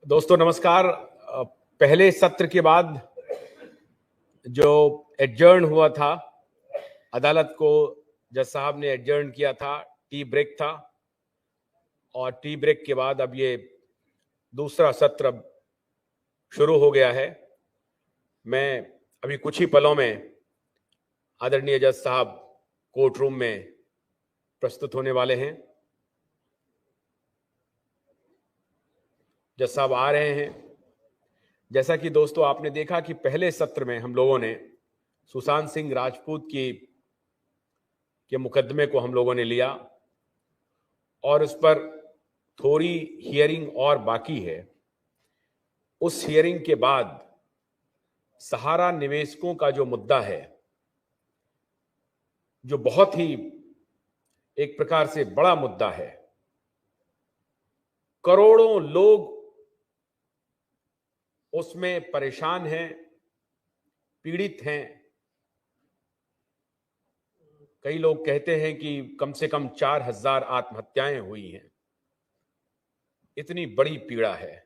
दोस्तों नमस्कार। पहले सत्र के बाद जो एडजर्न हुआ था, अदालत को जज साहब ने एडजर्न किया था, टी ब्रेक था और टी ब्रेक के बाद अब ये दूसरा सत्र अब शुरू हो गया है। मैं अभी कुछ ही पलों में आदरणीय जज साहब कोर्ट रूम में प्रस्तुत होने वाले हैं। जज साहब आ रहे हैं। जैसा कि दोस्तों आपने देखा कि पहले सत्र में हम लोगों ने सुशांत सिंह राजपूत के मुकदमे को हम लोगों ने लिया और उस पर थोड़ी हियरिंग और बाकी है। उस हियरिंग के बाद सहारा निवेशकों का जो मुद्दा है, जो बहुत ही एक प्रकार से बड़ा मुद्दा है, करोड़ों लोग उसमें परेशान हैं, पीड़ित हैं। कई लोग कहते हैं कि कम से कम 4000 आत्महत्याएं हुई हैं। इतनी बड़ी पीड़ा है।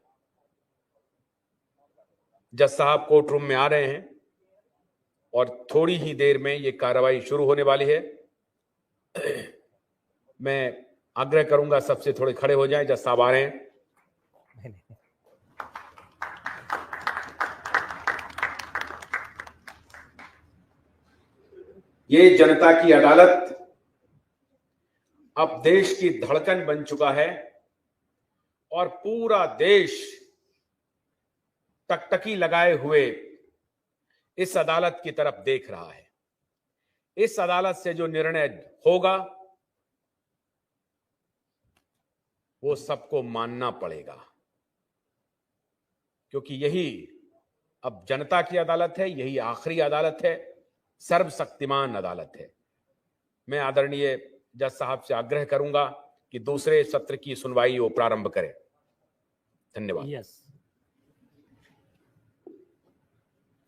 जज साहब कोर्ट रूम में आ रहे हैं और थोड़ी ही देर में ये कार्रवाई शुरू होने वाली है। मैं आग्रह करूंगा सबसे थोड़े खड़े हो जाएं। जज साहब आ रहे हैं। ये जनता की अदालत अब देश की धड़कन बन चुका है और पूरा देश टकटकी लगाए हुए इस अदालत की तरफ देख रहा है। इस अदालत से जो निर्णय होगा वो सबको मानना पड़ेगा, क्योंकि यही अब जनता की अदालत है, यही आखिरी अदालत है, सर्वशक्तिमान अदालत है। मैं आदरणीय जज साहब से आग्रह करूंगा कि दूसरे सत्र की सुनवाई वो प्रारंभ करें। धन्यवाद। यस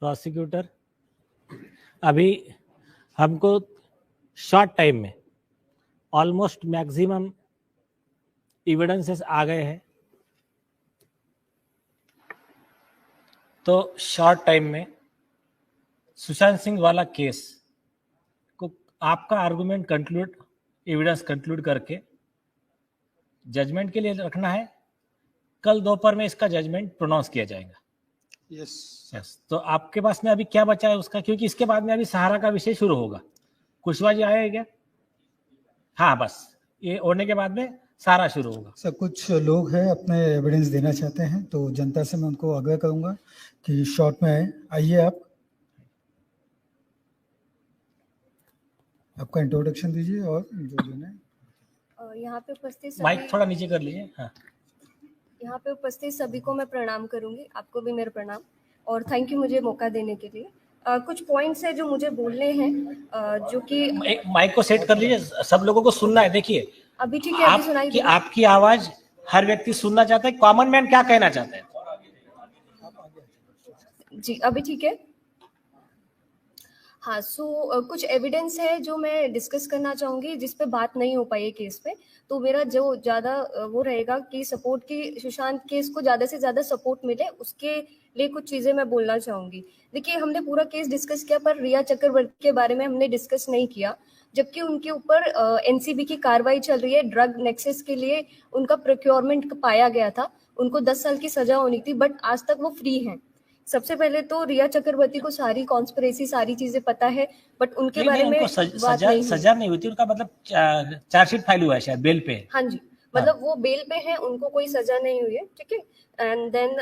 प्रोसिक्यूटर, अभी हमको शॉर्ट टाइम में ऑलमोस्ट मैक्सिमम एविडेंसेस आ गए हैं, तो शॉर्ट टाइम में सुशांत सिंह वाला केस को आपका आर्गुमेंट कंक्लूड, एविडेंस कंक्लूड करके जजमेंट के लिए रखना है। कल दोपहर में इसका जजमेंट प्रोनाउंस किया जाएगा। यस तो आपके पास में अभी क्या बचा है उसका, क्योंकि इसके बाद में अभी सहारा का विषय शुरू होगा। कुशवाहा जी आए क्या? हाँ, बस ये होने के बाद में सारा शुरू होगा। सर कुछ लोग हैं अपने एविडेंस देना चाहते हैं, तो जनता से मैं उनको आग्रह करूंगा कि शॉर्ट में आइए। आप आपका इंट्रोडक्शन दीजिए और जो देना है। यहाँ पे उपस्थित माइक थोड़ा नीचे कर लीजिए। हाँ, यहाँ पे उपस्थित सभी को मैं प्रणाम करूंगी। आपको भी मेरा प्रणाम और थैंक यू मुझे मौका देने के लिए। कुछ पॉइंट्स है जो मुझे बोलने हैं, जो कि माइक को सेट कर लीजिए, सब लोगों को सुनना है। देखिए अभी ठीक है, अभी सुनाई दे। आपकी आवाज हर व्यक्ति सुनना चाहता है। कॉमन मैन क्या कहना चाहता है? जी अभी ठीक है। हाँ, कुछ एविडेंस है जो मैं डिस्कस करना चाहूँगी, जिस पे बात नहीं हो पाई है केस पे। तो मेरा जो ज़्यादा वो रहेगा कि सपोर्ट की सुशांत केस को ज़्यादा से ज़्यादा सपोर्ट मिले, उसके लिए कुछ चीज़ें मैं बोलना चाहूँगी। देखिए, हमने पूरा केस डिस्कस किया, पर रिया चक्रवर्ती के बारे में हमने डिस्कस नहीं किया, जबकि उनके ऊपर एनसीबी की कार्रवाई चल रही है। ड्रग नेक्सस के लिए उनका प्रोक्योरमेंट पाया गया था, उनको 10 साल की सजा होनी थी, बट आज तक वो फ्री हैं। सबसे पहले तो रिया चक्रवर्ती को सारी कॉन्स्पिरेसी, सारी चीजें पता है, बट उनके बारे में सजा नहीं हुई थी। उनका मतलब चार्जशीट फाइल हुआ है शायद, बेल पे। हाँ जी, मतलब वो बेल पे है, उनको कोई सजा नहीं हुई है। ठीक है। एंड देन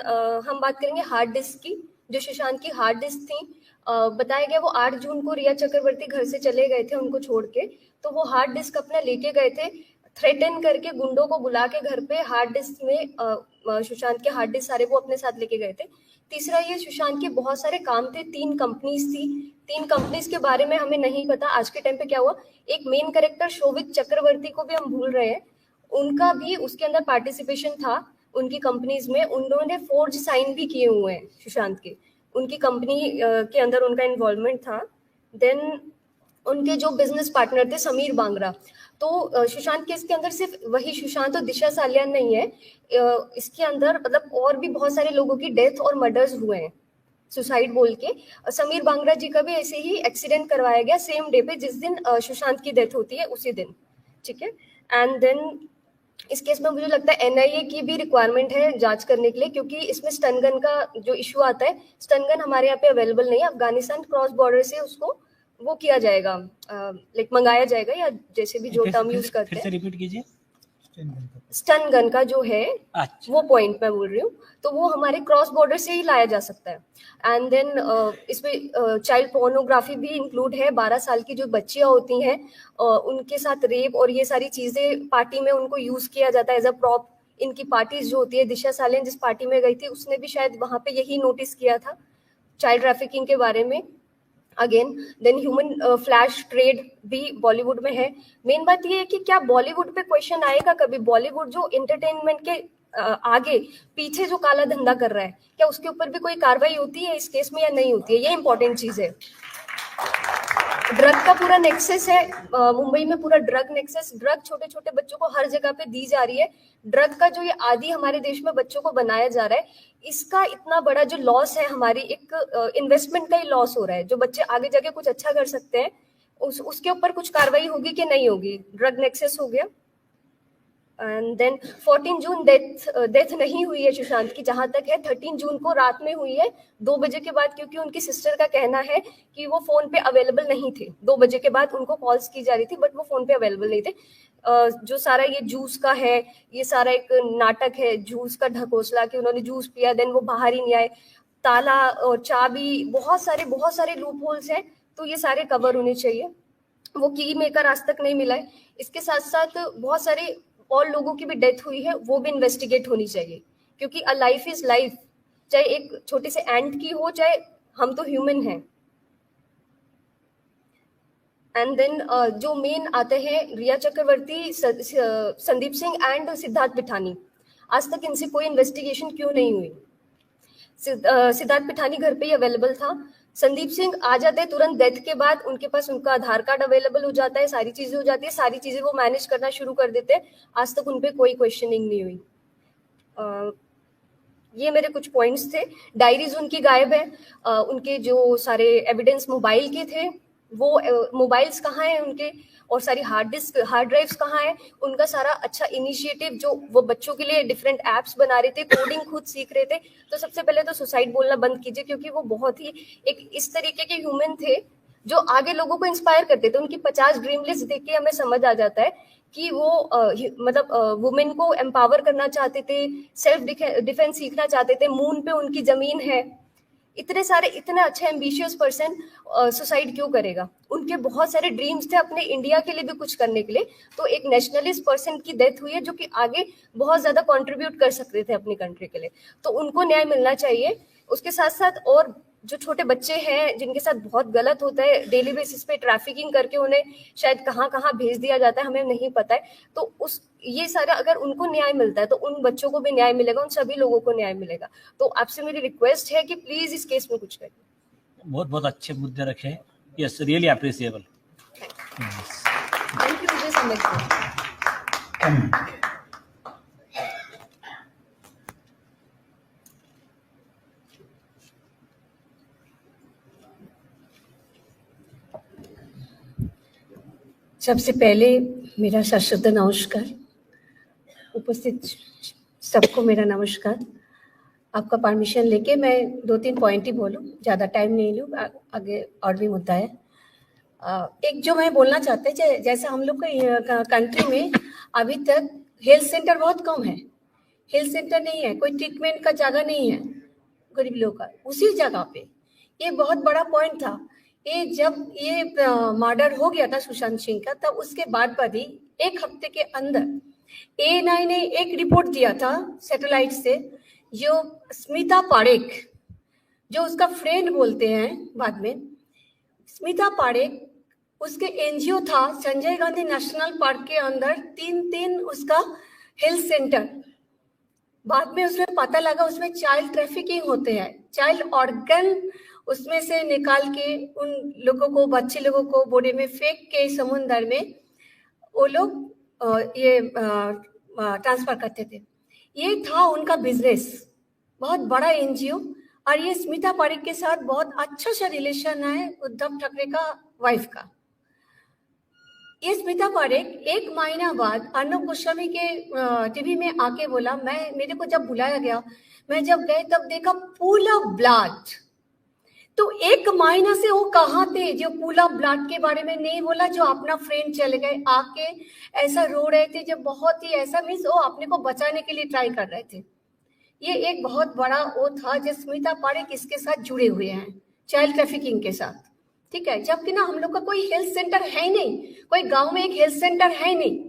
हम बात करेंगे हार्ड डिस्क की। जो सुशांत की हार्ड डिस्क थी, बताया गया वो 8 जून को रिया चक्रवर्ती घर से चले गए थे उनको छोड़ के, तो वो हार्ड डिस्क अपना लेके गए थे, थ्रेटन करके गुंडों को बुला के घर पे हार्ड डिस्क में सुशांत के हार्ड डिस्क सारे वो अपने साथ लेके गए थे। तीसरा, ये सुशांत के बहुत सारे काम थे, 3 कंपनीज थी। 3 कंपनीज के बारे में हमें नहीं पता आज के टाइम पे क्या हुआ। एक मेन कैरेक्टर शोभित चक्रवर्ती को भी हम भूल रहे हैं, उनका भी उसके अंदर पार्टिसिपेशन था उनकी कंपनीज में। उन्होंने फोर्ज साइन भी किए हुए हैं सुशांत के, उनकी कंपनी के अंदर उनका इन्वॉल्वमेंट था। देन उनके जो बिजनेस पार्टनर थे समीर बांगरा। तो सुशांत केस के अंदर सिर्फ वही सुशांत और दिशा सालियान नहीं है, इसके अंदर मतलब और भी बहुत सारे लोगों की डेथ और मर्डर्स हुए हैं सुसाइड बोल के। समीर बांगरा जी का भी ऐसे ही एक्सीडेंट करवाया गया सेम डे पे जिस दिन सुशांत की डेथ होती है, उसी दिन, ठीक है। एंड देन इस केस में मुझे लगता है एनआईए की भी रिक्वायरमेंट है जांच करने के लिए, क्योंकि इसमें स्टन गन का जो इशू आता है, स्टन गन हमारे यहाँ पे अवेलेबल नहीं है, अफगानिस्तान क्रॉस बॉर्डर से उसको वो किया जाएगा, लाइक मंगाया जाएगा, या जैसे भी जो टर्म यूज करते हैं। फिर से रिपीट कीजिए। स्टन गन का जो है, अच्छा, वो पॉइंट मैं बोल रही हूँ, तो वो हमारे क्रॉस बॉर्डर से ही लाया जा सकता है। एंड देन इसमें चाइल्ड पोर्नोग्राफी भी इंक्लूड है। 12 साल की जो बच्चियां होती हैं उनके साथ रेप और ये सारी चीजें पार्टी में उनको यूज किया जाता है एज अ प्रॉप। इनकी पार्टीज जो होती है, दिशा सालियान जिस पार्टी में गई थी उसने भी शायद वहां पे यही नोटिस किया था चाइल्ड ट्रैफिकिंग के बारे में। Again then human flesh trade भी बॉलीवुड में है। मेन बात ये है कि क्या बॉलीवुड पे क्वेश्चन आएगा कभी, बॉलीवुड जो एंटरटेनमेंट के आगे पीछे जो काला धंधा कर रहा है, क्या उसके ऊपर भी कोई कार्रवाई होती है इस केस में या नहीं होती है, ये इंपॉर्टेंट चीज है। ड्रग का पूरा नेक्सस है मुंबई में, पूरा ड्रग नेक्सस, ड्रग छोटे छोटे बच्चों को हर जगह पे दी जा रही है। ड्रग का जो ये आदि हमारे देश में बच्चों को बनाया जा रहा है, इसका इतना बड़ा जो लॉस है, हमारी एक इन्वेस्टमेंट का ही लॉस हो रहा है। जो बच्चे आगे जाके कुछ अच्छा कर सकते हैं उसके ऊपर कुछ कार्रवाई होगी कि नहीं होगी। ड्रग नेक्सस हो गया। एंड देन 14 जून डेथ नहीं हुई है सुशांत की, जहां तक है 13 जून को रात में हुई है 2 बजे के बाद, क्योंकि उनकी सिस्टर का कहना है कि वो फोन पे अवेलेबल नहीं थे। 2 बजे के बाद उनको कॉल्स की जा रही थी बट वो फोन पे अवेलेबल नहीं थे। जो सारा ये जूस का है, ये सारा एक नाटक है, जूस का ढकोसला कि उन्होंने जूस पिया देन वो बाहर ही नहीं आए, ताला और चाबी, बहुत सारे लूप होल्स हैं, तो ये सारे कवर होने चाहिए। वो की मेकर आज तक नहीं मिला है। इसके साथ साथ बहुत सारे और लोगों की भी डेथ हुई है, वो भी इन्वेस्टिगेट होनी चाहिए, क्योंकि अ लाइफ इज लाइफ, चाहे एक छोटे से एंट की हो, चाहे हम तो ह्यूमन हैं। एंड देन जो मेन आते हैं रिया चक्रवर्ती, संदीप सिंह एंड सिद्धार्थ पिठानी, आज तक इनसे कोई इन्वेस्टिगेशन क्यों नहीं हुई। सिद्धार्थ पिठानी घर पे ही अवेलेबल था, संदीप सिंह आ जाते तुरंत डेथ के बाद, उनके पास उनका आधार कार्ड अवेलेबल हो जाता है, सारी चीजें हो जाती है, सारी चीजें वो मैनेज करना शुरू कर देते हैं, आज तक उनपे कोई क्वेश्चनिंग नहीं हुई। ये मेरे कुछ पॉइंट्स थे। डायरीज उनकी गायब है, उनके जो सारे एविडेंस मोबाइल के थे, वो मोबाइल्स कहाँ हैं उनके, और सारी हार्ड ड्राइव्स कहाँ हैं, उनका सारा अच्छा इनिशिएटिव जो वो बच्चों के लिए डिफरेंट एप्स बना रहे थे, कोडिंग खुद सीख रहे थे। तो सबसे पहले तो सुसाइड बोलना बंद कीजिए, क्योंकि वो बहुत ही एक इस तरीके के ह्यूमन थे जो आगे लोगों को इंस्पायर करते थे। उनकी 50 ड्रीम लिस्ट देख के हमें समझ आ जाता है कि वो मतलब वुमेन को एम्पावर करना चाहते थे, सेल्फ डिफेंस सीखना चाहते थे, मून पे उनकी जमीन है। इतने अच्छे एम्बिशियस पर्सन सुसाइड क्यों करेगा? उनके बहुत सारे ड्रीम्स थे अपने इंडिया के लिए भी कुछ करने के लिए। तो एक नेशनलिस्ट पर्सन की डेथ हुई है जो कि आगे बहुत ज्यादा कंट्रीब्यूट कर सकते थे अपनी कंट्री के लिए, तो उनको न्याय मिलना चाहिए। उसके साथ साथ और जो छोटे बच्चे हैं जिनके साथ बहुत गलत होता है, डेली बेसिस पे ट्रैफिकिंग करके उन्हें शायद कहाँ कहाँ भेज दिया जाता है, हमें नहीं पता है। तो ये सारा अगर उनको न्याय मिलता है तो उन बच्चों को भी न्याय मिलेगा, उन सभी लोगों को न्याय मिलेगा। तो आपसे मेरी रिक्वेस्ट है कि प्लीज इस केस में कुछ करिए। बहुत बहुत अच्छे मुद्दे रखे। Yes, really appreciable. Thank you Vijay समझ। सबसे पहले मेरा सश्रद्ध नमस्कार, उपस्थित सबको मेरा नमस्कार। आपका परमिशन लेके मैं 2-3 पॉइंट ही बोलूँ, ज़्यादा टाइम नहीं लूँ, आगे और भी मुद्दा है। एक जो मैं बोलना चाहते हैं, जैसा हम लोग का कंट्री में अभी तक हेल्थ सेंटर बहुत कम है, हेल्थ सेंटर नहीं है, कोई ट्रीटमेंट का जगह नहीं है गरीब लोग का। उसी जगह पे ये बहुत बड़ा पॉइंट था। ये जब ये मर्डर हो गया था सुशांत सिंह का, तब उसके बाद पर ही 1 हफ्ते के अंदर ANI ने एक रिपोर्ट दिया था सैटेलाइट से, जो स्मिता पारेख, जो उसका फ्रेंड बोलते हैं बाद में, स्मिता पारेख, उसके NGO था संजय गांधी नेशनल पार्क के अंदर 3 उसका हेल्थ सेंटर। बाद में उसमें पता लगा उसमें चाइल्ड ट्रैफिकिंग होते हैं, चाइल्ड ऑर्गन उसमें से निकाल के उन लोगों को, बच्चे लोगों को बोरे में फेंक के समुंदर में वो लोग ये ट्रांसफर करते थे। ये था उनका बिजनेस, बहुत बड़ा एनजीओ। और ये स्मिता पारेख के साथ बहुत अच्छा सा रिलेशन है उद्धव ठाकरे का वाइफ का। ये स्मिता पारेख 1 महीना बाद अर्नब गोस्वामी के टीवी में आके बोला, मेरे को जब बुलाया गया, मैं जब गए तब देखा पूल ऑफ ब्लड। तो 1 महीना से वो कहाँ थे जो पूल ऑफ ब्लड के बारे में नहीं बोला, जो अपना फ्रेंड चले गए आके ऐसा रो रहे थे, जो बहुत ही ऐसा मीन्स वो अपने को बचाने के लिए ट्राई कर रहे थे। ये एक बहुत बड़ा वो था जो स्मिता पारेख इसके साथ जुड़े हुए हैं, चाइल्ड ट्रैफिकिंग के साथ, ठीक है। जबकि ना हम लोग का कोई हेल्थ सेंटर है नहीं, कोई गांव में एक हेल्थ सेंटर है नहीं।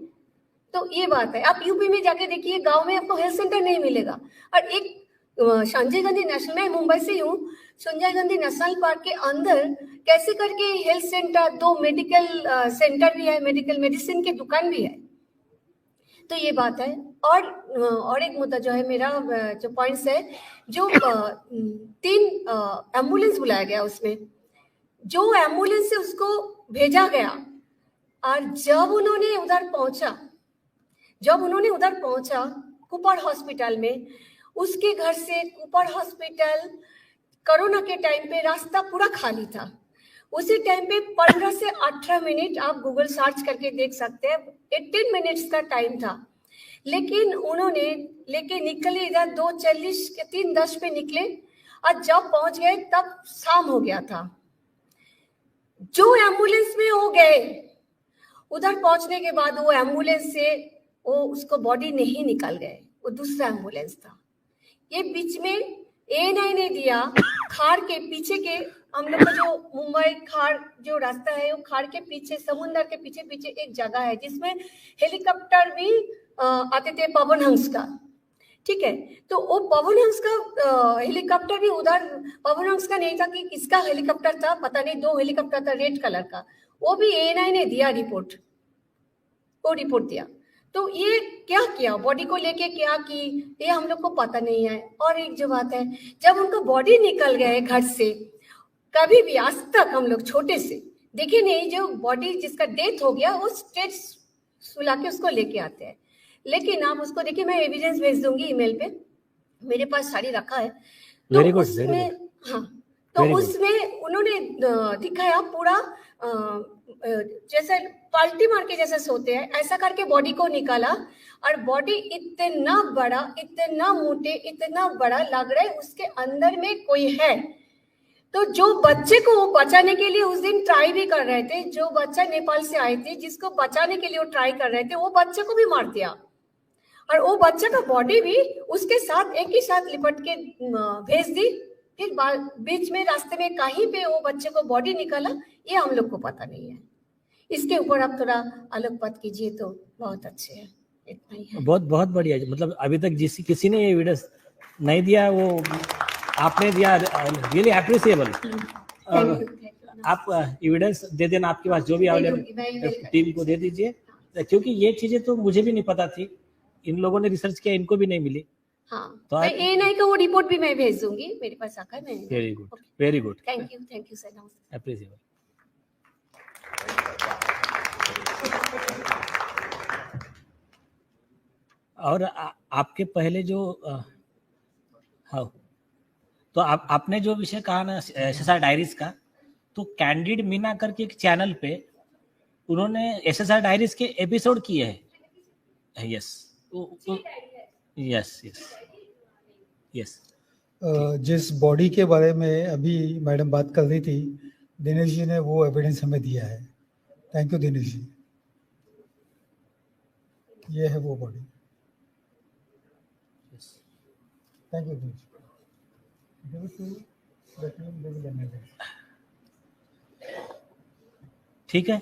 तो ये बात है, आप यूपी में जाके देखिए, गांव में आपको हेल्थ सेंटर नहीं मिलेगा। और एक संजय गांधी नेशनल, मैं मुंबई से हूँ, संजय गांधी नेशनल पार्क के अंदर कैसे करके हेल्थ सेंटर, 2 मेडिकल सेंटर भी है, मेडिकल मेडिसिन की दुकान भी है। तो ये बात है। और एक मुद्दा जो है मेरा, जो पॉइंट्स है, जो 3 एम्बुलेंस बुलाया गया, उसमें जो एम्बुलेंस से उसको भेजा गया, और जब उन्होंने उधर पहुंचा कुपर हॉस्पिटल में, उसके घर से कुपर हॉस्पिटल कोरोना के टाइम पे रास्ता पूरा खाली था। उसी टाइम पे 15 से 18 मिनट, आप गूगल सर्च करके देख सकते हैं, 18 मिनट्स का टाइम था। लेकिन उन्होंने लेके निकले इधर 2:40 के 3:10 पे निकले, और जब पहुंच गए तब शाम हो गया था। जो एम्बुलेंस में वो गए, उधर पहुंचने के बाद वो एम्बुलेंस से वो उसको बॉडी नहीं निकल गए, वो दूसरा एम्बुलेंस था। ये बीच में ANI ने दिया, खाड़ के पीछे के, हम लोग का जो मुंबई खाड़ जो रास्ता है, वो खाड़ के पीछे, समुद्र के पीछे पीछे एक जगह है जिसमें हेलीकॉप्टर भी आते थे, पवन हंस का, ठीक है। तो वो पवन हंस का हेलीकॉप्टर भी उधर, पवन हंस का नहीं था कि किसका हेलीकॉप्टर था पता नहीं, 2 हेलीकॉप्टर था रेड कलर का, वो भी ANI ने दिया रिपोर्ट, वो रिपोर्ट दिया। तो ये क्या किया, बॉडी को लेके क्या की, ये हम लोग को पता नहीं है। और एक जो बात है, जब उनको बॉडी निकल गए घर से, कभी भी आज तक हम लोग छोटे से देखे नहीं, जो बॉडी जिसका डेथ हो गया वो स्ट्रेट सुला के उसको लेके आते हैं। लेकिन आप उसको देखिए, मैं एविडेंस भेज दूंगी ईमेल पे, मेरे पास सारी रखा है। तो Very good, उसमें, हाँ, तो उसमें उन्होंने दिखाया पूरा, जैसे पलटी मार के जैसे सोते हैं, ऐसा करके बॉडी को निकाला। और बॉडी इतना बड़ा, इतना मोटे, इतना बड़ा लग रहा है उसके अंदर में कोई है। तो जो बच्चे को वो बचाने के लिए उस दिन ट्राई भी कर रहे थे, जो बच्चा नेपाल से आए थे जिसको बचाने के लिए वो ट्राई कर रहे थे, वो बच्चे को भी मार दिया। और वो बच्चे का बॉडी भी उसके साथ एक ही साथ लिपट के भेज दी। फिर बीच में रास्ते में कहीं पे वो बच्चे को बॉडी निकला, ये हम लोग को पता नहीं है। इसके ऊपर आप थोड़ा आलोकपात कीजिए तो बहुत अच्छे है। इतना ही है। बहुत बहुत बढ़िया। मतलब अभी तक किसी ने ये एविडेंस नहीं दिया, वो आपने दिया, रियली अप्रिशिएबल। आप एविडेंस दे देना, आपके पास जो भी अवेलेबल, टीम को दे दीजिए, क्योंकि ये चीजें तो मुझे भी नहीं पता थी, इन लोगों ने रिसर्च किया, इनको भी नहीं मिली। हाँ, तो मैं ANI का वो रिपोर्ट भी मैं भेज दूंगी, मेरे पास आकर मैं। Very good, very good, thank you sir, नमस्ते, अप्रिशिएबल। और आपके पहले जो हाँ, तो आपने जो विषय कहा ना SSR डायरीज का, तो कैंडिड मीना करके एक चैनल पे उन्होंने SSR डायरीज के एपिसोड किए हैं। Yes yes yes yes. जिस बॉडी के बारे में अभी मैडम बात कर रही थी, दिनेश जी ने वो एविडेंस हमें दिया है। Thank you Dinesh ji. ये है वो बॉडी। Thank you Dinesh. ठीक है।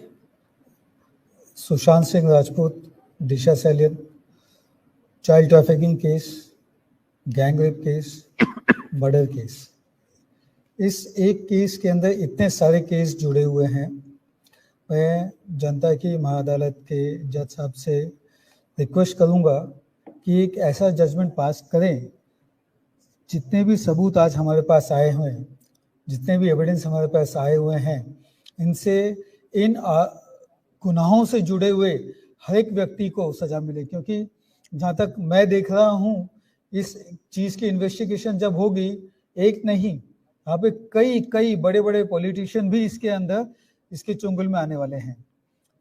Sushant Singh Rajput, Disha Salian, child trafficking case, gang rape case, murder case, इस एक केस के अंदर इतने सारे केस जुड़े हुए हैं। मैं जनता की महाअदालत के जज साहब से रिक्वेस्ट करूंगा कि एक ऐसा जजमेंट पास करें, जितने भी सबूत आज हमारे पास आए हुए हैं जितने भी एविडेंस हमारे पास आए हुए हैं, इनसे इन गुनाहों से जुड़े हुए हर एक व्यक्ति को सजा मिले, क्योंकि जहाँ तक मैं देख रहा हूँ इस चीज़ की इन्वेस्टिगेशन जब होगी, एक नहीं यहाँ पे कई कई बड़े बड़े पॉलिटिशियन भी इसके अंदर इसके चुंगल में आने वाले हैं।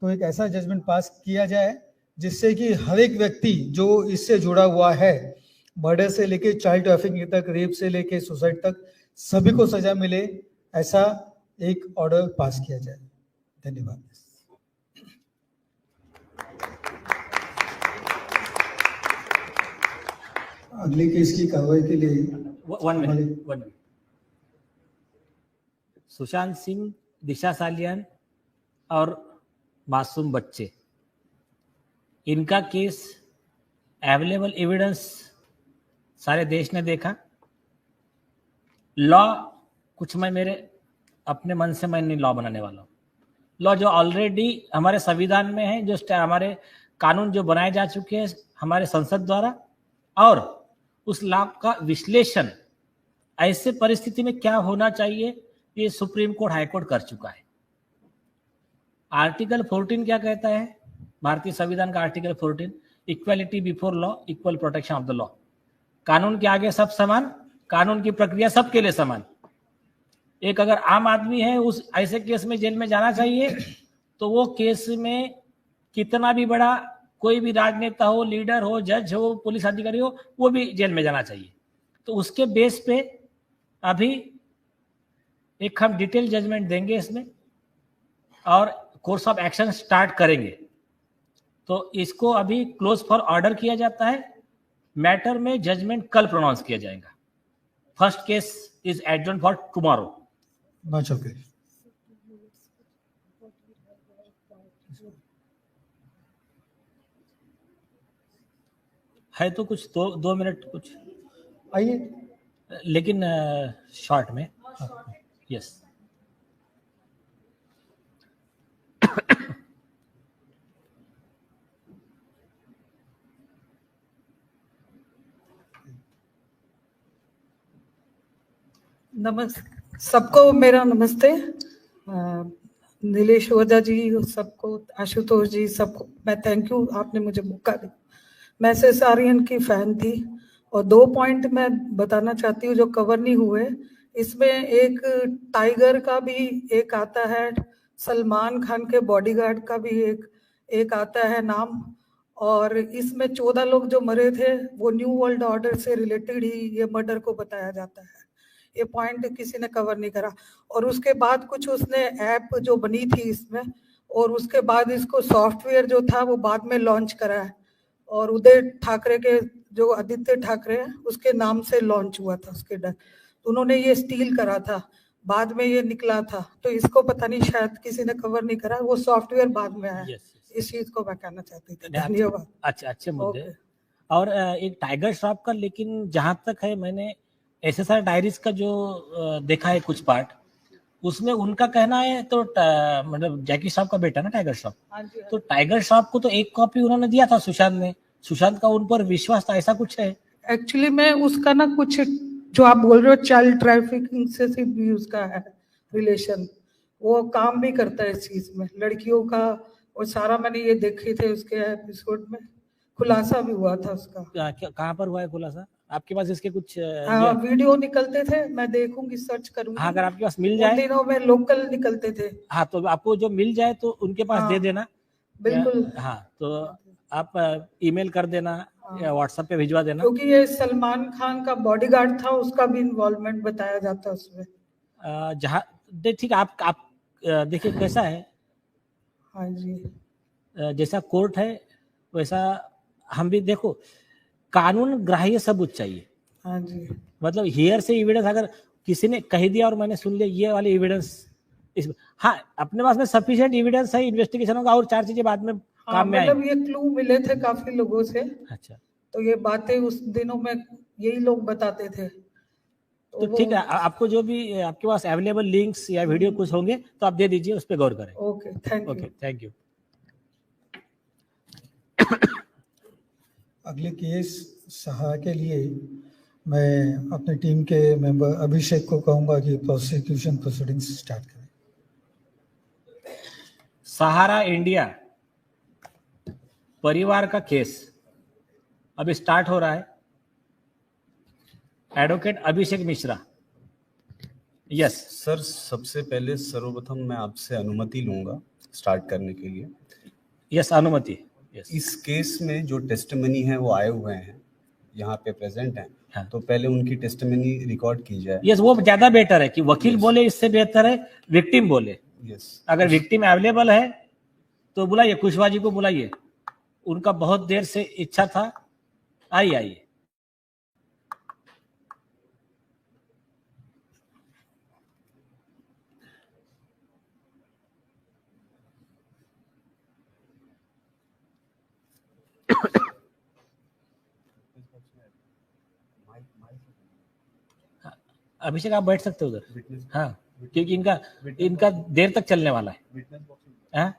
तो एक ऐसा जजमेंट पास किया जाए जिससे कि हर एक व्यक्ति जो इससे जुड़ा हुआ है, मर्डर से लेके चाइल्ड ट्रैफिकिंग तक, रेप से लेके सुसाइड तक, सभी को सजा मिले, ऐसा एक ऑर्डर पास किया जाए। धन्यवाद। अगले केस की कार्रवाई के लिए वन मिनट। सुशांत सिंह, दिशा सालियान और मासूम बच्चे, इनका केस अवेलेबल एविडेंस सारे देश ने देखा। लॉ कुछ मैं मेरे अपने मन से मैं नहीं लॉ बनाने वाला हूँ। लॉ जो ऑलरेडी हमारे संविधान में है, जो हमारे कानून जो बनाए जा चुके हैं हमारे संसद द्वारा, और उस लॉ का विश्लेषण ऐसे परिस्थिति में क्या होना चाहिए ये सुप्रीम कोर्ट, हाई कोर्ट कर चुका है। आर्टिकल 14 क्या कहता है? भारतीय संविधान का article 14, equality before law, equal protection of the law. कानून के आगे सब समान, कानून की प्रक्रिया सबके लिए समान। एक अगर आम आदमी है, उस ऐसे केस में जेल में जाना चाहिए, तो वो केस में कितना भी बड़ा कोई भी राजनेता हो, लीडर हो, जज हो, पुलिस अधिकारी हो, वो भी जेल में जाना चाहिए। तो उसके बेस पे अभी एक हम डिटेल जजमेंट देंगे इसमें और कोर्स ऑफ एक्शन स्टार्ट करेंगे। तो इसको अभी क्लोज फॉर ऑर्डर किया जाता है। मैटर में जजमेंट कल प्रोनाउंस किया जाएगा। First case is adjourn for tomorrow. Much okay. है तो कुछ दो मिनट कुछ आइए, लेकिन शॉर्ट में। यस। सबको मेरा नमस्ते। नीलेश ओझा जी, सबको, आशुतोष जी, सबको मैं थैंक यू, आपने मुझे मौका दिया। मैं सेसारियन की फैन थी और 2 पॉइंट मैं बताना चाहती हूँ जो कवर नहीं हुए। इसमें एक टाइगर का भी एक आता है, सलमान खान के बॉडीगार्ड का भी एक आता है नाम, और इसमें 14 लोग जो मरे थे वो न्यू वर्ल्ड ऑर्डर से रिलेटेड ही ये मर्डर को बताया जाता है। ये पॉइंट किसी ने कवर नहीं करा। और उसके बाद कुछ उसने ऐप जो बनी थी इसमें, और उसके बाद इसको सॉफ्टवेयर जो था वो बाद में लॉन्च करा है, और उदय ठाकरे के जो आदित्य ठाकरे हैं उसके नाम से लॉन्च हुआ था उसके डर। तो उन्होंने ये स्टील करा था, बाद में ये निकला था, तो इसको पता नहीं शायद किसी ने कवर नहीं करा, वो सॉफ्टवेयर बाद में आया। इस चीज को मैं कहना चाहती थी। धन्यवाद। अच्छा, अच्छे मुद्दे। और एक टाइगर श्रॉफ का, लेकिन जहां तक है मैंने एसएसआर डायरीज का जो देखा है कुछ पार्ट, उसमें उनका कहना है तो मतलब जैकी श्रॉफ का बेटा ना टाइगर श्रॉफ, तो टाइगर श्रॉफ को तो एक कॉपी उन्होंने दिया था सुशांत ने, सुशांत का उन पर विश्वास था, ऐसा कुछ है? एक्चुअली में उसका ना कुछ जो आप बोल रहे हो चाइल्ड ट्रैफिकिंग से भी उसका है रिलेशन, वो काम भी करता है इस चीज में, लड़कियों का, और सारा मैंने ये देखे थे उसके एपिसोड में, खुलासा भी हुआ था उसका। कहाँ पर हुआ है खुलासा? आपके पास इसके कुछ वीडियो निकलते थे, मैं देखूंगी, सर्च करूंगी। हाँ, अगर आपके पास मिल जाए। दिनों में लोकल निकलते थे। हाँ, तो आपको जो मिल जाए तो उनके पास दे देना। बिल्कुल। हाँ, तो आप ईमेल कर देना या व्हाट्सएप पे भिजवा देना। क्योंकि ये सलमान खान का बॉडीगार्ड था, उसका भी इन्वॉल्वमेंट बताया जाता है उसमें। जहाँ ठीक, आप देखिए कैसा है। हाँ जी। जैसा कोर्ट है वैसा हम भी, देखो कानून ग्राह्य सबूत चाहिए। हाँ जी। मतलब हियर से एविडेंस अगर किसी ने कह दिया और मैंने सुन लिया, ये वाले एविडेंस इस, हाँ अपने पास में सफिशिएंट एविडेंस है, इन्वेस्टिगेशन होगा और 4 चीजें बाद में काम में मतलब ये क्लू मिले थे काफी लोगों से। अच्छा, तो ये बातें उस दिनों में यही लोग बताते थे। तो ठीक है, आपको जो भी आपके पास अवेलेबल लिंक्स या वीडियो कुछ होंगे तो आप दे दीजिए, उस पर गौर करें। Okay, thank you. Thank you. अगले केस सहा के लिए मैं अपनी टीम के मेंबर अभिषेक को कहूंगा कि प्रोसिक्यूशन प्रोसीडिंग्स स्टार्ट करें। सहारा इंडिया परिवार का केस अभी स्टार्ट हो रहा है। Advocate Abhishek Mishra. Yes sir, सबसे पहले सर्वप्रथम मैं आपसे अनुमति लूंगा स्टार्ट करने के लिए। यस अनुमति। यस इस केस में जो टेस्टिमनी है वो आए हुए हैं, यहाँ पे प्रेजेंट हैं। हाँ। तो पहले उनकी टेस्टिमनी रिकॉर्ड की जाए। यस वो ज्यादा बेटर है कि वकील Yes. बोले, इससे बेहतर है विक्टिम बोले। यस, अगर विक्टिम अवेलेबल है तो बुलाइए, कुशवाहा जी को बुलाइए, उनका बहुत देर से इच्छा था। आइए। अभिषेक आप बैठ सकते हो उधर। हाँ, क्योंकि इनका देर तक चलने वाला है। हाँ?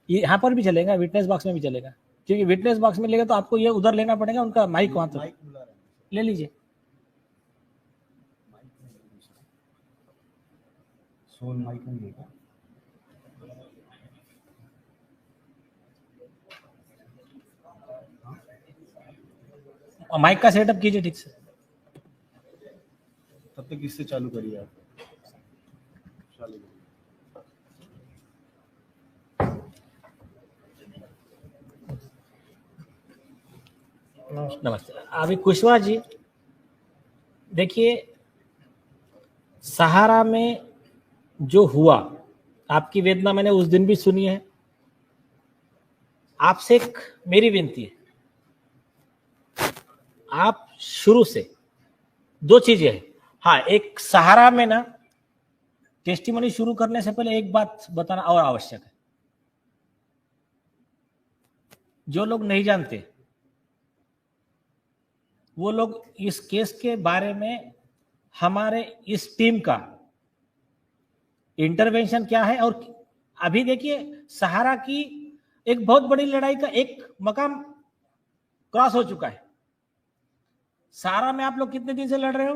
यहाँ पर भी चलेगा, विटनेस बॉक्स में भी चलेगा, क्योंकि विटनेस बॉक्स में लेगा तो आपको ये उधर लेना पड़ेगा, उनका माइक वहां तक ले लीजिए। सोल माइक नहीं है। माइक का सेटअप कीजिए ठीक से। तब तक इससे चालू करिए आप। चालू करिए। नमस्ते। अभी कुशवाहा जी देखिए, सहारा में जो हुआ, आपकी वेदना मैंने उस दिन भी सुनी है। आपसे एक मेरी विनती है, आप शुरू से दो चीजें हैं। हाँ, एक सहारा में ना टेस्टिमनी शुरू करने से पहले एक बात बताना और आवश्यक है। जो लोग नहीं जानते वो लोग इस केस के बारे में हमारे इस टीम का इंटरवेंशन क्या है, और अभी देखिए सहारा की एक बहुत बड़ी लड़ाई का एक मकाम क्रॉस हो चुका है। सहारा में आप लोग कितने दिन से लड़ रहे हो?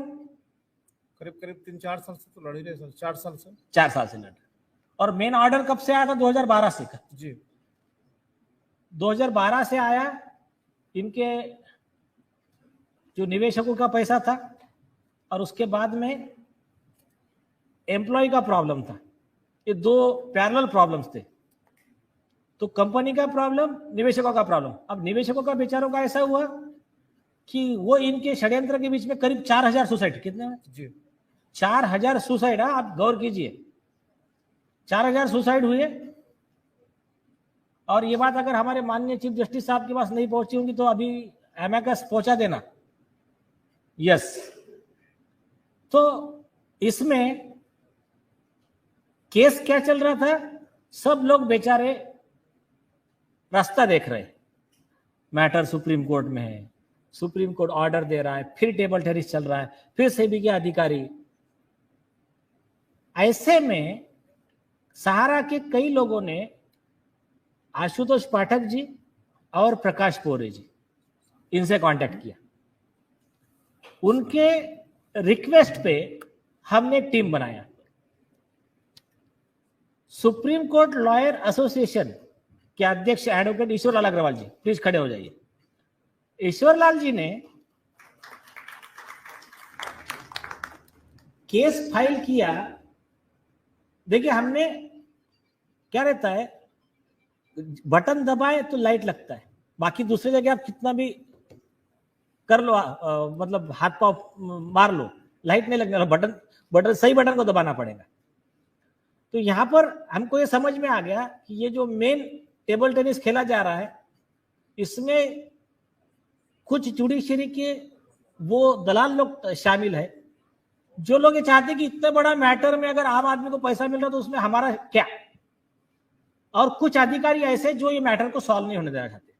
करीब 3-4 साल से तो लड़ ही रहे सर। 4 साल से। 4 साल से लड़ रहे। और मेन ऑर्डर कब से आया था? 2012 से। जी 2012 से आया। इनके जो निवेशकों का पैसा था और उसके बाद में एम्प्लॉय का प्रॉब्लम था। ये दो पैरेलल प्रॉब्लम्स थे। तो कंपनी का प्रॉब्लम, निवेशकों का प्रॉब्लम। अब निवेशकों का बेचारों का ऐसा हुआ कि वो इनके षड्यंत्र के बीच में करीब 4000 सुसाइड, कितने में जी 4000 सुसाइड। आप गौर कीजिए, 4000 सुसाइड हुए। और ये बात अगर हमारे माननीय चीफ जस्टिस साहब के पास नहीं पहुंची होंगी तो अभी एमेकस पहुंचा देना। यस, तो इसमें केस क्या चल रहा था? सब लोग बेचारे रास्ता देख रहे। मैटर सुप्रीम कोर्ट में है, सुप्रीम कोर्ट ऑर्डर दे रहा है, फिर टेबल टेनिस चल रहा है, फिर सेबी के अधिकारी। ऐसे में सहारा के कई लोगों ने आशुतोष पाठक जी और प्रकाश पोरे जी, इनसे कांटेक्ट किया। उनके रिक्वेस्ट पे हमने एक टीम बनाया। सुप्रीम कोर्ट लॉयर एसोसिएशन के अध्यक्ष एडवोकेट ईश्वरलाल अग्रवाल जी, प्लीज खड़े हो जाइए। ईश्वरलाल जी ने केस फाइल किया। देखिए, हमने क्या रहता है, बटन दबाए तो लाइट लगता है, बाकी दूसरी जगह आप कितना भी कर लो, मतलब हाथ पाव मार लो, लाइट नहीं लगने वाला। बटन सही बटन को दबाना पड़ेगा। तो यहां पर हमको ये समझ में आ गया कि ये जो मेन टेबल टेनिस खेला जा रहा है, इसमें कुछ जुडिशरी के वो दलाल लोग शामिल है, जो लोग ये चाहते कि इतने बड़ा मैटर में अगर आम आदमी को पैसा मिल रहा तो उसमें हमारा क्या। और कुछ अधिकारी ऐसे जो ये मैटर को सॉल्व नहीं होने देना चाहते।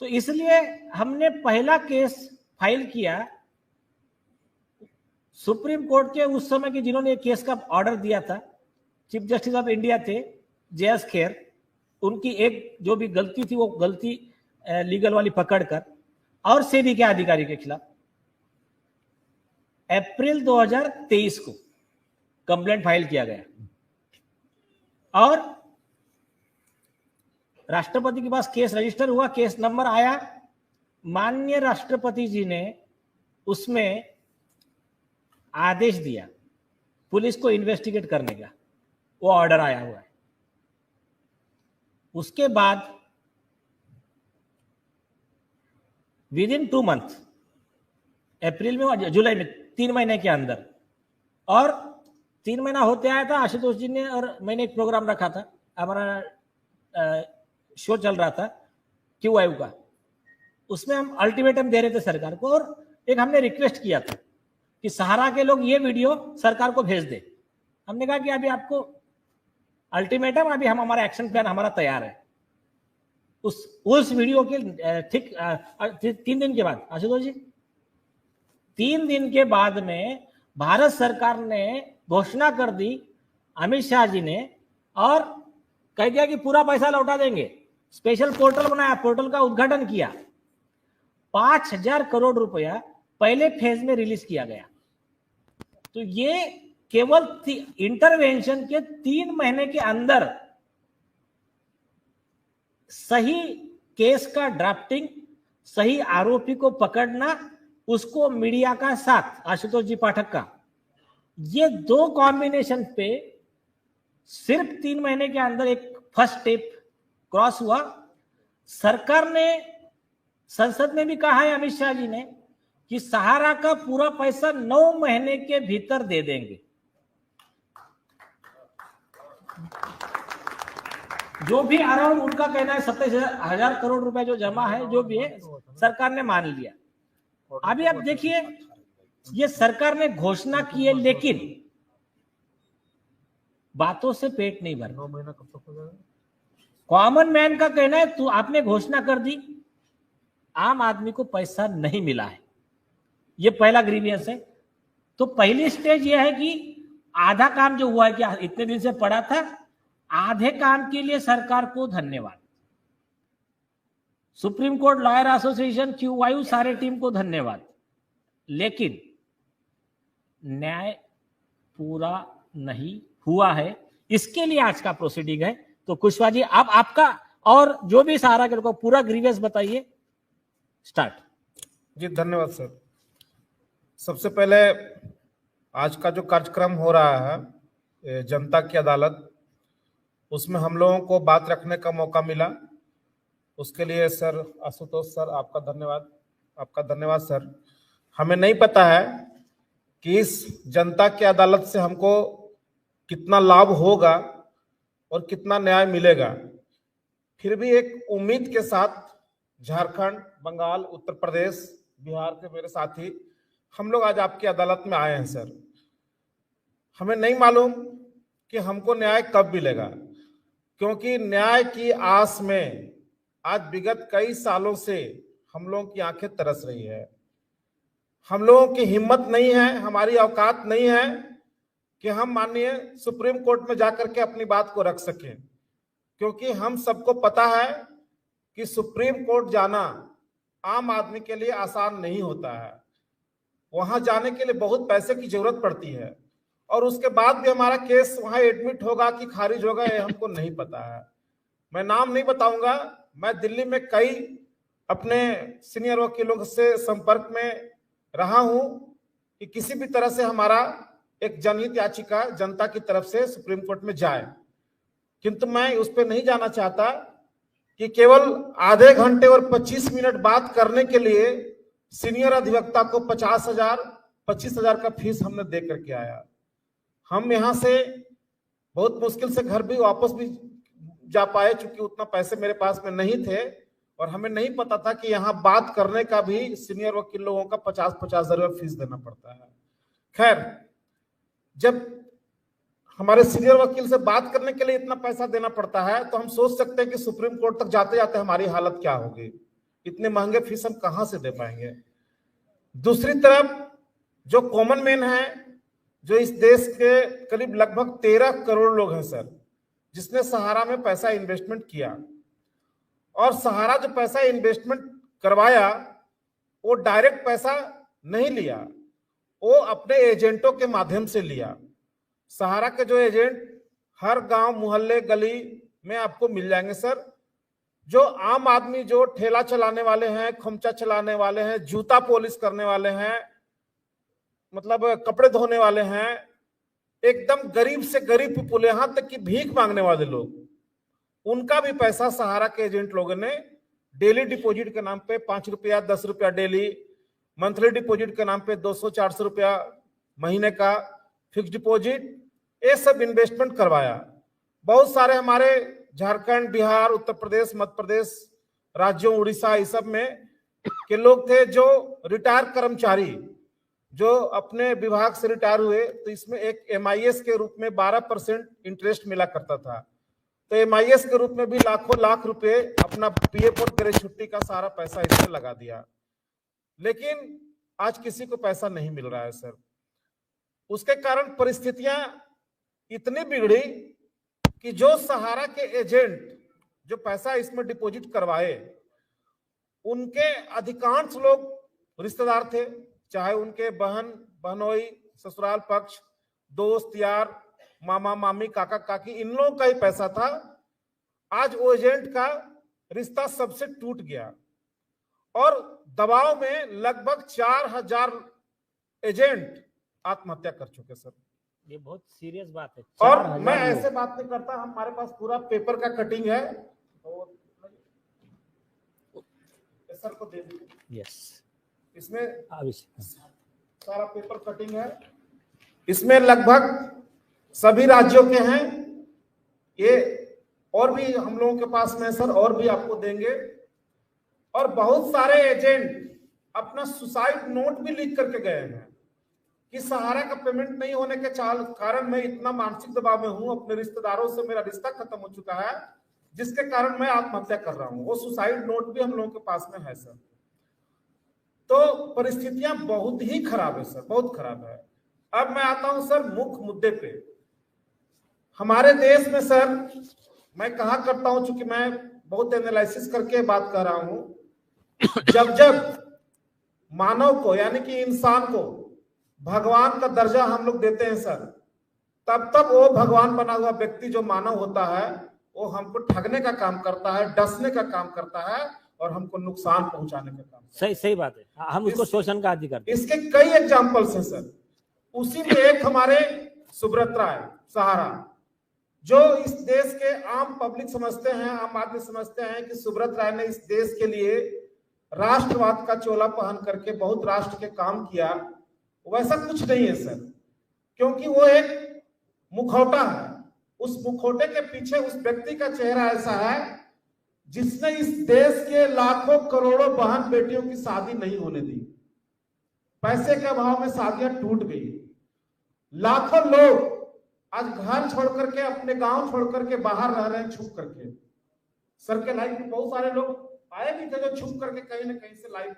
तो इसलिए हमने पहला केस फाइल किया सुप्रीम कोर्ट के उस समय के जिन्होंने केस का ऑर्डर दिया था, चीफ जस्टिस ऑफ इंडिया थे JS खेर। उनकी एक जो भी गलती थी वो गलती लीगल वाली पकड़कर, और सेबी के अधिकारी के खिलाफ अप्रैल 2023 को कंप्लेंट फाइल किया गया और राष्ट्रपति के पास केस रजिस्टर हुआ, केस नंबर आया, माननीय राष्ट्रपति जी ने उसमें आदेश दिया पुलिस को इन्वेस्टिगेट करने का, वो ऑर्डर आया हुआ है। उसके बाद विद इन 2 मंथ, अप्रैल में और जुलाई में, 3 महीने के अंदर, और 3 महीना होते आया था, आशुतोष जी ने और मैंने एक प्रोग्राम रखा था, हमारा शो चल रहा था QIU का, उसमें हम अल्टीमेटम दे रहे थे सरकार को और एक हमने रिक्वेस्ट किया था कि सहारा के लोग ये वीडियो सरकार को भेज दे। हमने कहा कि अभी आपको अल्टीमेटम, अभी हम हमारा एक्शन प्लान हमारा तैयार है। उस वीडियो के ठीक 3 दिन के बाद, आशुतोष जी, 3 दिन के बाद में भारत सरकार ने घोषणा कर दी, अमित शाह जी ने, और कह दिया कि पूरा पैसा लौटा देंगे। स्पेशल पोर्टल बनाया, पोर्टल का उद्घाटन किया, 5000 करोड़ रुपया पहले फेज में रिलीज किया गया। तो ये केवल इंटरवेंशन के 3 महीने के अंदर सही केस का ड्राफ्टिंग, सही आरोपी को पकड़ना, उसको मीडिया का साथ, आशुतोष जी पाठक का, ये 2 कॉम्बिनेशन पे सिर्फ 3 महीने के अंदर एक फर्स्ट स्टेप क्रॉस हुआ। सरकार ने, संसद में भी कहा है अमित शाह जी ने कि सहारा का पूरा पैसा 9 महीने के भीतर दे देंगे। जो भी अराउंड उनका कहना है 27,000 करोड़ रुपए जो जमा है, जो भी है, सरकार ने मान लिया। अभी आप देखिए, ये सरकार ने घोषणा की है, लेकिन बातों से पेट नहीं भर। 9 महीना कब तक हो जाएगा? कॉमन मैन का कहना है तू आपने घोषणा कर दी, आम आदमी को पैसा नहीं मिला है, ये पहला ग्रीवियंस है। तो पहली स्टेज ये है कि आधा काम जो हुआ है, कि इतने दिन से पड़ा था, आधे काम के लिए सरकार को धन्यवाद, supreme court lawyer association, QIU, सारे टीम को धन्यवाद, लेकिन न्याय पूरा नहीं हुआ है। इसके लिए आज का प्रोसीडिंग है। तो कुशवाहा जी, आप आपका और जो भी सहारा के लोगों को पूरा ग्रीवियंस बताइए। स्टार्ट। जी धन्यवाद सर। सबसे पहले आज का जो कार्यक्रम हो रहा है जनता की अदालत, उसमें हम लोगों को बात रखने का मौका मिला, उसके लिए सर आशुतोष सर आपका धन्यवाद, आपका धन्यवाद सर। हमें नहीं पता है कि इस जनता की अदालत से हमको कितना लाभ होगा और कितना न्याय मिलेगा, फिर भी एक उम्मीद के साथ झारखंड, बंगाल, उत्तर प्रदेश, बिहार के मेरे साथी हम लोग आज आपकी अदालत में आए हैं सर। हमें नहीं मालूम कि हमको न्याय कब मिलेगा, क्योंकि न्याय की आस में आज विगत कई सालों से हम लोगों की आंखें तरस रही है। हम लोगों की हिम्मत नहीं है, हमारी औकात नहीं है कि हम माननीय सुप्रीम कोर्ट में जाकर के अपनी बात को रख सकें, क्योंकि हम सबको पता है कि सुप्रीम कोर्ट जाना आम आदमी के लिए आसान नहीं होता है। वहां जाने के लिए बहुत पैसे की जरूरत पड़ती है, और उसके बाद भी हमारा केस वहां एडमिट होगा कि खारिज होगा, ये हमको नहीं पता है। मैं नाम नहीं बताऊंगा, मैं दिल्ली में कई अपने सीनियर वकीलों से संपर्क में रहा हूं कि किसी भी तरह से हमारा एक जनहित याचिका जनता की तरफ से सुप्रीम कोर्ट में जाए, किंतु मैं उस पर नहीं जाना चाहता कि केवल आधे घंटे और 25 मिनट बात करने के लिए सीनियर अधिवक्ता को 50,000, 25,000 का फीस हमने दे करके आया। हम यहाँ से बहुत मुश्किल से घर भी वापस भी जा पाए, चूंकि उतना पैसे मेरे पास में नहीं थे, और हमें नहीं पता था कि यहाँ बात करने का भी सीनियर वकील लोगों का 50,000 फीस देना पड़ता है। खैर, जब हमारे सीनियर वकील से बात करने के लिए इतना पैसा देना पड़ता है, तो हम सोच सकते हैं कि सुप्रीम कोर्ट तक जाते जाते हमारी हालत क्या होगी। इतने महंगे फीस हम कहां से दे पाएंगे। दूसरी तरफ जो कॉमन मैन है, जो इस देश के करीब लगभग 13 करोड़ लोग हैं सर, जिसने सहारा में पैसा इन्वेस्टमेंट किया, और सहारा जो पैसा इन्वेस्टमेंट करवाया वो डायरेक्ट पैसा नहीं लिया, वो अपने एजेंटों के माध्यम से लिया। सहारा के जो एजेंट हर गांव, मोहल्ले, गली में आपको मिल जाएंगे सर। जो आम आदमी, जो ठेला चलाने वाले हैं, खमचा चलाने वाले हैं, जूता पॉलिश करने वाले हैं, मतलब कपड़े धोने वाले हैं, एकदम गरीब से गरीब पीपुल, यहां तक कि भीख मांगने वाले लोग, उनका भी पैसा सहारा के एजेंट लोगों ने डेली डिपॉजिट के नाम पे 5 रुपया 10 रुपया डेली, मंथली डिपॉजिट के नाम पे 200-400 रुपया महीने का फिक्स डिपॉजिट, ये सब इन्वेस्टमेंट करवाया। बहुत सारे हमारे झारखंड, बिहार, उत्तर प्रदेश, मध्य प्रदेश राज्यों, उड़ीसा, इस सब में के लोग थे जो रिटायर कर्मचारी, जो अपने विभाग से रिटायर हुए, तो इसमें एक MIS के रूप में 12% इंटरेस्ट मिला करता था। तो MIS के रूप में भी लाखों लाख रुपए अपना PF और ग्रेड छुट्टी का सारा पैसा इसमें लगा दिया, लेकिन आज किसी को पैसा नहीं मिल रहा है सर। उसके कारण परिस्थितियां इतनी बिगड़ी कि जो सहारा के एजेंट जो पैसा इसमें डिपॉजिट करवाए, उनके अधिकांश लोग रिश्तेदार थे, चाहे उनके बहन, बहनोई, ससुराल पक्ष, दोस्त यार, मामा मामी, काका काकी, इन लोगों का ही पैसा था। आज वो एजेंट का रिश्ता सबसे टूट गया और दबाव में लगभग 4000 एजेंट आत्महत्या कर चुके सर। ये बहुत सीरियस बात है। और मैं ऐसे बात नहीं करता, हमारे पास पूरा पेपर का कटिंग है, तो सर को दे दीजिए। यस, इसमें सारा पेपर कटिंग है, इसमें लगभग सभी राज्यों के हैं ये, और भी हम लोगों के पास में सर, और भी आपको देंगे। और बहुत सारे एजेंट अपना सुसाइड नोट भी लिख करके गए हैं कि सहारा का पेमेंट नहीं होने के कारण मैं इतना मानसिक दबाव में हूं, अपने रिश्तेदारों से मेरा रिश्ता खत्म हो चुका है, जिसके कारण मैं आत्महत्या कर रहा हूं। वो सुसाइड नोट भी हम लोगों के पास में है सर। तो परिस्थितियां बहुत ही खराब है सर, बहुत खराब है। अब मैं आता हूं सर मुख्य मुद्दे पे। हमारे देश में सर, मैं कहा करता हूं, चूंकि मैं बहुत एनालिसिस करके बात कर रहा हूं, जब जब मानव को, यानी कि इंसान को भगवान का दर्जा हम लोग देते हैं सर, तब तब वो भगवान बना हुआ व्यक्ति जो मानव होता है, वो हमको ठगने का काम करता है, डसने का काम करता है और हमको नुकसान पहुंचाने का काम। सही बात है, हम उसको शोषण का आदि करते हैं। इसके कई एग्जाम्पल्स हैं सर। उसी में एक हमारे सुब्रत राय, सहारा, जो इस देश के आम पब्लिक समझते हैं, आम आदमी समझते हैं कि सुब्रत राय ने इस देश के लिए राष्ट्रवाद का चोला पहन करके बहुत राष्ट्र के काम किया। वैसा कुछ नहीं है सर, क्योंकि वो एक मुखौटा है। उस मुखौटे के पीछे उस व्यक्ति का चेहरा ऐसा है जिसने इस देश के लाखों करोड़ों बहन बेटियों की शादी नहीं होने दी। पैसे के अभाव में शादियां टूट गई। लाखों लोग आज घर छोड़ करके, अपने गांव छोड़ करके बाहर रह रहे हैं छुप करके। सर के लाइफ में बहुत सारे लोग आए भी थे जो छुप करके कहीं ना कहीं से लाइफ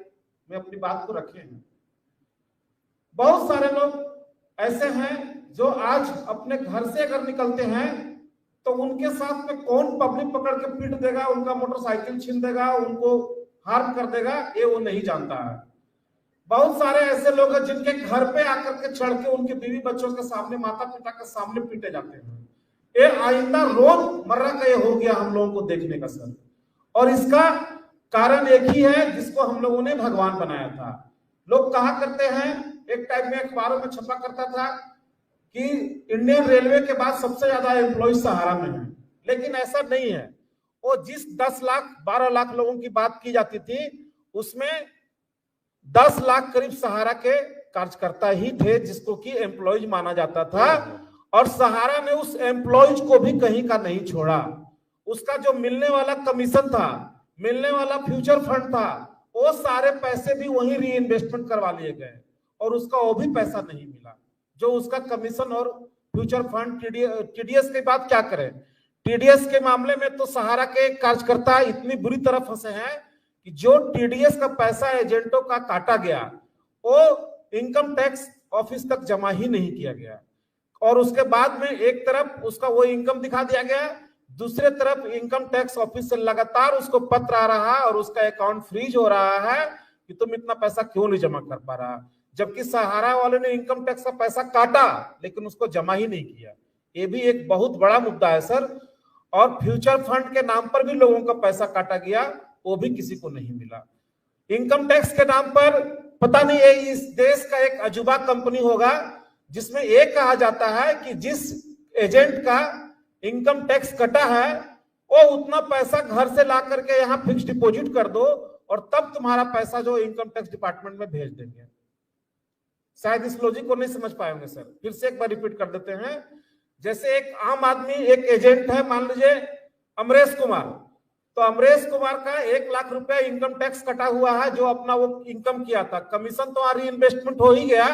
में अपनी बात को रखे हैं। बहुत सारे लोग ऐसे हैं जो आज अपने घर से अगर निकलते हैं तो उनके साथ में कौन पब्लिक पकड़ के पीट देगा, उनका मोटरसाइकिल छीन देगा, उनको हार्म कर देगा, ये वो नहीं जानता है। बहुत सारे ऐसे लोग हैं जिनके घर पे आकर के चढ़ के उनके बीवी बच्चों के सामने, माता पिता के सामने पीटे जाते हैं। ये आइंदा रोजमर्रा का ये हो गया हम लोगों को देखने का सर। और इसका कारण एक ही है जिसको हम लोगों ने भगवान बनाया था। लोग कहा करते हैं, एक टाइम में अखबारों में छपा करता था कि इंडियन रेलवे के बाद सबसे ज्यादा एम्प्लॉय सहारा में है, लेकिन ऐसा नहीं है। वो जिस 10 लाख 12 लाख लोगों की बात की जाती थी, उसमें 10 लाख करीब सहारा के कार्यकर्ता ही थे जिसको कि एम्प्लॉयज माना जाता था। और सहारा ने उस एम्प्लॉयज को भी कहीं का नहीं छोड़ा। उसका जो मिलने वाला कमीशन था, मिलने वाला फ्यूचर फंड था, वो सारे पैसे भी वहीं री इन्वेस्टमेंट करवा लिए गए और उसका वो भी पैसा नहीं मिला जो उसका कमीशन और फ्यूचर फंड। टीडीएस की बात क्या करें, टीडीएस के मामले में तो सहारा के कार्यकर्ता इतनी बुरी तरह फंसे हैं कि जो टीडीएस का पैसा एजेंटों का काटा गया वो इनकम टैक्स ऑफिस तक जमा ही नहीं किया गया। और उसके बाद में एक तरफ उसका वो इनकम दिखा दिया गया, दूसरे तरफ इनकम टैक्स ऑफिस से लगातार उसको पत्र आ रहा है और उसका अकाउंट फ्रीज हो रहा है कि तुम इतना पैसा क्यों नहीं जमा कर पा रहा, जबकि सहारा वाले ने इनकम टैक्स का पैसा काटा लेकिन उसको जमा ही नहीं किया। ये भी एक बहुत बड़ा मुद्दा है सर। और फ्यूचर फंड के नाम पर भी लोगों का पैसा काटा गया, वो भी किसी को नहीं मिला। इनकम टैक्स के नाम पर पता नहीं है, इस देश का एक अजूबा कंपनी होगा जिसमें ये कहा जाता है कि जिस एजेंट का इनकम टैक्स कटा है वो उतना पैसा घर से ला करके यहाँ फिक्स डिपॉजिट कर दो और तब तुम्हारा पैसा जो इनकम टैक्स डिपार्टमेंट में भेज देंगे। शायद इस लॉजिक को नहीं समझ पाएंगे सर, फिर से एक बार रिपीट कर देते हैं। जैसे एक आम आदमी एक एजेंट है, मान लीजिए अमरेश कुमार, तो अमरेश कुमार का 1 लाख रुपया इनकम टैक्स कटा हुआ है, जो अपना वो इनकम किया था, कमीशन तो री इन्वेस्टमेंट हो ही गया,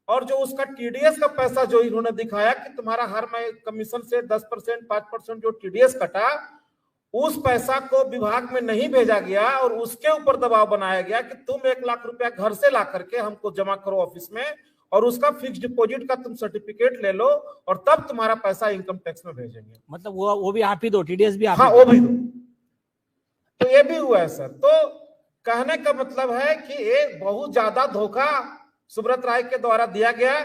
और जो उसका टीडीएस का पैसा जो इन्होंने दिखाया कि तुम्हारा हर महीने कमीशन से 10% 5% जो टीडीएस कटा, उस पैसा को विभाग में नहीं भेजा गया और उसके ऊपर दबाव बनाया गया कि तुम 1 लाख रुपया घर से ला करके हमको जमा करो ऑफिस में और उसका फिक्स डिपॉजिट का तुम सर्टिफिकेट ले लो और तब तुम्हारा पैसा इनकम टैक्स में भेजेंगे। मतलब वो भी आप ही दो, टीडीएस भी आप हाँ, ही वो भी दो। तो ये भी हुआ है सर। तो कहने का मतलब है कि ये बहुत ज्यादा धोखा सुब्रत राय के द्वारा दिया गया।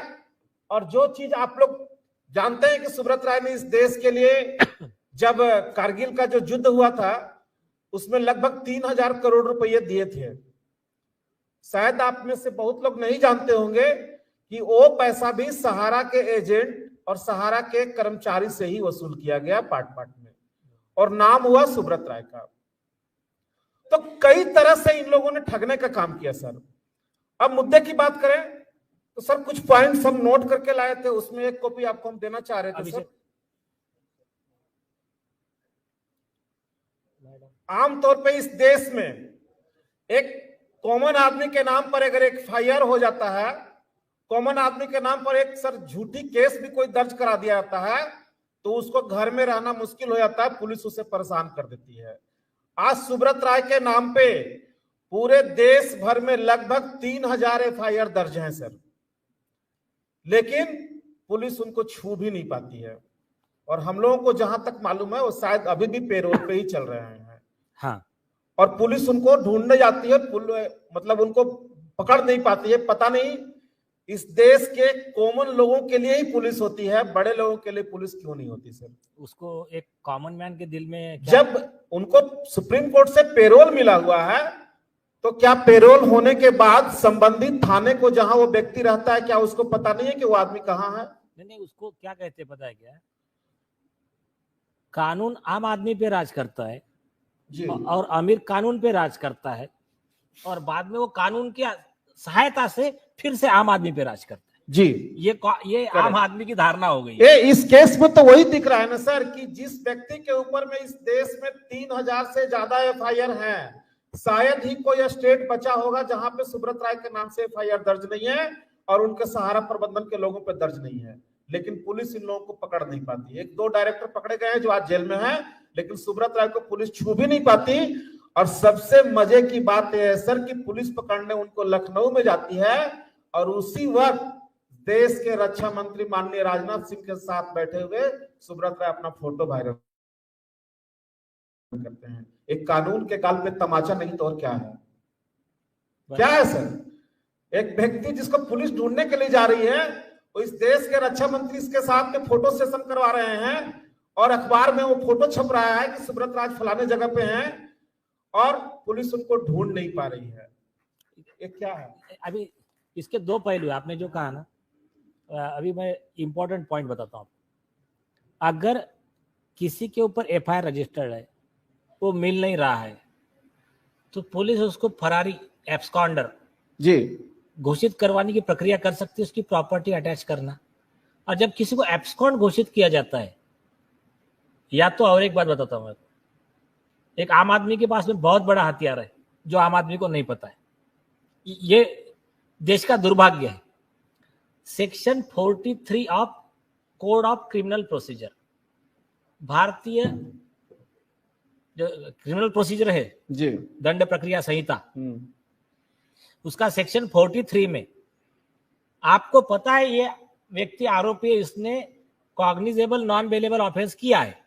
और जो चीज आप लोग जानते हैं कि सुब्रत राय ने इस देश के लिए जब कारगिल का जो युद्ध हुआ था उसमें लगभग 3000 करोड़ रुपए दिए थे। शायद आप में से बहुत लोग नहीं जानते होंगे कि वो पैसा भी सहारा के एजेंट और सहारा के कर्मचारी से ही वसूल किया गया पार्ट पार्ट में, और नाम हुआ सुब्रत राय का। तो कई तरह से इन लोगों ने ठगने का काम किया सर। अब मुद्दे की बात करें तो सर कुछ पॉइंट्स हम नोट करके लाए थे, उसमें एक कॉपी आपको हम देना चाह रहे थे सर। आमतौर पे इस देश में एक कॉमन आदमी के नाम पर अगर एक एफआईआर हो जाता है, कॉमन आदमी के नाम पर एक सर झूठी केस भी कोई दर्ज करा दिया जाता है, तो उसको घर में रहना मुश्किल हो जाता है, पुलिस उसे परेशान कर देती है। आज सुब्रत राय के नाम पे पूरे देश भर में लगभग 3000 एफआईआर दर्ज हैं सर, लेकिन पुलिस उनको छू भी नहीं पाती है। और हम लोगों को जहां तक मालूम है वो शायद अभी भी पेरोल पे ही चल रहे हैं। हाँ, और पुलिस उनको ढूंढने जाती है, मतलब उनको पकड़ नहीं पाती है। पता नहीं इस देश के कॉमन लोगों के लिए ही पुलिस होती है, बड़े लोगों के लिए पुलिस क्यों नहीं होती सर? उसको एक कॉमन मैन के दिल में जब उनको सुप्रीम कोर्ट से पेरोल मिला हुआ है, तो क्या पेरोल होने के बाद संबंधित थाने को जहां वो व्यक्ति रहता है, क्या उसको पता नहीं है कि वो आदमी कहाँ है? नहीं, उसको क्या कहते हैं पता है क्या? कानून आम आदमी पे राज करता है जी। और अमीर कानून पे राज करता है, और बाद में वो कानून की सहायता से फिर से आम आदमी पे राज करता है। जी, ये आम आदमी की धारणा हो गई है। इस केस में तो वही दिख रहा है ना सर कि जिस व्यक्ति के ऊपर में इस देश में 3000 से ज्यादा एफआईआर हैं, शायद ही कोई स्टेट बचा होगा जहां पे सुब्रत राय के नाम से एफआईआर दर्ज नहीं है और उनके सहारा प्रबंधन के लोगों पे दर्ज नहीं है, लेकिन पुलिस इन लोगों को पकड़ नहीं पाती। 1-2 डायरेक्टर पकड़े गए हैं जो आज जेल में हैं, लेकिन सुब्रत राय को पुलिस छू भी नहीं पाती। और सबसे मजे की बात यह है सर कि पुलिस पकड़ने उनको लखनऊ में जाती है और उसी वक्त देश के रक्षा मंत्री माननीय राजनाथ सिंह के साथ बैठे हुए सुब्रत राय अपना फोटो वायरल करते हैं। एक कानून के गाल पे तमाचा नहीं तो और क्या है? क्या है सर? एक व्यक्ति जिसको पुलिस ढूंढने के लिए जा रही है, वो इस देश के रक्षा मंत्री इसके साथ में फोटो सेशन करवा रहे हैं और अखबार में वो फोटो छप रहा है कि सुब्रत राय फलाने जगह पे हैं, और पुलिस उनको ढूंढ नहीं पा रही है। ये क्या है? अभी इसके 2 पहलू आपने जो कहा ना, अभी मैं इंपॉर्टेंट पॉइंट बताता हूँ। अगर किसी के ऊपर एफआईआर रजिस्टर्ड है, वो मिल नहीं रहा है, तो पुलिस उसको फरारी एब्सकॉन्डर जी घोषित करवाने की प्रक्रिया कर सकती है, उसकी प्रॉपर्टी अटैच करना। और जब किसी को एब्सकॉन्ड घोषित किया जाता है, या तो और एक बात बताता हूं मैं, एक आम आदमी के पास में बहुत बड़ा हथियार है जो आम आदमी को नहीं पता है। ये देश का दुर्भाग्य है। Section 43 of code of criminal procedure, भारतीय जो क्रिमिनल प्रोसीजर है जी, दंड प्रक्रिया संहिता, उसका सेक्शन 43 में आपको पता है ये व्यक्ति आरोपी है, इसने कॉग्निजेबल नॉन बेलेबल ऑफेंस किया है,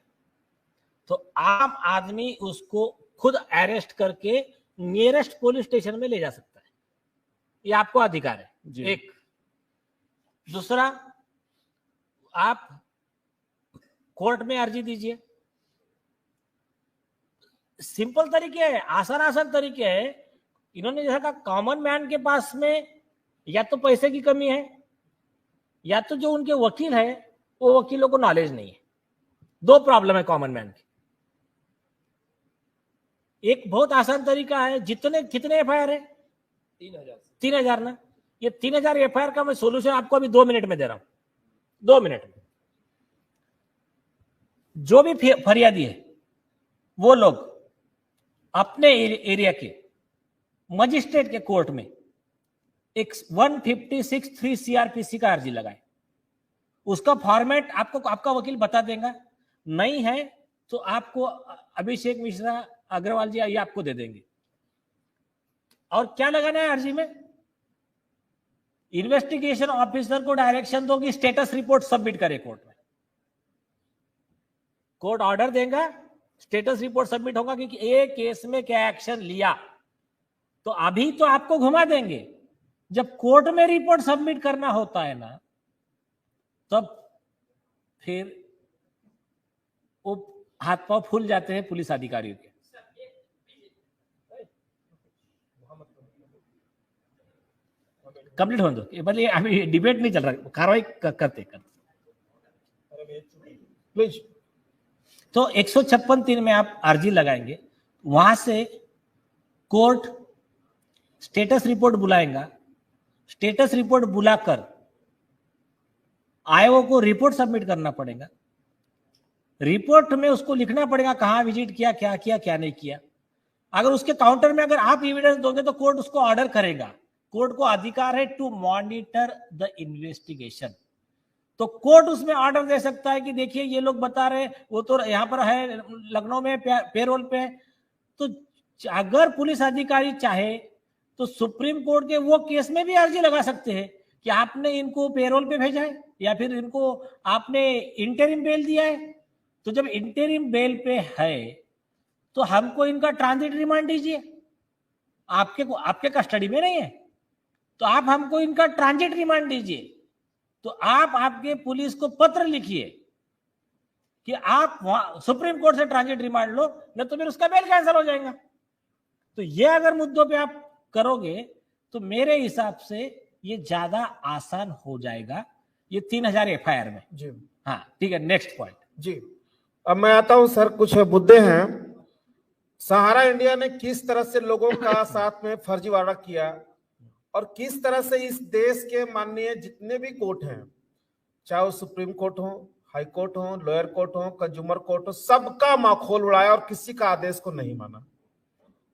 तो आम आदमी उसको खुद अरेस्ट करके नियरेस्ट पुलिस स्टेशन में ले जा सकता है, ये आपको अधिकार है। जी। एक दूसरा, आप कोर्ट में अर्जी दीजिए, सिंपल तरीके है, आसान तरीके है। इन्होंने जैसा कहा, कॉमन मैन के पास में या तो पैसे की कमी है, या तो जो उनके वकील है वो वकीलों को नॉलेज नहीं है। दो प्रॉब्लम है कॉमन मैन की। एक बहुत आसान तरीका है, कितने एफआईआर है? 3000 ना। ये 3000 एफआईआर का मैं सोल्यूशन आपको अभी 2 मिनट में दे रहा हूं। 2 मिनट में जो भी फरियादी है वो लोग अपने एरिया के मजिस्ट्रेट के कोर्ट में एक 156(3) सीआरपीसी का अर्जी लगाए। उसका फॉर्मेट आपको आपका वकील बता देगा, नहीं है तो आपको अभिषेक मिश्रा अग्रवाल जी ये आपको दे देंगे। और क्या लगाना है अर्जी में? इन्वेस्टिगेशन ऑफिसर को डायरेक्शन दो कि स्टेटस रिपोर्ट सबमिट करे कोर्ट में। कोर्ट ऑर्डर देगा, स्टेटस रिपोर्ट सबमिट होगा कि ये केस में क्या एक्शन लिया। तो अभी तो आपको घुमा देंगे, जब कोर्ट में रिपोर्ट सबमिट करना होता है ना, तब फिर वो हाथ पांव फूल जाते हैं पुलिस अधिकारियों के। कंप्लीट होने दो, बस ये अभी डिबेट नहीं चल रहा, कार्रवाई करते प्लीज। तो 156(3) में आप अर्जी लगाएंगे, वहां से कोर्ट स्टेटस रिपोर्ट बुलाएगा। स्टेटस रिपोर्ट बुलाकर आईओ को रिपोर्ट सबमिट करना पड़ेगा। रिपोर्ट में उसको लिखना पड़ेगा कहां विजिट किया, क्या किया, क्या नहीं किया। अगर उसके काउंटर में अगर आप एविडेंस दोगे तो कोर्ट उसको ऑर्डर करेगा। कोर्ट को अधिकार है टू मॉनिटर द इन्वेस्टिगेशन। तो कोर्ट उसमें ऑर्डर दे सकता है कि देखिए ये लोग बता रहे वो तो यहाँ पर है लखनऊ में पेरोल पे। तो अगर पुलिस अधिकारी चाहे तो सुप्रीम कोर्ट के वो केस में भी अर्जी लगा सकते हैं कि आपने इनको पेरोल पे भेजा है या फिर इनको आपने इंटरिम बेल दिया है। तो जब इंटरिम बेल पे है तो हमको इनका ट्रांजिट रिमांड दीजिए। आपके कस्टडी में नहीं है तो आप हमको इनका ट्रांजिट रिमांड दीजिए। तो आप आपके पुलिस को पत्र लिखिए कि आप सुप्रीम कोर्ट से ट्रांजिट रिमांड लो, नहीं तो फिर उसका बेल कैंसिल हो जाएगा। तो ये अगर मुद्दों पे आप करोगे तो मेरे हिसाब से ये ज्यादा आसान हो जाएगा ये 3000 एफआईआर में। जी हाँ ठीक है, नेक्स्ट पॉइंट जी। अब मैं आता हूं सर, कुछ मुद्दे हैं। सहारा इंडिया ने किस तरह से लोगों का साथ में फर्जीवाड़ा किया और किस तरह से इस देश के माननीय जितने भी कोर्ट हैं, चाहे वो सुप्रीम कोर्ट हो, हाई कोर्ट हो, लोअर कोर्ट हो, कंज्यूमर कोर्ट हो, सबका माखोल उड़ाया और किसी का आदेश को नहीं माना।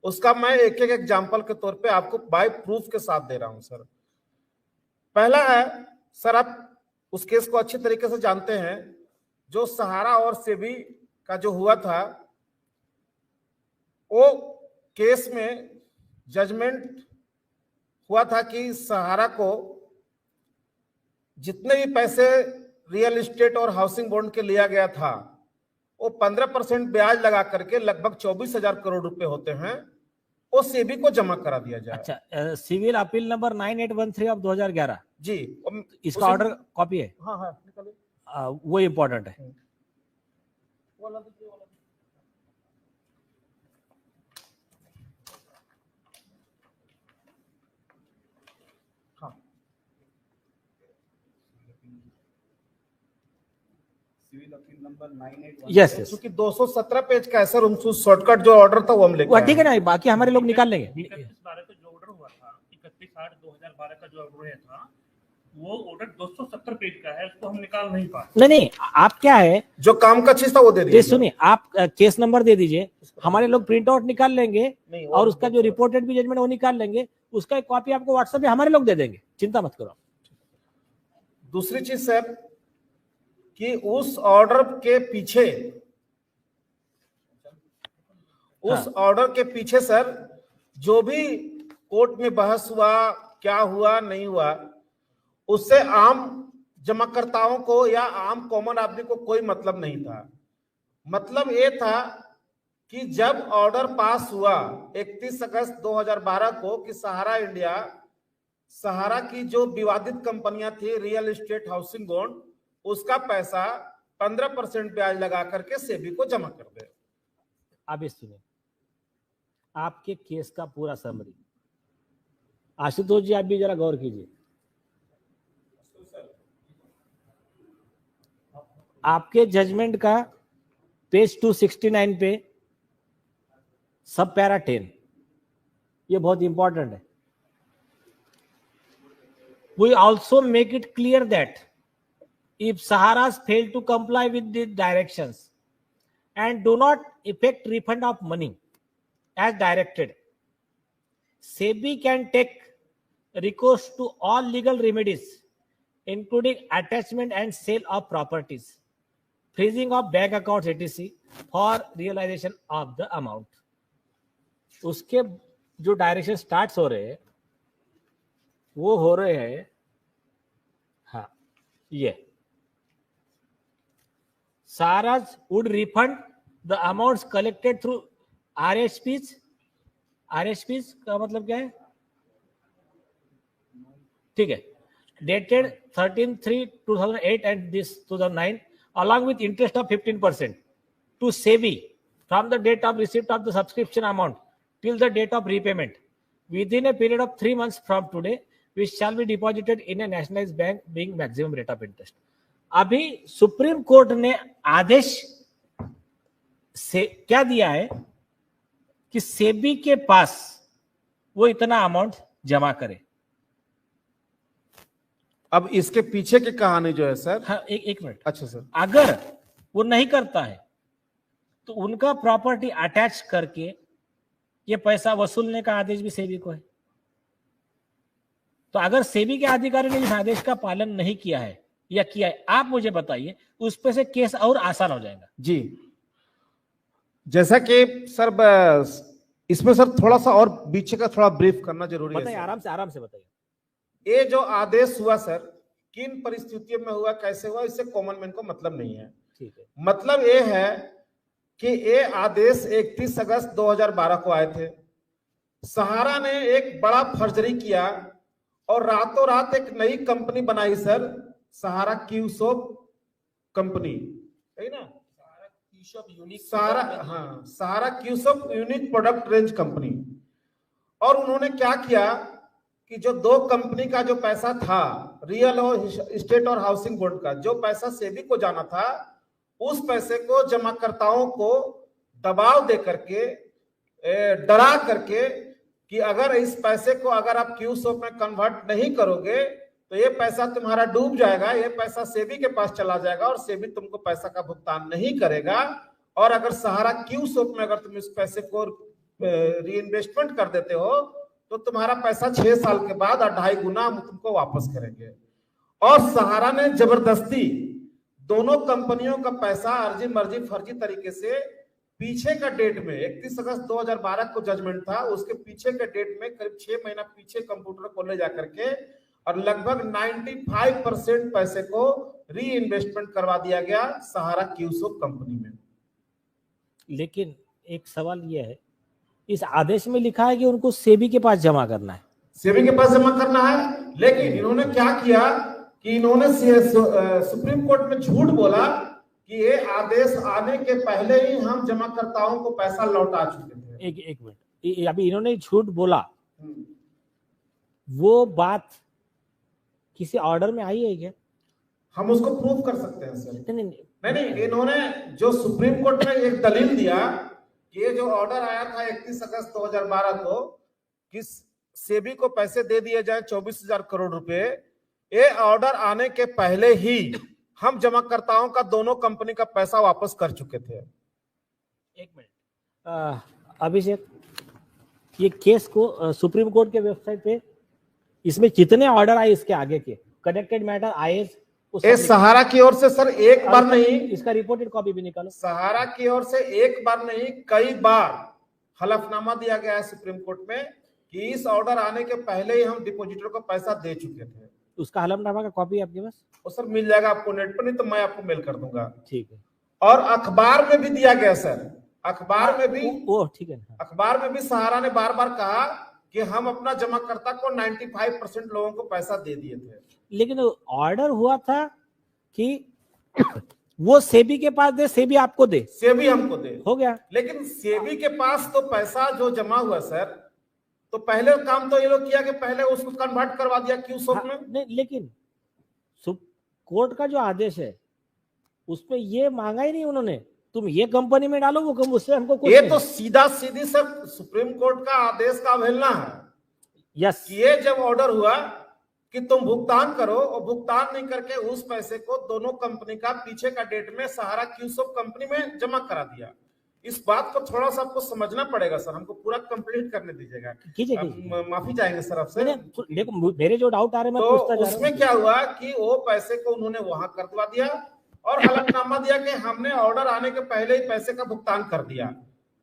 उसका मैं एक एक एग्जाम्पल के तौर पे आपको बाय प्रूफ के साथ दे रहा हूं सर। पहला है सर, आप उस केस को अच्छी तरीके से जानते हैं, जो सहारा और सेबी का जो हुआ था, वो केस में जजमेंट हुआ था कि सहारा को जितने भी पैसे रियल एस्टेट और हाउसिंग बॉन्ड के लिया गया था वो 15% ब्याज लगा करके लगभग 24,000 करोड़ रुपए होते हैं, वो सेबी को जमा करा दिया जाए। अच्छा, सिविल अपील नंबर 9813 ऑफ 2011 जी, इसका ऑर्डर कॉपी है। हाँ हाँ निकालिए। वो इम्पोर्टेंट है। यस यस, क्योंकि 217 पेज का है सर, शॉर्टकट जो ऑर्डर था वो हम लेके ठीक है ना, बाकी हमारे लोग निकाल लेंगे। 31/12 को जो ऑर्डर हुआ था, 31/8/2012 का जो ऑर्डर था, वो ऑर्डर 270 पेज का है, उसको हम निकाल नहीं पाए। नहीं, आप क्या है जो काम का चीज था वो दे दीजिए। सुनिए, आप केस नंबर दे दीजिए, हमारे लोग प्रिंट आउट निकाल लेंगे और उसका जो रिपोर्टेड भी जजमेंट वो निकाल लेंगे, उसका एक कॉपी आपको व्हाट्सएप पे हमारे लोग दे देंगे, चिंता मत करो। दूसरी चीज सर कि उस ऑर्डर के पीछे, उस ऑर्डर के पीछे सर जो भी कोर्ट में बहस हुआ, क्या हुआ नहीं हुआ, उससे आम जमाकर्ताओं को या आम कॉमन आदमी को कोई मतलब नहीं था। मतलब ये था कि जब ऑर्डर पास हुआ 31 अगस्त 2012 को कि सहारा की जो विवादित कंपनियां थी रियल एस्टेट हाउसिंग बॉन्ड, उसका पैसा 15% ब्याज लगा करके सेबी को जमा कर दे। अब ये सुनिए आपके केस का पूरा समरी। आशुतोष जी आप भी जरा गौर कीजिए। आपके जजमेंट का पेज 269 पे सब पैरा 10, ये बहुत इंपॉर्टेंट है। We also make it clear that if Saharas fail to comply with the directions and do not effect refund of money as directed, SEBI can take recourse to all legal remedies, including attachment and sale of properties, freezing of bank accounts, etc., for realization of the amount. उसके जो direction start हो रहे हैं वो हो रहे हैं, हाँ ये Saharas would refund the amounts collected through RSPs का मतलब क्या है, ठीक है, dated 13/3/2008 and this 2009 along with interest of 15% to SEBI from the date of receipt of the subscription amount till the date of repayment within a period of 3 months from today, which shall be deposited in a nationalized bank being maximum rate of interest. अभी supreme court ने आदेश से क्या दिया है कि सेबी के पास वो इतना अमाउंट जमा करे। अब इसके पीछे की कहानी जो है सर, हाँ एक मिनट, अच्छा सर, अगर वो नहीं करता है तो उनका प्रॉपर्टी अटैच करके ये पैसा वसूलने का आदेश भी सेबी को है। तो अगर सेबी के अधिकारी ने इस आदेश का पालन नहीं किया है या किया है, आप मुझे बताइए, उस पे से केस और आसान हो जाएगा। जी, जैसा कि सर इसमें सर थोड़ा सा और बीच का थोड़ा ब्रीफ करना जरूरी है। बताइए, आराम से बताइए। ये जो आदेश हुआ सर, किन परिस्थितियों में हुआ, कैसे हुआ, इससे कॉमन मैन को मतलब नहीं है। ठीक है, मतलब ये है कि ये आदेश 31 अगस्त 2012 को आए थे। सहारा ने एक बड़ा फर्जरी किया और रातों रात एक नई कंपनी बनाई सर, सहारा क्यूसोप कंपनी, है ना, सहारा क्यूसोप यूनिक प्रोडक्ट रेंज कंपनी। और उन्होंने क्या किया कि जो दो कंपनी का जो पैसा था, रियल एस्टेट और हाउसिंग बोर्ड का, जो पैसा सेबी को जाना था, उस पैसे को जमाकर्ताओं को दबाव दे करके, डरा करके कि अगर इस पैसे को अगर आप क्यूसोप में कन्वर्ट नहीं करोगे तो ये पैसा तुम्हारा डूब जाएगा, ये पैसा सेबी के पास चला जाएगा और सेबी तुमको पैसा का भुगतान नहीं करेगा। और अगर सहारा क्यूसोप में अगर तुम इस पैसे को रीइन्वेस्टमेंट कर देते हो तो तुम्हारा पैसा 6 साल के बाद 2.5 गुना हम तुमको वापस करेंगे। और सहारा ने जबरदस्ती दोनों कंपनियों का पैसा अर्जी मर्जी फर्जी तरीके से पीछे का डेट में 31 अगस्त 2012 को जजमेंट था, उसके पीछे के डेट में करीब 6 महीना पीछे कंप्यूटर को ले जाकर के और लगभग 95% पैसे को री इन्वेस्टमेंट करवा दिया गया सहारा क्यूसोप कंपनी में। लेकिन एक सवाल यह है, इस आदेश में लिखा है कि उनको सेबी के पास जमा करना है, सेबी के पास जमा करना है, लेकिन इन्होंने क्या किया कि इन्होंने सुप्रीम कोर्ट में झूठ बोला कि ये आदेश आने के पहले ही हम जमाकर्ताओं को पैसा लौटा चुके थे। एक मिनट, अभी इन्होंने झूठ बोला, वो बात किसी ऑर्डर में आई है क्या? हम उसको प्रूव कर सकते हैं सर। नहीं, इन्होंने जो सुप्रीम कोर्ट में एक दलील दिया कि ये जो ऑर्डर आया था 31 अगस्त 2012 को कि सेबी को पैसे दे दिए जाए 24,000 करोड़ रुपए, ये ऑर्डर आने के पहले ही हम जमाकर्ताओं का दोनों कंपनी का पैसा वापस कर चुके थे। एक मिनट अभिषेक, ये केस को सुप्रीम कोर्ट के वेबसाइट पे इसमें कितने ऑर्डर आए इसके आगे के कनेक्टेड मैटर आए? सहारा की ओर से सर एक बार नहीं, इसका रिपोर्टेड कॉपी भी निकालो। सहारा की ओर से एक बार नहीं कई बार हलफनामा दिया गया है सुप्रीम कोर्ट में कि इस ऑर्डर आने के पहले ही हम डिपॉजिटर को पैसा दे चुके थे। उसका हलफनामा का कॉपी आपके पास? वो सर मिल जाएगा आपको नेट पर, नहीं तो मैं आपको मेल कर दूंगा। ठीक है। और अखबार में भी दिया गया सर, अखबार में भी वो ठीक है ना। अखबार में भी सहारा ने बार बार कहा कि हम अपना जमाकर्ता को 95% लोगों को पैसा दे दिए थे। लेकिन ऑर्डर हुआ था कि वो सेबी के पास दे, सेबी आपको दे, सेबी हमको दे, हो गया। लेकिन सेबी के पास तो पैसा जो जमा हुआ सर, तो पहले काम तो ये लोग किया कि पहले उसको कन्वर्ट करवा दिया क्यूसॉप में। नहीं, लेकिन कोर्ट का जो आदेश है उसपे ये मांगा ही नहीं उन्होंने, तुम ये कंपनी में डालो, वो कम उससे हमको कुछ ये नहीं। तो सीधा सीधी सर सुप्रीम कोर्ट का आदेश का अवहेलना है। यस, ये जब ऑर्डर हुआ कि तुम भुगतान करो और भुगतान नहीं करके उस पैसे को दोनों कंपनी का पीछे का डेट में सहारा क्यूसॉप कंपनी में जमा करा दिया। इस बात को थोड़ा सा आपको समझना पड़ेगा सर, हमको पूरा कंप्लीट करने दीजिएगा। माफी चाहेंगे सर आपसे। देखो मेरे जो डाउट आ रहे हैं मैं पूछता जा रहा हूं। उसमें क्या हुआ कि वो पैसे को उन्होंने वहां कर दिया और हलफनामा दिया कि हमने ऑर्डर आने के पहले ही पैसे का भुगतान कर दिया।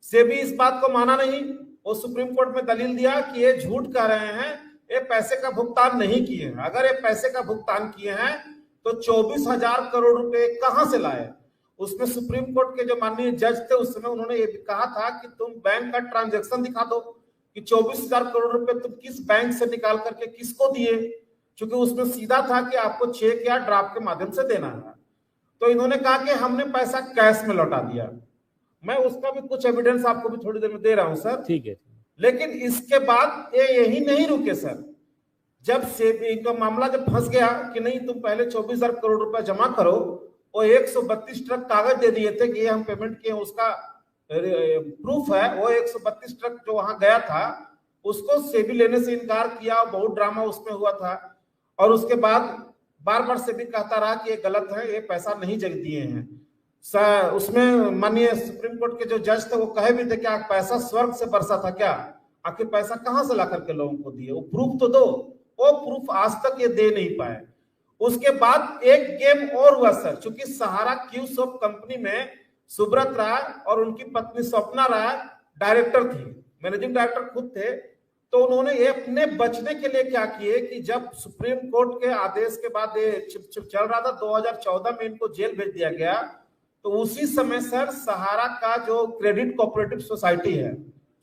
सेबी इस बात को माना नहीं, वो सुप्रीम कोर्ट में दलील दिया कि ये झूठ कह रहे हैं, ये पैसे का भुगतान नहीं किए हैं। अगर ये पैसे का भुगतान किए हैं तो 24,000 करोड़ रुपए कहां से लाए। उसमें सुप्रीम कोर्ट के जो माननीय जज थे उस समय उन्होंने ये कहा था कि तुम बैंक का ट्रांजैक्शन दिखा दो कि 24,000 करोड़ रुपए तुम किस बैंक से निकाल करके किसको दिए, क्योंकि उसमें सीधा था कि आपको चेक या ड्राफ्ट के माध्यम से देना है। तो इन्होंने कहा कि हमने पैसा कैश में लौटा दिया। मैं उसका भी कुछ एविडेंस आपको भी थोड़ी देर में दे रहा हूं सर। ठीक है। लेकिन इसके बाद ये यही नहीं रुके सर, जब सेबी इनका मामला जब फंस गया कि नहीं तुम पहले 24,000 करोड़ रुपए जमा करो, वो 132 ट्रक कागज दे दिए थे कि ये हम पेमेंट किए, उसका प्रूफ है। वो 132 ट्रक जो वहां गया था उसको सेबी लेने से इनकार किया, बहुत ड्रामा उसमें हुआ था। और उसके बाद बार बार सेबी कहता रहा कि ये गलत है, ये पैसा नहीं जग दिए हैं। उसमें माननीय सुप्रीम कोर्ट के जो जज थे वो कहे भी थे क्या पैसा स्वर्ग से बरसा था क्या, आखिर पैसा कहां से ला करके लोगों को दिए, वो प्रूफ तो दो। वो प्रूफ आज तक ये दे नहीं पाए। उसके बाद एक गेम और हुआ सर, चूंकि सहारा क्यूसॉप कंपनी में सुब्रत राय और उनकी पत्नी स्वप्ना राय डायरेक्टर थी, मैनेजिंग डायरेक्टर खुद थे। तो उन्होंने ये अपने बचने के लिए क्या किए कि जब सुप्रीम कोर्ट के आदेश के बाद ये चल रहा था, 2014 में इनको जेल भेज दिया गया, तो उसी समय सर सहारा का जो क्रेडिट कोऑपरेटिव सोसाइटी है,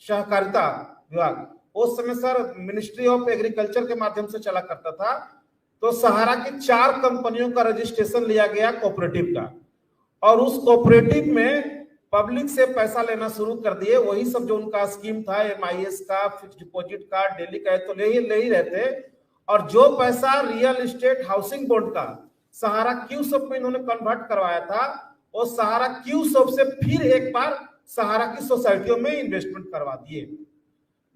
सहकारिता विभाग, उस समय सर मिनिस्ट्री ऑफ एग्रीकल्चर के माध्यम से चला करता था। तो सहारा की 4 कंपनियों का रजिस्ट्रेशन लिया गया कोऑपरेटिव का, और उस कोऑपरेटिव में पब्लिक से पैसा लेना शुरू कर दिए। वही सब जो उनका स्कीम था, MIS का, फिक्स डिपॉजिट का, डेली का, तो ले ही रहते। और जो पैसा रियल एस्टेट हाउसिंग बोर्ड का सहारा क्यूसॉप में इन्होंने कन्वर्ट करवाया था, वो सहारा क्यूसॉप से फिर एक बार सहारा की सोसाइटियों में इन्वेस्टमेंट करवा दिए।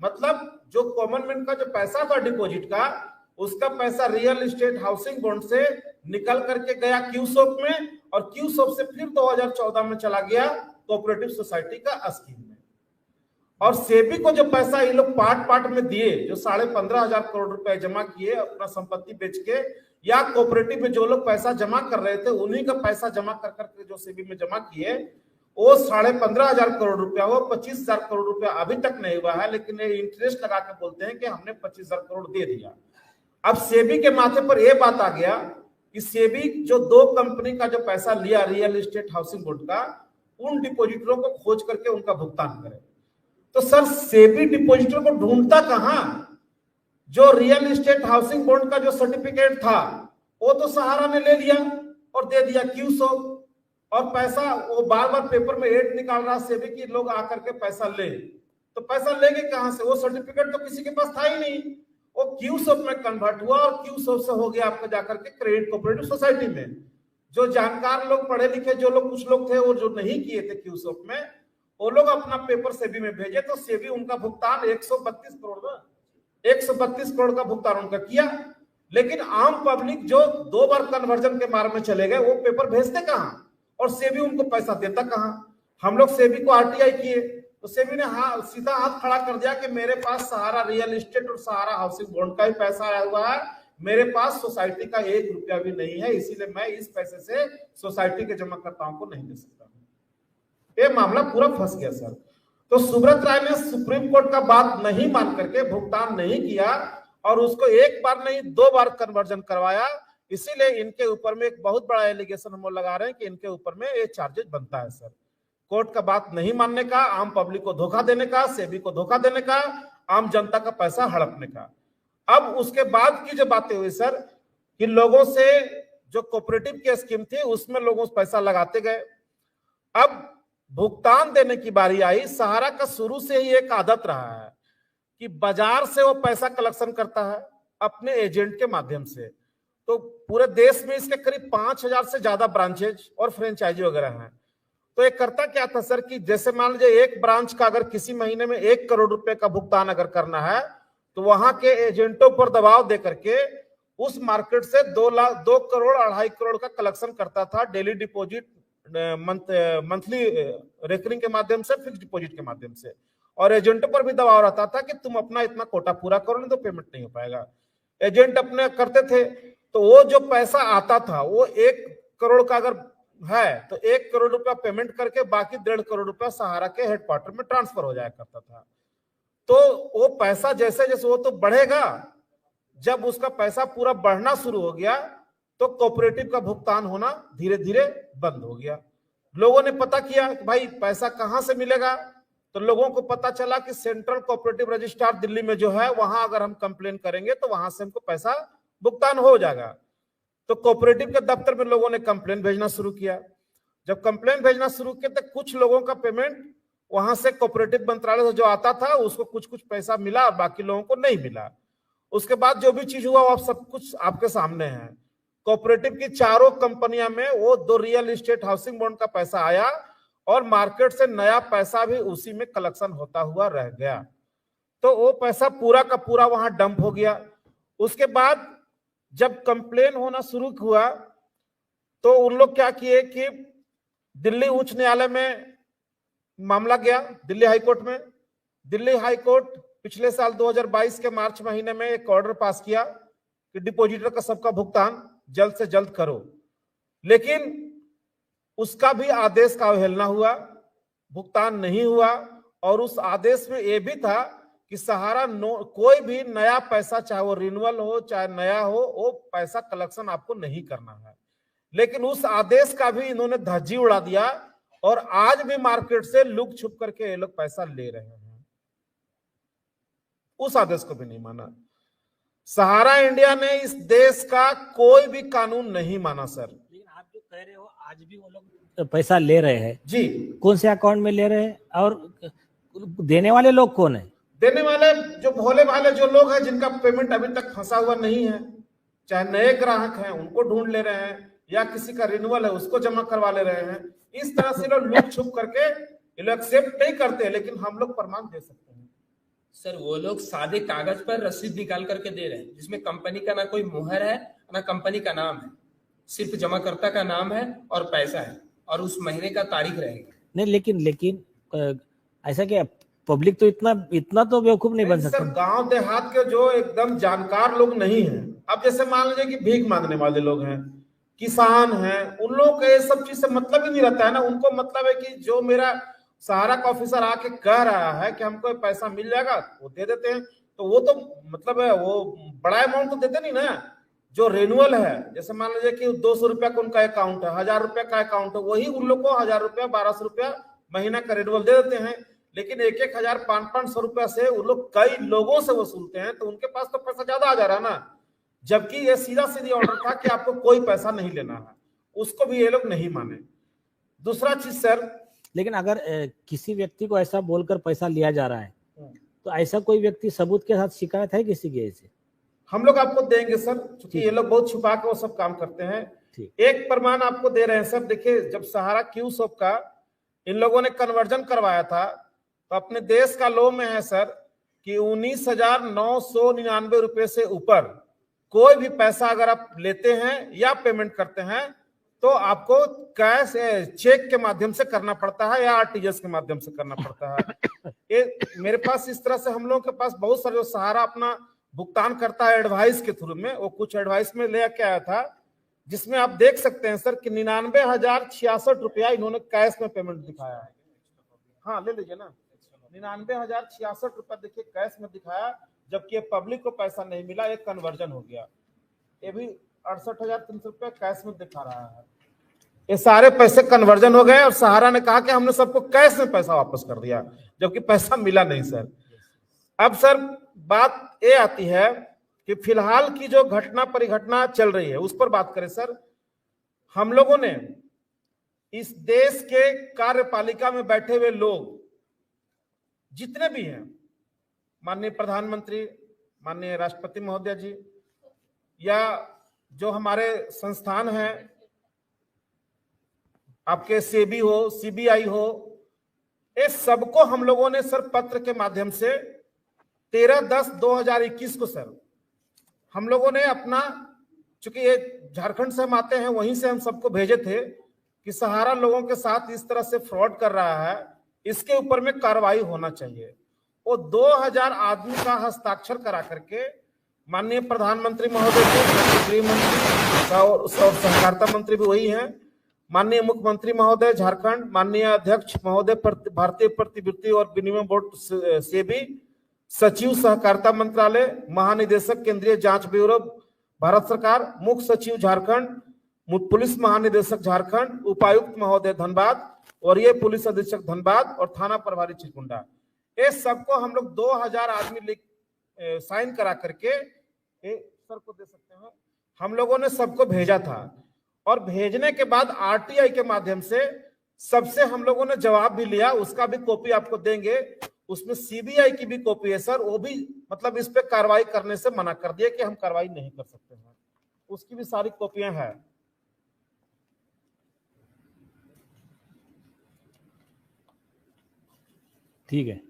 मतलब जो कॉमन मैन का जो पैसा था डिपॉजिट का, उसका पैसा रियल एस्टेट हाउसिंग बॉन्ड से निकल करके गया क्यूसॉप में, और क्यूसॉप से फिर 2014 में चला गया कोऑपरेटिव सोसाइटी का स्कीम में। और सेबी को जो पैसा ये लोग पार्ट में दिए, जो 15,500 करोड़ रुपए जमा किए अपना संपत्ति बेच के, या कोऑपरेटिव में जो लोग पैसा जमा कर रहे थे उन्हीं का पैसा जमा कर करके जो सेबी में जमा किए, वो 15,500 करोड़ रुपया, वो 25,000 करोड़ रुपया अभी तक नहीं हुआ है। लेकिन ये इंटरेस्ट लगा के बोलते हैं कि हमने 25,000 करोड़ दे दिया। अब सेबी के माथे पर यह बात आ गया कि सेबी जो 2 कंपनी का जो पैसा लिया रियल एस्टेट हाउसिंग बोर्ड का, उन डिपॉजिटरों को खोज करके उनका भुगतान करे। तो सर सेबी डिपॉजिटर को ढूंढता कहां? जो रियल एस्टेट हाउसिंग बोर्ड का जो सर्टिफिकेट था वो तो सहारा ने ले लिया और दे दिया क्यूसॉप, और पैसा वो बार बार पेपर में एड निकाल रहा सेबी की लोग आकर के पैसा ले। तो पैसा लेंगे कहां से? वो सर्टिफिकेट तो किसी के पास था ही नहीं। वो क्यूसॉप में कन्वर्ट हुआ और क्यूसॉप से हो गया आपका जाकर के क्रेडिट कोऑपरेटिव सोसाइटी में। जो जानकार लोग, पढ़े लिखे जो लोग, कुछ लोग थे वो जो नहीं किए थे क्यूसॉप में, वो लोग अपना पेपर सेबी में भेजे, तो सेबी उनका भुगतान 132 करोड़ का भुगतान उनका किया। लेकिन आम पब्लिक जो 2 बार कन्वर्जन के मार्ग में चले गए, वो पेपर भेजते कहां और सेबी उनको पैसा देता कहां? हम लोग सेबी को RTI किए तो सेबी ने सीधा हाथ खड़ा कर दिया कि मेरे पास सहारा रियल एस्टेट और सहारा हाउसिंग बोर्ड का ही पैसा आया हुआ है, मेरे पास सोसाइटी का 1 रुपया भी नहीं है, इसीलिए मैं इस पैसे से सोसाइटी के जमाकर्ताओं को नहीं दे सकता। ये मामला पूरा फंस गया सर। तो सुब्रत राय ने सुप्रीम कोर्ट का बात नहीं मान करके भुगतान नहीं किया, और उसको 1 बार नहीं 2 बार कन्वर्जन करवाया। इसीलिए इनके ऊपर में एक बहुत बड़ा एलिगेशन हम लगा रहे हैं कि इनके ऊपर में ये चार्जेस बनता है सर। कोर्ट का बात नहीं मानने का, आम पब्लिक को धोखा देने का, सेबी को धोखा देने का, आम जनता का पैसा हड़पने का। अब उसके बाद की जो बातें हुई सर कि लोगों से जो कोऑपरेटिव की स्कीम थी उसमें लोगों से पैसा लगाते गए। अब भुगतान देने की बारी आई। सहारा का शुरू से ही एक आदत रहा है कि बाजार से वो पैसा कलेक्शन करता है अपने एजेंट के माध्यम से। तो पूरे देश में इसके करीब 5000 से ज्यादा ब्रांचेज और फ्रेंचाइजी वगैरह हैं। तो ये करता क्या था सर कि जैसे मान लीजिए एक ब्रांच का अगर किसी महीने में 1 करोड़ रुपए का भुगतान अगर करना है तो वहां के एजेंटों पर दबाव दे करके उस मार्केट से 2 करोड़ 2.5 करोड़ का कलेक्शन करता था, डेली डिपॉजिट, मंथली रेकरिंग के माध्यम से, फिक्स डिपॉजिट के माध्यम से। और एजेंटों पर भी दबाव रहता था कि तुम अपना इतना कोटा पूरा करो, नहीं तो पेमेंट नहीं हो पाएगा। एजेंट अपने करते थे, तो वो जो पैसा आता था वो 1 करोड़ का अगर है तो 1 करोड़ रुपया पेमेंट करके बाकी 1.5 करोड़ रुपया सहारा के हेडक्वार्टर में ट्रांसफर हो जाया करता था। तो वो पैसा जैसे जैसे वो तो बढ़ेगा, जब उसका पैसा पूरा बढ़ना शुरू हो गया तो कोऑपरेटिव का भुगतान होना धीरे धीरे बंद हो गया। लोगों ने पता किया कि भाई पैसा कहां से मिलेगा, तो लोगों को पता चला कि सेंट्रल कोऑपरेटिव रजिस्ट्रार दिल्ली में जो है वहां अगर हम कंप्लेन करेंगे तो वहां से हमको पैसा भुगतान हो जाएगा। तो कोऑपरेटिव के दफ्तर में लोगों ने कंप्लेन भेजना शुरू किया। जब कंप्लेन भेजना शुरू किया तो कुछ लोगों का पेमेंट वहां से कोऑपरेटिव मंत्रालय से जो आता था उसको कुछ कुछ पैसा मिला और बाकी लोगों को नहीं मिला। उसके बाद जो भी चीज हुआ वो सब कुछ आपके सामने है। कोऑपरेटिव की चारों कंपनियां में वो 2 रियल एस्टेट हाउसिंग बॉन्ड का पैसा आया और मार्केट से नया पैसा भी उसी में कलेक्शन होता हुआ रह गया। तो वो पैसा पूरा का पूरा वहां डंप हो गया। उसके बाद जब कंप्लेन होना शुरू हुआ तो उन लोग क्या किए कि दिल्ली उच्च न्यायालय में मामला गया, दिल्ली हाईकोर्ट में। दिल्ली हाईकोर्ट पिछले साल 2022 के मार्च महीने में एक ऑर्डर पास किया कि डिपॉजिटर का सबका भुगतान जल्द से जल्द करो, लेकिन उसका भी आदेश का अवहेलना हुआ, भुगतान नहीं हुआ। और उस आदेश में यह भी था कि सहारा कोई भी नया पैसा, चाहे वो रिन्यूअल हो चाहे नया हो, वो पैसा कलेक्शन आपको नहीं करना है। लेकिन उस आदेश का भी इन्होंने धज्जी उड़ा दिया और आज भी मार्केट से लुक छुप करके ये लोग पैसा ले रहे हैं। उस आदेश को भी नहीं माना। सहारा इंडिया ने इस देश का कोई भी कानून नहीं माना सर। लेकिन आप जो कह रहे हो आज भी वो लोग पैसा ले रहे हैं जी, कौन से अकाउंट में ले रहे हैं और देने वाले लोग कौन है? देने वाले जो भोले भाले जो लोग हैं जिनका पेमेंट अभी तक फंसा हुआ नहीं है, चाहे नए ग्राहक हैं उनको ढूंढ ले रहे हैं या किसी का रिन्यूअल है उसको जमा करवा ले रहे हैं। इस तरह से लोग लुक छुप करके ये लोग एक्सेप्ट नहीं करते, लेकिन हम लोग प्रमाण दे सकते हैं। सर वो लोग सादे कागज पर रसीद निकाल करके दे रहे हैं जिसमें कंपनी का ना कोई मुहर है ना कंपनी का नाम है, सिर्फ जमाकर्ता का नाम है और पैसा है और उस महीने का तारीख रहेगा। नहीं, लेकिन ऐसा क्या पब्लिक तो इतना तो बेवकूफ नहीं बन सकता। सर गांव देहात के जो एकदम जानकार लोग नहीं हैं, अब जैसे मान लीजिए कि भीख मांगने वाले लोग हैं, किसान हैं, उन लोगों को ये सब चीज से मतलब ही नहीं रहता है ना। उनको मतलब है कि जो मेरा सहारा का ऑफिसर आके कह रहा है कि हमको पैसा मिल जाएगा वो दे देते हैं। तो वो तो मतलब है वो बड़ा अमाउंट तो देते नहीं ना। जो रेनुअल है, जैसे मान लीजिए कि 200 रुपया का उनका अकाउंट है, 1000 रुपया का अकाउंट है, वही उन लोग को 1000 रुपया 1200 रुपया महीना का रेनुअल दे देते हैं। लेकिन 1-1000 500 रुपया से उन लोग कई लोगों से वसूलते हैं, तो उनके पास तो पैसा ज्यादा आ जा रहा है ना। जबकि ये सीधा सीधी ऑर्डर था कि आपको कोई पैसा नहीं लेना है, उसको भी ये लोग नहीं माने। दूसरा चीज सर, लेकिन अगर किसी व्यक्ति को ऐसा बोलकर पैसा लिया जा रहा है तो ऐसा कोई व्यक्ति सबूत के साथ शिकायत है किसी के ऐसे? हम लोग आपको देंगे सर, क्योंकि ये लोग बहुत छुपा के वो सब काम करते हैं। एक प्रमाण आपको दे रहे हैं सर। देखिए, जब सहारा क्यू शॉप का इन लोगों ने कन्वर्जन करवाया था तो अपने देश का लॉ में है सर कि 19,999 रुपए से ऊपर कोई भी पैसा अगर आप लेते हैं या पेमेंट करते हैं तो आपको कैश चेक के माध्यम से करना पड़ता है या आरटीजीएस के माध्यम से करना पड़ता है। ये मेरे पास इस तरह से हम लोगों के पास बहुत सारे जो सहारा अपना भुगतान करता है एडवाइस के थ्रू में, वो कुछ एडवाइस में ले के आया था जिसमें आप देख सकते हैं सर कि 99,066 रुपया इन्होंने कैश में पेमेंट दिखाया है। हाँ ले लीजिए ना, 99,066 रुपया देखिए कैश में दिखाया, जबकि पब्लिक को पैसा नहीं मिला, एक कन्वर्जन हो गया। ये भी 68,300 रुपया कैश में दिखा रहा है। ये सारे पैसे कन्वर्जन हो गए और सहारा ने कहा कि हमने सबको कैश में पैसा वापस कर दिया, जबकि पैसा मिला नहीं सर। अब सर बात ये आती है कि फिलहाल की जो घटना परिघटना चल रही है उस पर बात करें सर। हम लोगों ने इस देश के कार्यपालिका में बैठे हुए लोग जितने भी हैं, माननीय प्रधानमंत्री, माननीय राष्ट्रपति महोदय जी, या जो हमारे संस्थान हैं, आपके सेबी हो, सीबीआई हो, इस सबको हम लोगों ने सर पत्र के माध्यम से 13/10/2021 को सर हम लोगों ने अपना, चूंकि ये झारखंड से हम आते हैं, वहीं से हम सबको भेजे थे कि सहारा लोगों के साथ इस तरह से फ्रॉड कर रहा है, इसके ऊपर में कार्रवाई होना चाहिए। वो 2000 आदमी का हस्ताक्षर करा करके माननीय प्रधानमंत्री महोदय जी, गृह मंत्री और सहकारिता मंत्री भी वही हैं, माननीय मुख्यमंत्री महोदय झारखंड, माननीय अध्यक्ष महोदय भारतीय प्रतिभूति और विनिमय बोर्ड सेबी, सचिव सहकारिता मंत्रालय, महानिदेशक केंद्रीय जांच ब्यूरो भारत सरकार, मुख्य सचिव झारखंड, पुलिस महानिदेशक झारखंड, उपायुक्त महोदय धनबाद, वरीय पुलिस अधीक्षक धनबाद और थाना प्रभारी चिरकुंडा, ये सबको हम लोग 2000 आदमी साइन करा करके सर को दे सकते हैं, हम लोगों ने सबको भेजा था। और भेजने के बाद आरटीआई के माध्यम से सबसे हम लोगों ने जवाब भी लिया, उसका भी कॉपी आपको देंगे, उसमें सीबीआई की भी कॉपी है सर, वो भी मतलब इस पे कार्रवाई करने से मना कर दिया कि हम कार्रवाई नहीं कर सकते हैं, उसकी भी सारी कॉपियां हैं। ठीक है,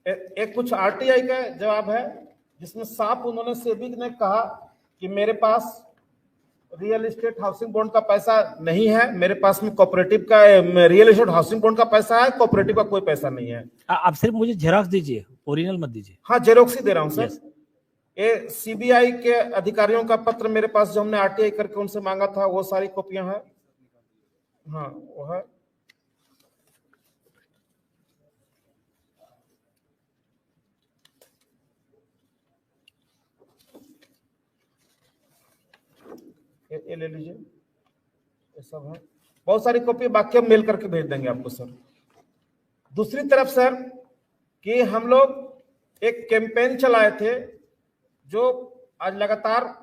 एक कुछ आरटीआई का जवाब है जिसमें साफ उन्होंने सेबी ने कहा कि मेरे पास रियल एस्टेट हाउसिंग बॉन्ड का पैसा नहीं है, मेरे पास में कोऑपरेटिव का रियल एस्टेट हाउसिंग बॉन्ड का पैसा है, कोऑपरेटिव का कोई पैसा नहीं है। आप सिर्फ मुझे जेरॉक्स दीजिए, ओरिजिनल मत दीजिए। हाँ, जेरॉक्स ही दे रहा हूँ सर। ये सीबीआई के अधिकारियों का पत्र मेरे पास जो हमने आरटीआई करके उनसे मांगा था, वो सारी कॉपियां हैं। हाँ वो है। ये ले लीजिए, ये सब है, बहुत सारी कॉपी, बाकी हम मेल करके भेज देंगे आपको सर। दूसरी तरफ सर कि हम लोग एक कैंपेन चलाए थे, जो आज लगातार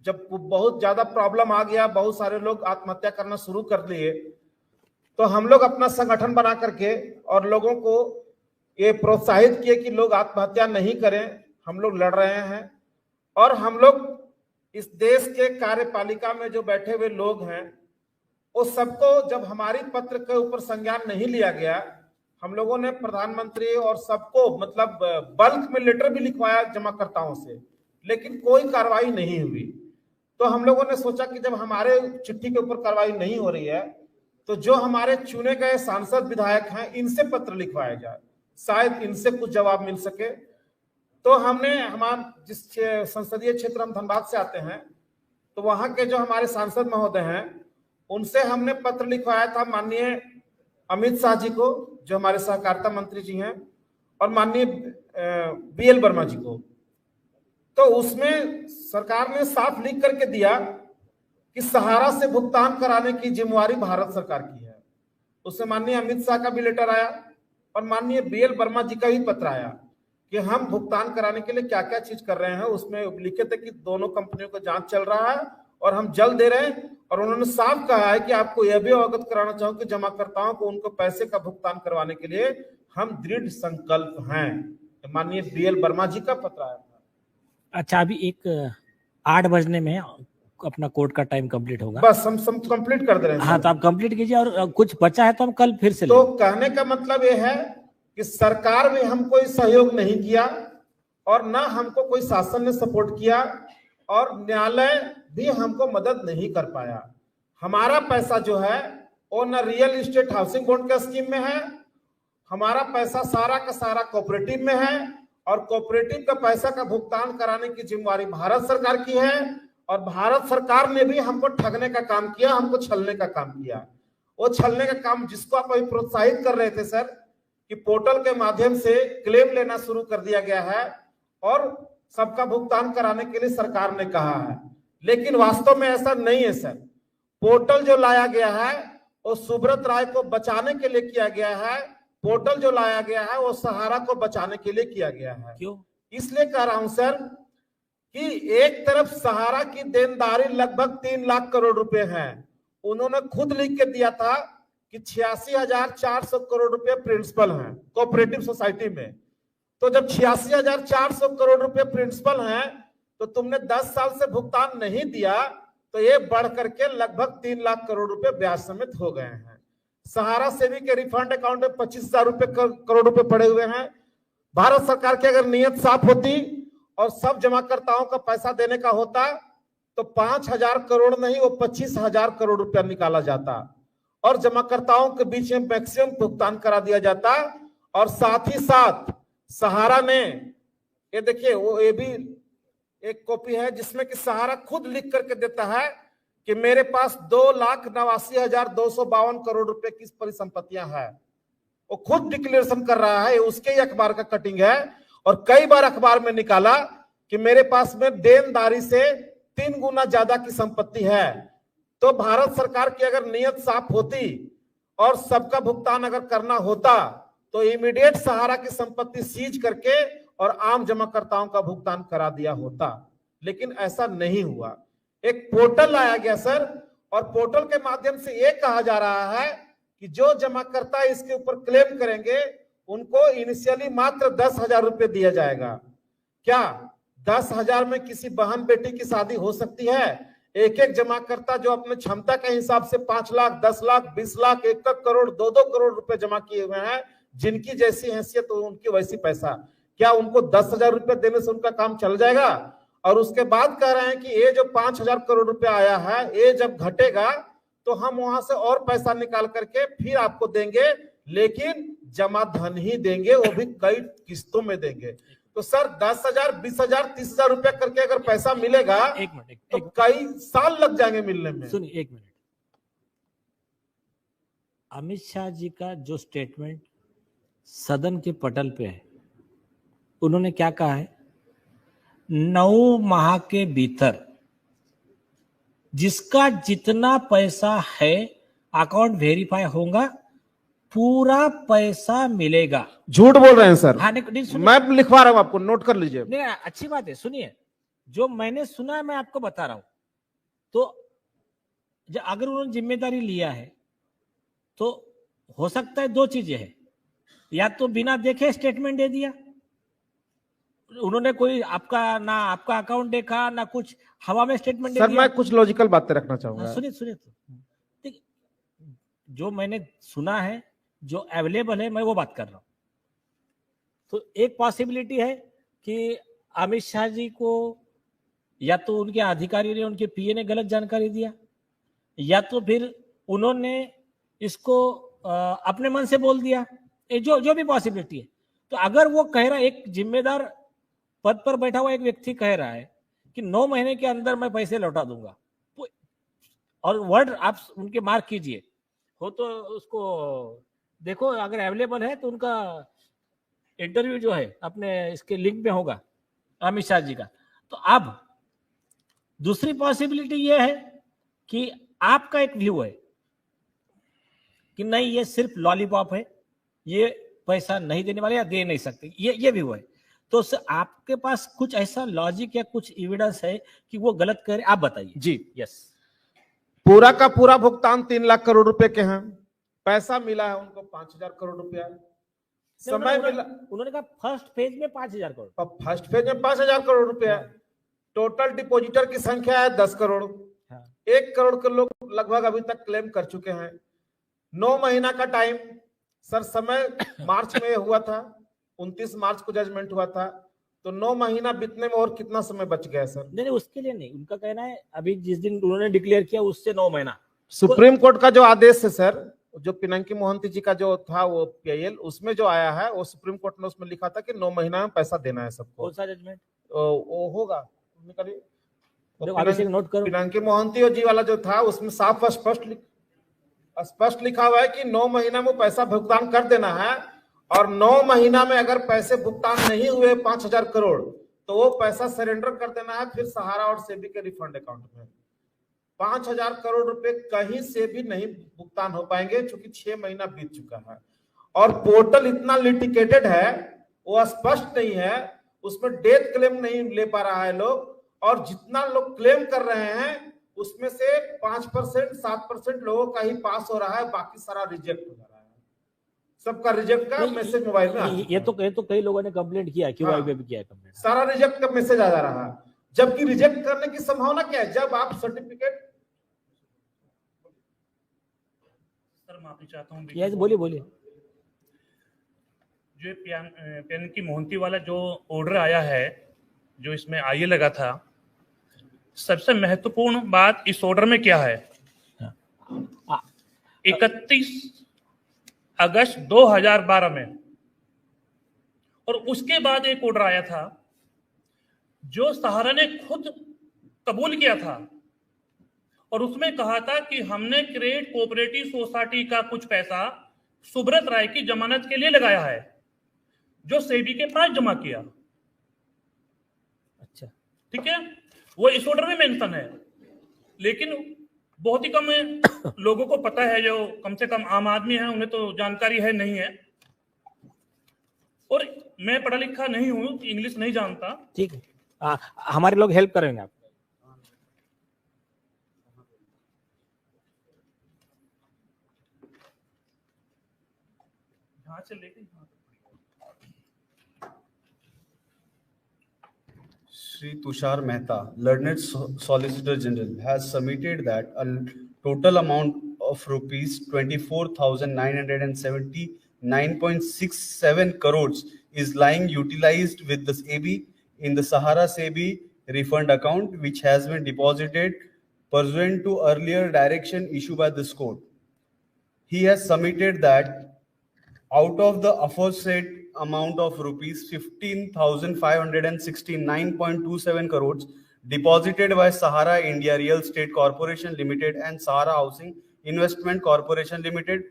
जब बहुत ज्यादा प्रॉब्लम आ गया, बहुत सारे लोग आत्महत्या करना शुरू कर लिए, तो हम लोग अपना संगठन बना करके और लोगों को ये प्रोत्साहित किए कि लोग आत्महत्या नहीं करें, हम लोग लड़ रहे हैं। और हम लोग इस देश के कार्यपालिका में जो बैठे हुए लोग हैं, वो सबको जब हमारी पत्र के ऊपर संज्ञान नहीं लिया गया, हम लोगों ने प्रधानमंत्री और सबको मतलब बल्क में लेटर भी लिखवाया जमाकर्ताओं से, लेकिन कोई कार्रवाई नहीं हुई। तो हम लोगों ने सोचा कि जब हमारे चिट्ठी के ऊपर कार्रवाई नहीं हो रही है, तो जो हमारे चुने गए सांसद विधायक हैं, इनसे पत्र लिखवाया जाए, शायद इनसे कुछ जवाब मिल सके। तो हमने हमारे जिस संसदीय क्षेत्र हम धनबाद से आते हैं, तो वहां के जो हमारे सांसद महोदय हैं, उनसे हमने पत्र लिखवाया था माननीय अमित शाह जी को, जो हमारे सहकारिता मंत्री जी हैं, और माननीय बीएल वर्मा जी को। तो उसमें सरकार ने साफ लिख करके दिया कि सहारा से भुगतान कराने की जिम्मेवारी भारत सरकार की है। उससे माननीय अमित शाह का भी लेटर आया और माननीय बीएल वर्मा जी का भी पत्र आया कि हम भुगतान कराने के लिए क्या क्या चीज कर रहे हैं। उसमें लिखे थे कि दोनों कंपनियों का जांच चल रहा है और हम जल्द दे रहे हैं। और उन्होंने साफ कहा है कि आपको यह भी अवगत कराना चाहूं कि जमाकर्ताओं को उनको पैसे का भुगतान करवाने के लिए हम दृढ़ संकल्प हैं। माननीय बीएल वर्मा जी का पत्र आया था। अच्छा, अभी एक 8 बजने में अपना कोर्ट का टाइम कंप्लीट होगा, बस हम कंप्लीट कर दे रहे हैं। हाँ, तो आप कंप्लीट कीजिए, और कुछ बचा है तो हम कल फिर से तो कहने का मतलब ये है कि सरकार में हम कोई सहयोग नहीं किया और ना हमको कोई शासन ने सपोर्ट किया और न्यायालय भी हमको मदद नहीं कर पाया। हमारा पैसा जो है वो न रियल एस्टेट हाउसिंग बोर्ड के स्कीम में है, हमारा पैसा सारा का सारा कोऑपरेटिव में है और कोऑपरेटिव का पैसा का भुगतान कराने की जिम्मेवारी भारत सरकार की है। और भारत सरकार ने भी हमको ठगने का काम किया, हमको छलने का काम किया। वो छलने का काम जिसको आप अभी प्रोत्साहित कर रहे थे सर कि पोर्टल के माध्यम से क्लेम लेना शुरू कर दिया गया है और सबका भुगतान कराने के लिए सरकार ने कहा है, लेकिन वास्तव में ऐसा नहीं है सर। पोर्टल जो लाया गया है वो सुब्रत राय को बचाने के लिए किया गया है। पोर्टल जो लाया गया है वो सहारा को बचाने के लिए किया गया है। क्यों? इसलिए कह रहा हूं सर कि एक तरफ सहारा की देनदारी लगभग 3 लाख करोड़ रुपए है। उन्होंने खुद लिख के दिया था कि 86,400 करोड़ रुपए प्रिंसिपल हैं कोऑपरेटिव सोसाइटी में। तो जब 86,400 करोड़ रुपए प्रिंसिपल हैं तो तुमने 10 साल से भुगतान नहीं दिया, तो ये बढ़ करके लगभग 3 लाख करोड़ रुपए ब्याज समेत हो गए हैं। सहारा सेवी के रिफंड अकाउंट में 25,000 करोड़ रुपए पड़े हुए हैं। भारत सरकार की अगर नीयत साफ होती और सब जमाकर्ताओं का पैसा देने का होता तो 5,000 करोड़ नहीं, वो 25,000 करोड़ रुपया निकाला जाता और जमाकर्ताओं के बीच में मैक्सिमम भुगतान करा दिया जाता। और साथ ही साथ सहारा ने, ये देखिए वो ये भी एक कॉपी है जिसमें कि सहारा खुद लिख करके देता है कि मेरे पास 2,89,252 करोड़ रुपए की परिसंपत्तियां हैं। वो खुद डिक्लेरेशन कर रहा है, उसके ही अखबार का कटिंग है। और कई बार अखबार में निकाला कि मेरे पास में देनदारी से 3 गुना ज्यादा की संपत्ति है। तो भारत सरकार की अगर नीयत साफ होती और सबका भुगतान अगर करना होता तो इमीडिएट सहारा की संपत्ति सीज करके और आम जमाकर्ताओं का भुगतान करा दिया होता, लेकिन ऐसा नहीं हुआ। एक पोर्टल लाया गया सर, और पोर्टल के माध्यम से यह कहा जा रहा है कि जो जमाकर्ता इसके ऊपर क्लेम करेंगे उनको इनिशियली मात्र 10,000 रुपए दिया जाएगा। क्या 10,000 में किसी बहन बेटी की शादी हो सकती है? एक एक जमाकर्ता जो अपने क्षमता के हिसाब से 5 लाख, 10 लाख, 20 लाख, 1 करोड़, 2 करोड़ रुपए जमा किए हुए हैं, जिनकी जैसी हैसियत उनकी वैसी पैसा, क्या उनको 10,000 रुपए देने से उनका काम चल जाएगा? और उसके बाद कह रहे हैं कि ये जो 5,000 करोड़ रुपया आया है, ये जब घटेगा तो हम वहां से और पैसा निकाल करके फिर आपको देंगे, लेकिन जमा धन ही देंगे, वो भी कई किस्तों में देंगे। तो सर 10,000, 20,000, 30,000 रुपया करके अगर पैसा मिलेगा तो कई साल लग जाएंगे मिलने में। सुनिए 1 मिनट। अमित शाह जी का जो स्टेटमेंट सदन के पटल पे है, उन्होंने क्या कहा है? 9 माह के भीतर जिसका जितना पैसा है अकाउंट वेरीफाई होगा, पूरा पैसा मिलेगा। झूठ बोल रहे हैं सर। हाँ, नहीं, मैं लिखवा रहा हूं, आपको नोट कर लीजिए। नहीं, अच्छी बात है, सुनिए। जो मैंने सुना है मैं आपको बता रहा हूं। तो अगर उन्होंने जिम्मेदारी लिया है तो हो सकता है 2 चीजें हैं, या तो बिना देखे स्टेटमेंट दे दिया उन्होंने, कोई आपका अकाउंट देखा ना कुछ, हवा में स्टेटमेंट दे दिया। सर मैं कुछ लॉजिकल बातें रखना चाहूंगा। सुनिए तो जो मैंने सुना है, जो अवेलेबल है, मैं वो बात कर रहा हूं। तो एक पॉसिबिलिटी है कि अमित शाह जी को या तो उनके अधिकारी ने, उनके पीए ने गलत जानकारी दिया, या तो फिर उन्होंने इसको अपने मन से बोल दिया, जो भी पॉसिबिलिटी है। तो अगर वो कह रहा है, एक जिम्मेदार पद पर बैठा हुआ एक व्यक्ति कह रहा है कि 9 महीने के अंदर मैं पैसे लौटा दूंगा, और वर्ड आप उनके मार्क कीजिए, हो तो उसको देखो, अगर अवेलेबल है तो उनका इंटरव्यू जो है अपने इसके लिंक में होगा अमित शाह जी का। तो अब दूसरी पॉसिबिलिटी ये है कि आपका एक व्यू है कि नहीं, ये सिर्फ लॉलीपॉप है, ये पैसा नहीं देने वाले या दे नहीं सकते, ये व्यू है। तो आपके पास कुछ ऐसा लॉजिक या कुछ एविडेंस है कि वो गलत करे? आप बताइए। जी यस। पूरा का पूरा भुगतान 3 लाख करोड़ रुपए के हैं। पैसा मिला है उनको 5,000 करोड़ रुपया। समय मिला, उन्होंने कहा फर्स्ट फेज में 5,000 करोड़, फर्स्ट फेज में 5,000 करोड़ रुपया। टोटल डिपॉजिटर की संख्या है 10 करोड़। 1 करोड़ के लोग लगभग अभी तक क्लेम कर चुके हैं। 9 महीना का टाइम सर, समय मार्च में हुआ था, 29 मार्च को जजमेंट हुआ था, तो 9 महीना बीतने में और कितना समय बच गया सर? नहीं, उसके लिए नहीं, उनका कहना है अभी जिस दिन उन्होंने डिक्लेयर किया उससे 9 महीना। सुप्रीम कोर्ट का जो आदेश है सर, जो पिनाकी मोहंती जी का जो था वो पीआईएल, उसमें जो आया है वो सुप्रीम कोर्ट ने उसमें लिखा था कि 9 महीना में पैसा देना है सबको। कौन सा जजमेंट? वो होगा, नोट करो। पिनाकी मोहंती जी वाला जो था उसमें साफ स्पष्ट लिखा हुआ है कि 9 महीना में पैसा भुगतान कर देना है, और 9 महीना में अगर पैसे भुगतान नहीं हुए 5,000 करोड़ तो वो पैसा सरेंडर कर देना है फिर सहारा और सेबी के रिफंड अकाउंट में। 5,000 करोड़ रुपए कहीं से भी नहीं भुगतान हो पाएंगे क्योंकि 6 महीना बीत चुका है और पोर्टल इतना लिटिकेटेड है, वो स्पष्ट नहीं है, उसमें डेथ क्लेम नहीं ले पा रहा है लोग, और जितना लोग क्लेम कर रहे हैं उसमें से 5% 7% लोगों का ही पास हो रहा है, बाकी सारा रिजेक्ट हो रहा है। सबका रिजेक्ट का मैसेज मोबाइल में ये तो कई लोगों ने कंप्लेंट किया, QI पे भी किया है कंप्लेंट, सारा रिजेक्ट का मैसेज आ जा रहा है, जबकि रिजेक्ट करने की संभावना क्या है जब आप सर्टिफिकेट। सर माफी चाहता हूँ, यस बोलिए। जो PNK मोहंती वाला जो ऑर्डर आया है, जो इसमें आईए लगा था, सबसे महत्वपूर्ण बात इस ऑर्डर में क्या है? 31 अगस्त 2012 में, और उसके बाद एक ऑर्डर आया था जो सहारा ने खुद कबूल किया था, और उसमें कहा था कि हमने क्रेडिट कोऑपरेटिव सोसाइटी का कुछ पैसा सुब्रत राय की जमानत के लिए लगाया है, जो सेबी के पास जमा किया। अच्छा, ठीक है, वो इस ऑर्डर में मेंशन है, लेकिन बहुत ही कम लोगों को पता है, जो कम से कम आम आदमी है उन्हें तो जानकारी है नहीं है, और मैं पढ़ा लिखा नहीं हूँ, इंग्लिश नहीं जानता। ठीक है, हमारे लोग हेल्प करेंगे आप। यहाँ से लेके Shri Tushar Mehta, learned Solicitor General, has submitted that a total amount of rupees 24,979.67 crores is lying utilized with the SEBI in the Sahara SEBI refund account, which has been deposited pursuant to earlier direction issued by this court. He has submitted that out of the aforesaid amount of rupees 15,569.27 crores deposited by Sahara India Real Estate Corporation Limited and Sahara Housing Investment Corporation Limited,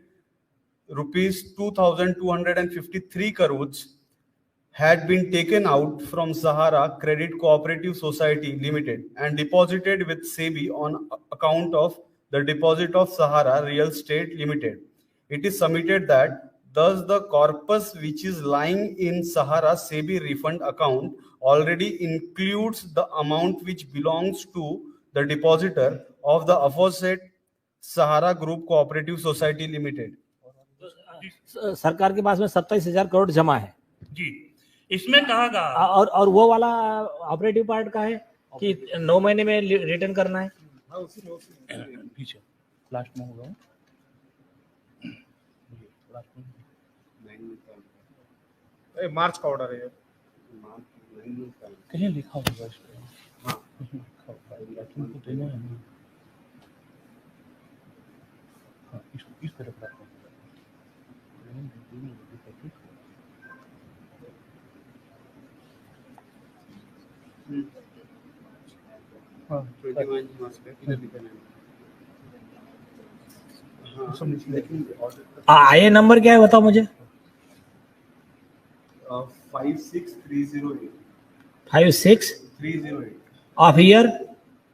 rupees 2,253 crores had been taken out from Sahara Credit Cooperative Society Limited and deposited with SEBI on account of the deposit of Sahara Real Estate Limited. It is submitted that thus the corpus which is lying in Sahara SEBI refund account already includes the amount which belongs to the depositor of the aforesaid Sahara Group Cooperative Society Limited. सरकार के पास में 27,000 करोड़ जमा है जी। इसमें कहा गया और वो वाला ऑपरेटिव पार्ट का है कि 9 महीने में रिटर्न करना है। पीछे लास्ट में होगा, मार्च का ऑर्डर है, कहीं लिखा होगा इस पे। इस तरफ आईए नंबर क्या है बताओ मुझे। 56308 56308 ऑफ ईयर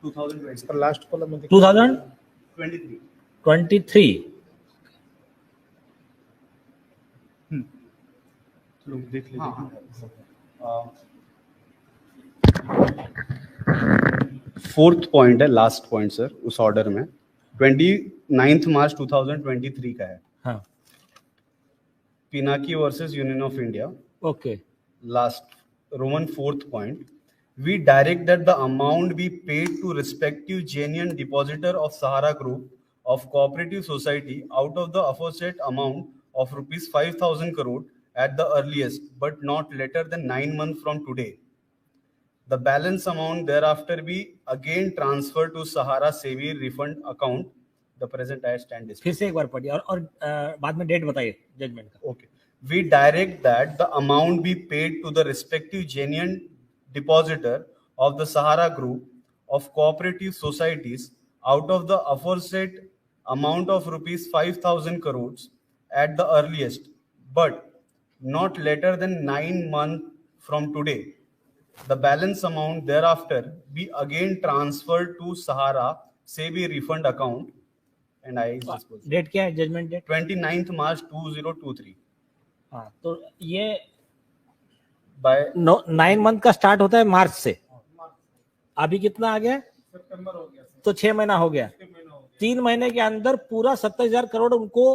2020 लास्ट कॉलम में 2023। लोग देख लीजिए। फोर्थ पॉइंट है, लास्ट पॉइंट सर उस ऑर्डर में 29 मार्च 2023 का है। हाँ, Pinaki versus union of India. Okay, Last, Roman fourth point, we direct that the amount be paid to respective genuine depositor of Sahara Group of Cooperative Society out of the aforesaid amount of rupees 5,000 crore at the earliest, but not later than 9 months from today. The balance amount thereafter be again transferred to Sahara SEBI refund account. The present I stand is. फिर से एक बार पढ़िए और बाद में date बताइए judgement का। Okay. We direct that the amount be paid to the respective genuine depositor of the Sahara Group of Cooperative Societies out of the aforesaid amount of rupees 5,000 crores at the earliest, but not later than 9 months from today. The balance amount thereafter be again transferred to Sahara SEBI refund account and I date क्या है judgement date? 29th March 2023 हाँ, तो ये by 9 month का start होता है मार्च से, अभी कितना आ गया? सितंबर हो गया सर, तो 6 महीना हो गया। 3 महीने के अंदर पूरा 27,000 करोड़ उनको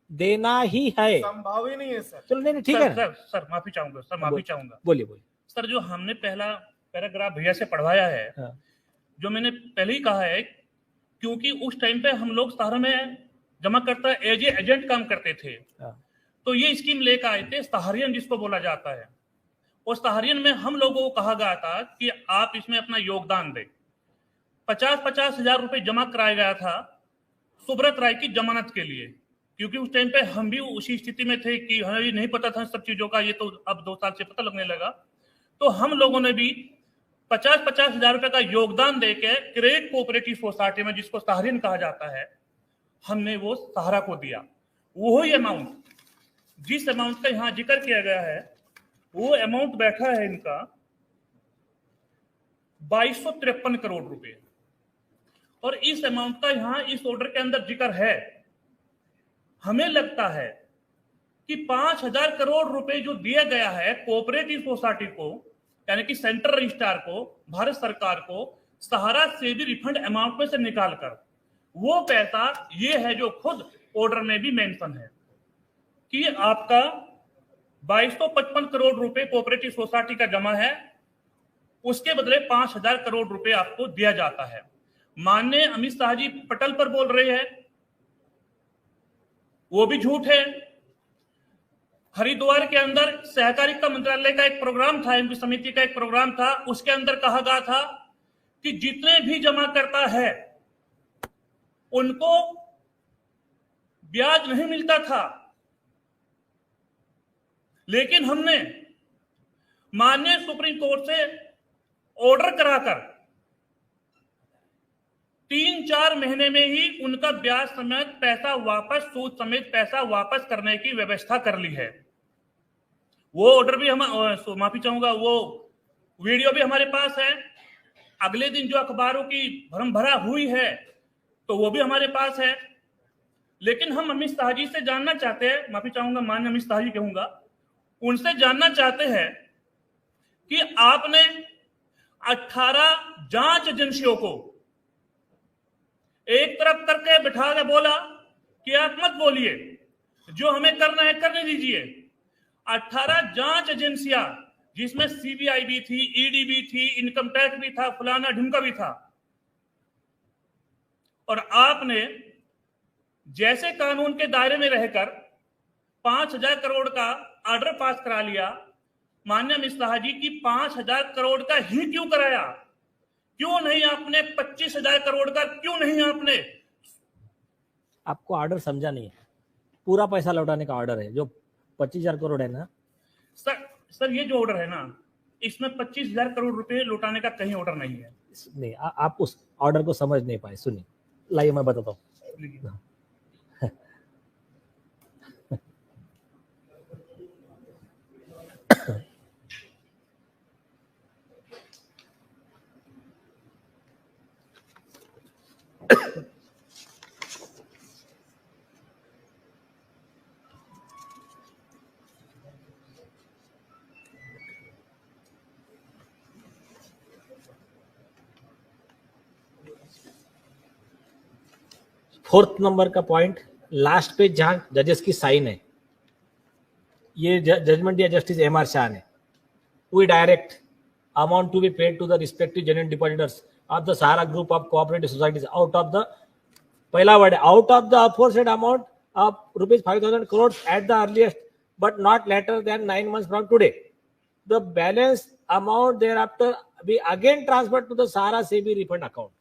देना ही है। संभव ही नहीं है सर। चलो नहीं ठीक है। सर माफी चाहूंगा, सर माफी चाहूंगा। बोलिए बोलिए। सर जो हमने पहला पैराग्राफ भैया से पढ़वाया है, हाँ। जो मैंने पहले ही कहा है, क्योंकि उस टाइम पे हम लोग सहारा में जमा करता एज एजेंट काम करते थे, हाँ। तो ये स्कीम लेकर आए थे सहारियन जिसको बोला जाता है, और सहारियन में हम लोगों को कहा गया था कि आप इसमें अपना योगदान दें। 50-50 हजार रुपए जमा कराया गया था सुब्रत राय की जमानत के लिए, क्योंकि उस टाइम पे हम भी उसी स्थिति में थे कि हमें भी नहीं पता था सब चीजों का, ये तो अब 2 साल से पता लगने लगा। तो हम लोगों ने भी 50-50 हजार रुपए का योगदान देके क्रेडिट कोऑपरेटिव सोसाइटी में, जिसको सहारियन कहा जाता है, हमने वो सहारा को दिया। वही अमाउंट जिस अमाउंट का यहाँ जिक्र किया गया है, वो अमाउंट बैठा है इनका 2253 करोड़ रुपए, और इस अमाउंट का यहाँ इस ऑर्डर के अंदर जिक्र है। हमें लगता है कि 5,000 करोड़ रुपए जो दिया गया है कोऑपरेटिव सोसाइटी को, यानी कि सेंट्रल रजिस्ट्रार को, भारत सरकार को, सहारा से भी रिफंड अमाउंट में से निकालकर, वो पैसा ये है जो खुद ऑर्डर में भी मेंशन है कि आपका 2255 करोड़ रुपए कोऑपरेटिव सोसाइटी का जमा है, उसके बदले 5,000 करोड़ रुपए आपको दिया जाता है। माननीय अमित शाह जी पटल पर बोल रहे हैं, वो भी झूठ है। हरिद्वार के अंदर सहकारिता मंत्रालय का एक प्रोग्राम था, एमपी समिति का एक प्रोग्राम था, उसके अंदर कहा गया था कि जितने भी जमा करता है उनको ब्याज नहीं मिलता था, लेकिन हमने माननीय सुप्रीम कोर्ट से ऑर्डर कराकर 3-4 महीने में ही उनका ब्याज समेत पैसा वापस, सूद समेत पैसा वापस करने की व्यवस्था कर ली है। वो ऑर्डर भी हम, माफी चाहूंगा, वो वीडियो भी हमारे पास है। अगले दिन जो अखबारों की भरम भरा हुई है तो वो भी हमारे पास है। लेकिन हम अमित शाह जी से जानना चाहते हैं, माफी चाहूंगा, माननीय अमित शाह जी कहूंगा, उनसे जानना चाहते हैं कि आपने 18 जांच एजेंसियों को एक तरफ करके बिठा के बोला कि आप मत बोलिए, जो हमें करना है करने दीजिए। 18 जांच एजेंसियां, जिसमें सीबीआई भी थी, ईडी भी थी, इनकम टैक्स भी था, फलाना ढिमका भी था, और आपने जैसे कानून के दायरे में रहकर 5,000 करोड़ का ऑर्डर पास करा लिया। माननीय अमित शाह जी की 5,000 करोड़ का ही क्यों कराया? क्यों नहीं आपने 25,000 करोड़ का क्यों नहीं आपने? आपको ऑर्डर समझा नहीं है, पूरा पैसा लौटाने का ऑर्डर है जो 25,000 करोड़ है ना सर ये जो ऑर्डर है ना, इसमें 25,000 करोड़ रुपए लौटाने का कहीं ऑर्डर नहीं है। नहीं, आप उस ऑर्डर को समझ नहीं पाए। सुनिए, लाइए मैं बताता हूँ। फोर्थ नंबर का पॉइंट, लास्ट पे जहां जजेस की साइन है, ये जजमेंट दिया जस्टिस एम.आर. शाह ने। We direct amount to be paid to the respective genuine depositors of the Sahara group of cooperative societies out of the, पहला वर्ड है, out of the aforesaid amount of ₹5,000 crore at the earliest but not later than 9 months from today. The balance amount there after be again transfer to the Sahara SEBI refund account.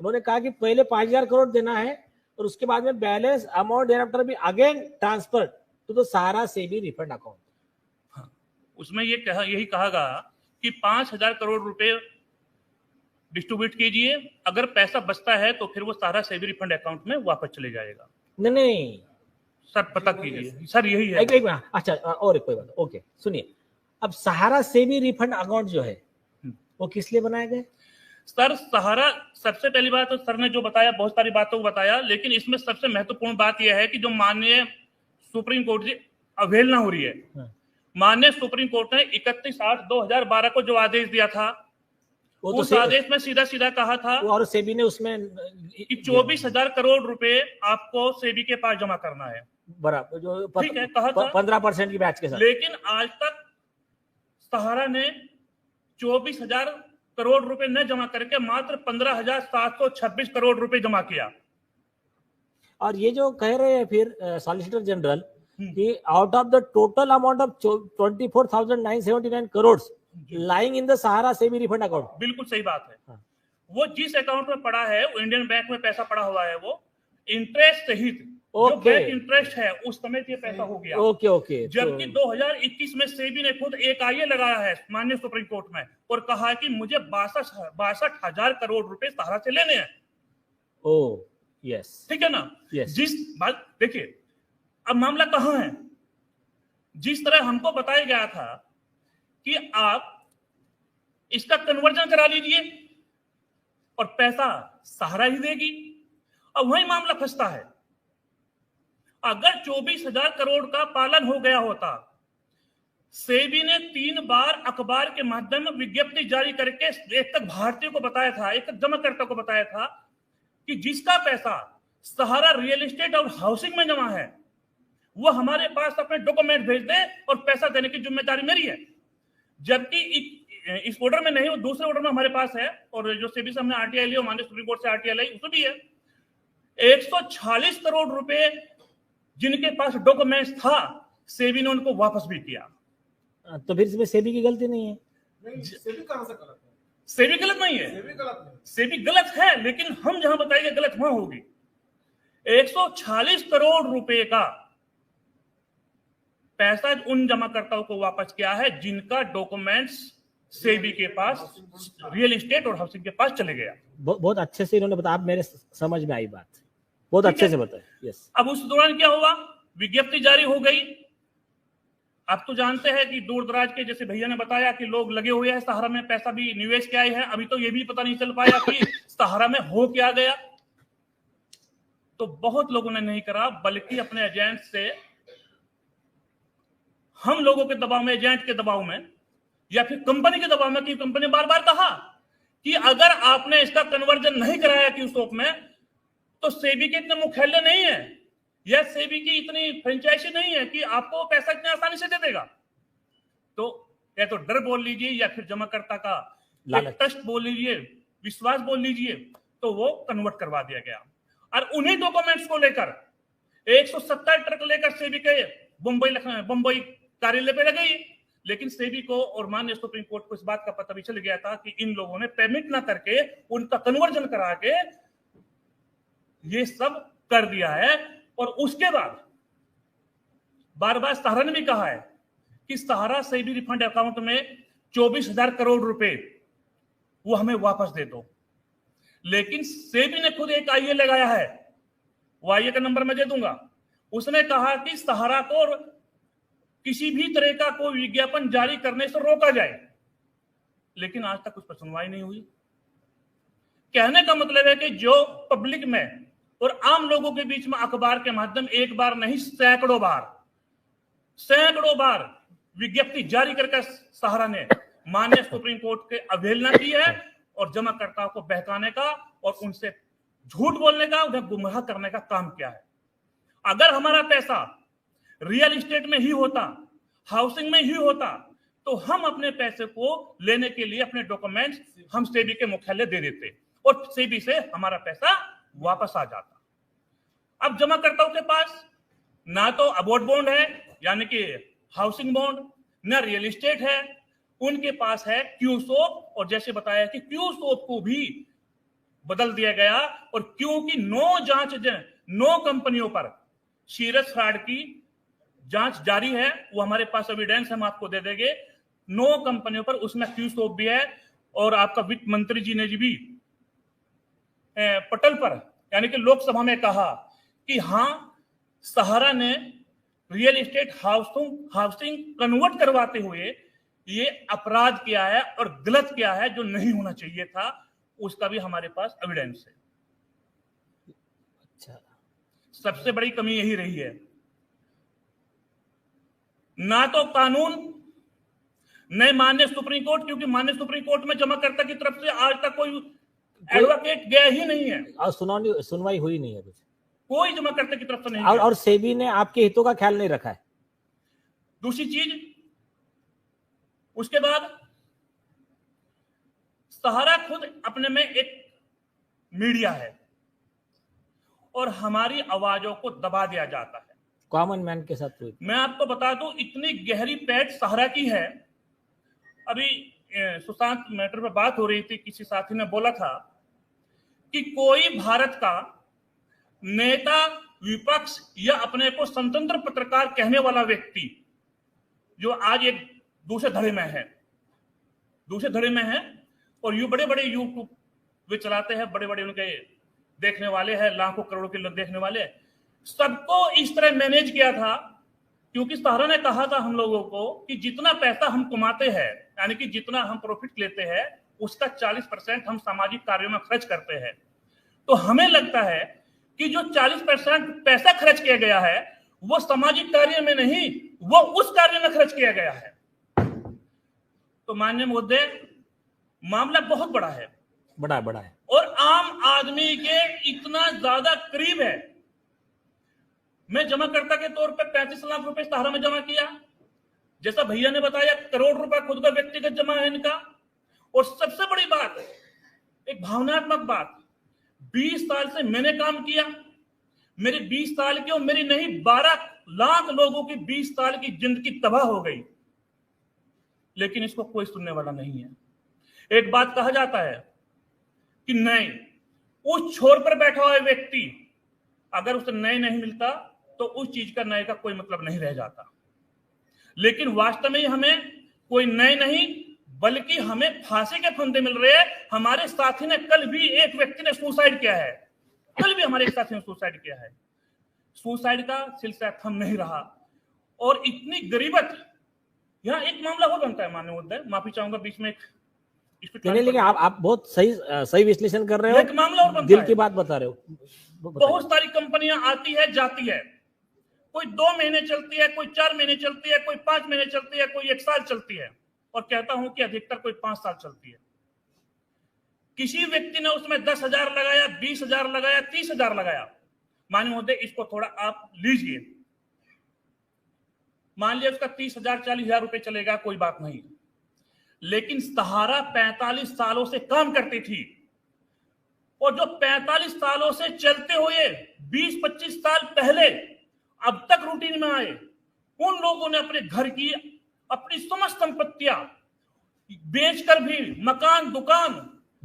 उन्होंने कहा कि पहले 5,000 करोड़ देना है और उसके बाद में balance amount there after be again transfer to the Sahara SEBI refund account. उसमें यही कहा गया कि 5,000 करोड़ रुपए डिस्ट्रीब्यूट कीजिए, अगर पैसा बचता है तो फिर वो सहारा सेबी रिफंड अकाउंट में वापस चले जाएगा। नहीं सर पता कीजिए सर, यही है। एक अच्छा, और एक कोई बात, ओके सुनिए, अब सहारा सेबी रिफंड अकाउंट जो है वो किस लिए बनाए गए? सर सहारा, सबसे पहली बात तो सर ने जो बताया बहुत सारी बातों को बताया, लेकिन इसमें सबसे महत्वपूर्ण बात यह है कि जो माननीय सुप्रीम कोर्ट की अवहेलना हो रही है। माननीय सुप्रीम कोर्ट ने 31/8/2012 को जो आदेश दिया था, उस आदेश में सीधा सीधा कहा था और सेबी ने उसमें कि 24,000 करोड़ रुपए आपको सेबी के पास जमा करना है। बराबर, जो ठीक है, कहा था 15% की ब्याज के साथ। लेकिन आज तक सहारा ने 24,000 करोड़ रुपए न जमा करके मात्र 15,726 करोड़ रुपए जमा किया। और ये जो कह रहे हैं फिर सॉलिसिटर जनरल कि out of the total amount of 24,979 crore lying in the Sahara SEBI refund account. बिल्कुल सही बात है। हाँ। वो जिस अकाउंट में पड़ा है, वो इंडियन बैंक में पैसा पड़ा हुआ है, वो इंटरेस्ट सहित जो बैंक इंटरेस्ट है उस समय ये पैसा हो गया। ओके। जबकि 2021 में सेबी ने खुद एक आईए लगाया है माननीय सुप्रीम कोर्ट में और कहा है कि मुझे 62,000 करोड़ रुपए सहारा से लेने हैं। ओह यस, ठीक है ना। yes. जिस बात देखिए, अब मामला कहां है। जिस तरह हमको बताया गया था कि आप इसका कन्वर्जन करा लीजिए और पैसा सहारा ही देगी, अब वही मामला फंसता है। अगर 24,000 करोड़ का पालन हो गया होता, सेबी ने 3 बार अखबार के माध्यम में विज्ञप्ति जारी करके एक तक भारतीयों को बताया था, एक तक जमाकर्ता को बताया था कि जिसका पैसा सहारा रियल एस्टेट और हाउसिंग में जमा है वो हमारे पास अपने डॉक्यूमेंट भेज दे और पैसा देने की जिम्मेदारी मेरी है। जबकि इस ऑर्डर में नहीं, वो दूसरे ऑर्डर में हमारे पास है, और जो सेबी से हमने आरटीआई लिया, माननीय सुप्रीम कोर्ट से आरटीआई ली, उसमें भी है 146 करोड़ रुपए जिनके पास डॉक्यूमेंट्स था, सेबी ने उनको वापस भी किया। तो फिर इसमें सेबी की गलती नहीं है? सेबी कहां से गलत है? सेबी गलत नहीं है, सेबी गलत है, लेकिन हम जहां बताएंगे गलत वहां होगी। 146 करोड़ रुपए का पैसा उन जमाकर्ताओं को वापस किया है जिनका डॉक्यूमेंट्स सेबी के पास, रियल एस्टेट और हाउसिंग के पास चले गया। बहुत अच्छे से इन्होंने बताया, मेरे समझ में आई बात, बहुत अच्छे से बताया। यस। अब उस दौरान क्या हुआ, विज्ञप्ति जारी हो गई। आप तो जानते हैं कि दूर दराज के, जैसे भैया ने बताया कि लोग लगे हुए हैं सहारा में, पैसा भी निवेश किया है। अभी तो ये भी पता नहीं चल पाया कि सहारा में हो क्या गया। तो बहुत लोगों ने नहीं करा, बल्कि अपने एजेंट से, हम लोगों के दबाव में, एजेंट के दबाव में, या फिर कंपनी के दबाव में, कि कंपनी बार बार कहा कि अगर आपने इसका कन्वर्जन नहीं कराया कि उस में, तो सेबी के इतने मुख्यालय नहीं है या सेबी की इतनी फ्रेंचाइजी नहीं है कि आपको पैसा इतनी आसानी से दे देगा। तो या तो डर बोल लीजिए या फिर जमाकर्ता का ट्रस्ट बोल लीजिए, विश्वास बोल लीजिए, तो वो कन्वर्ट करवा दिया गया। और उन्हीं डॉक्यूमेंट्स को लेकर 170 ट्रक लेकर सेबी के बंबई कार्यालय पे लग गई। लेकिन सेबी को और माननीय सुप्रीम कोर्ट को इस बात का पता भी चल गया था कि इन लोगों ने पेमेंट ना करके उनका कन्वर्जन करा के ये सब कर दिया है। और उसके बाद बार बार सहारा ने भी कहा है कि सहारा सेबी रिफंड अकाउंट में 24,000 करोड़ रुपए वो हमें वापस दे दो। लेकिन सेबी ने खुद एक आईए लगाया है, वो आईए का नंबर मैं दे दूंगा। उसने कहा कि सहारा को किसी भी तरह का कोई विज्ञापन जारी करने से रोका जाए, लेकिन आज तक उस पर सुनवाई नहीं हुई। कहने का मतलब है कि जो पब्लिक में और आम लोगों के बीच में अखबार के माध्यम एक बार नहीं सैकड़ों बार विज्ञप्ति जारी करके सहारा ने माननीय सुप्रीम कोर्ट के अवहेलना की है और जमाकर्ताओं को बहकाने का और उनसे झूठ बोलने का, उन्हें गुमराह करने का काम किया है। अगर हमारा पैसा रियल एस्टेट में ही होता, हाउसिंग में ही होता, तो हम अपने पैसे को लेने के लिए अपने डॉक्यूमेंट्स हम सेबी के मुख्यालय दे देते और सेबी से हमारा पैसा वापस आ जाता। अब जमाकर्ताओं के पास ना तो अबोर्ड बॉन्ड है, यानी कि हाउसिंग बॉन्ड, ना रियल एस्टेट है, उनके पास है क्यूसोप। और जैसे बताया कि क्यूसोप को भी बदल दिया गया, और क्योंकि 9 कंपनियों पर सीरियस फ्रॉड की जांच जारी है, वो हमारे पास एविडेंस हम आपको दे देंगे। 9 कंपनियों पर उसमें क्यूसोप भी है। और आपका वित्त मंत्री जी ने भी पटल पर, यानी कि लोकसभा में कहा कि हां, सहारा ने रियल एस्टेट हाउसिंग कन्वर्ट करवाते हुए ये अपराध किया है और गलत किया है जो नहीं होना चाहिए था, उसका भी हमारे पास एविडेंस है। अच्छा, सबसे बड़ी कमी यही रही है, ना तो कानून न मान्य सुप्रीम कोर्ट, क्योंकि मान्य सुप्रीम कोर्ट में जमाकर्ता की तरफ से आज तक कोई एडवोकेट गया ही नहीं है और सुनवाई हुई नहीं है कुछ, कोई जमाकर्ता की तरफ से नहीं और सेबी ने आपके हितों का ख्याल नहीं रखा है। दूसरी चीज, उसके बाद सहारा खुद अपने में एक मीडिया है और हमारी आवाजों को दबा दिया जाता है कॉमन मैन के साथ हुई। मैं आपको बता दूं, इतनी गहरी पैठ सहारा की है। अभी सुशांत मैटर पे बात हो रही थी, किसी साथी ने बोला था कि कोई भारत का नेता, विपक्ष या अपने को स्वतंत्र पत्रकार कहने वाला व्यक्ति जो आज एक दूसरे धड़े में है और यू बड़े बड़े यूट्यूब वे चलाते हैं, बड़े बड़े उनके देखने वाले हैं, लाखों करोड़ों के लोग देखने वाले, सबको इस तरह मैनेज किया था। क्योंकि सहारा ने कहा था हम लोगों को कि जितना पैसा हम कमाते हैं, यानी कि जितना हम प्रॉफिट लेते हैं, उसका 40% हम सामाजिक कार्यों में खर्च करते हैं। तो हमें लगता है कि जो 40% पैसा खर्च किया गया है वो सामाजिक कार्य में नहीं, वो उस कार्य में खर्च किया गया है। तो माननीय महोदय, मामला बहुत बड़ा है और आम आदमी के इतना ज्यादा करीब है। मैं जमाकर्ता के तौर पे 35 लाख रुपए सहारा में जमा किया, जैसा भैया ने बताया, करोड़ रुपए खुद का व्यक्तिगत जमा है इनका। और सबसे बड़ी बात, एक भावनात्मक बात, 20 साल से मैंने काम किया, मेरे 20 साल की और मेरी नहीं 12 लाख लोगों की 20 साल की जिंदगी तबाह हो गई, लेकिन इसको कोई सुनने वाला नहीं है। एक बात कहा जाता है कि नहीं, उस छोर पर बैठा हुआ व्यक्ति अगर उसे न्याय नहीं मिलता तो उस चीज का न्याय का कोई मतलब नहीं रह जाता। लेकिन वास्तव में हमें कोई न्याय नहीं, बल्कि हमें फांसी के फंदे मिल रहे हैं। हमारे साथी ने कल भी, एक व्यक्ति ने सुसाइड किया है, कल भी हमारे एक साथी ने सुसाइड किया है। सुसाइड का सिलसिला थम नहीं रहा और इतनी गरीबत, यहाँ एक मामला हो बनता है। माननीय महोदय, माफी चाहूंगा बीच में नहीं, लेकिन आप बहुत सही विश्लेषण कर रहे हो, एक मामला और बनता दिल है। की बात बता रहे हो। बहुत सारी कंपनियां आती है, जाती है, कोई 2 महीने चलती है, कोई 4 महीने चलती है, कोई 5 महीने चलती है, कोई 1 साल चलती है, और कहता हूं कि अधिकतर कोई 5 साल चलती है। किसी व्यक्ति ने उसमें 10,000 लगाया, 20,000 लगाया, 30,000 लगाया। माननीय महोदय, इसको थोड़ा आप लीजिए, मान लिया उसका 30,000 40,000 रुपए चलेगा, कोई बात नहीं, लेकिन सहारा 45 सालों से काम करती थी और जो 45 सालों से चलते हुए 20-25 साल पहले अब तक रूटीन में आए, उन लोगों ने अपने घर की, अपनी समस्त संपत्तियां बेचकर भी, मकान, दुकान,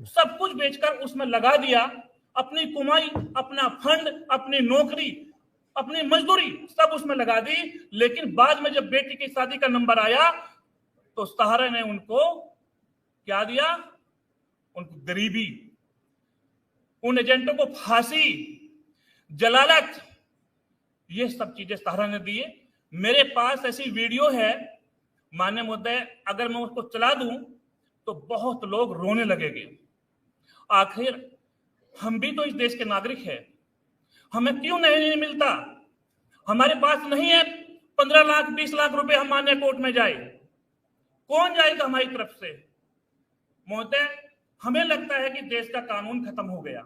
सब कुछ बेचकर उसमें लगा दिया, अपनी कमाई, अपना फंड, अपनी नौकरी, अपनी मजदूरी सब उसमें लगा दी। लेकिन बाद में जब बेटी की शादी का नंबर आया तो सहारा ने उनको क्या दिया? उनको गरीबी, उन एजेंटों को फांसी, जलालत, ये सब चीजें सहारा ने दी। मेरे पास ऐसी वीडियो है माननीय महोदय, अगर मैं उसको चला दूं तो बहुत लोग रोने लगेंगे। आखिर हम भी तो इस देश के नागरिक हैं, हमें क्यों नहीं मिलता? हमारे पास नहीं है 15 लाख 20 लाख रुपए हम मान्य कोर्ट में जाए, कौन जाएगा हमारी तरफ से? महोदय, हमें लगता है कि देश का कानून खत्म हो गया।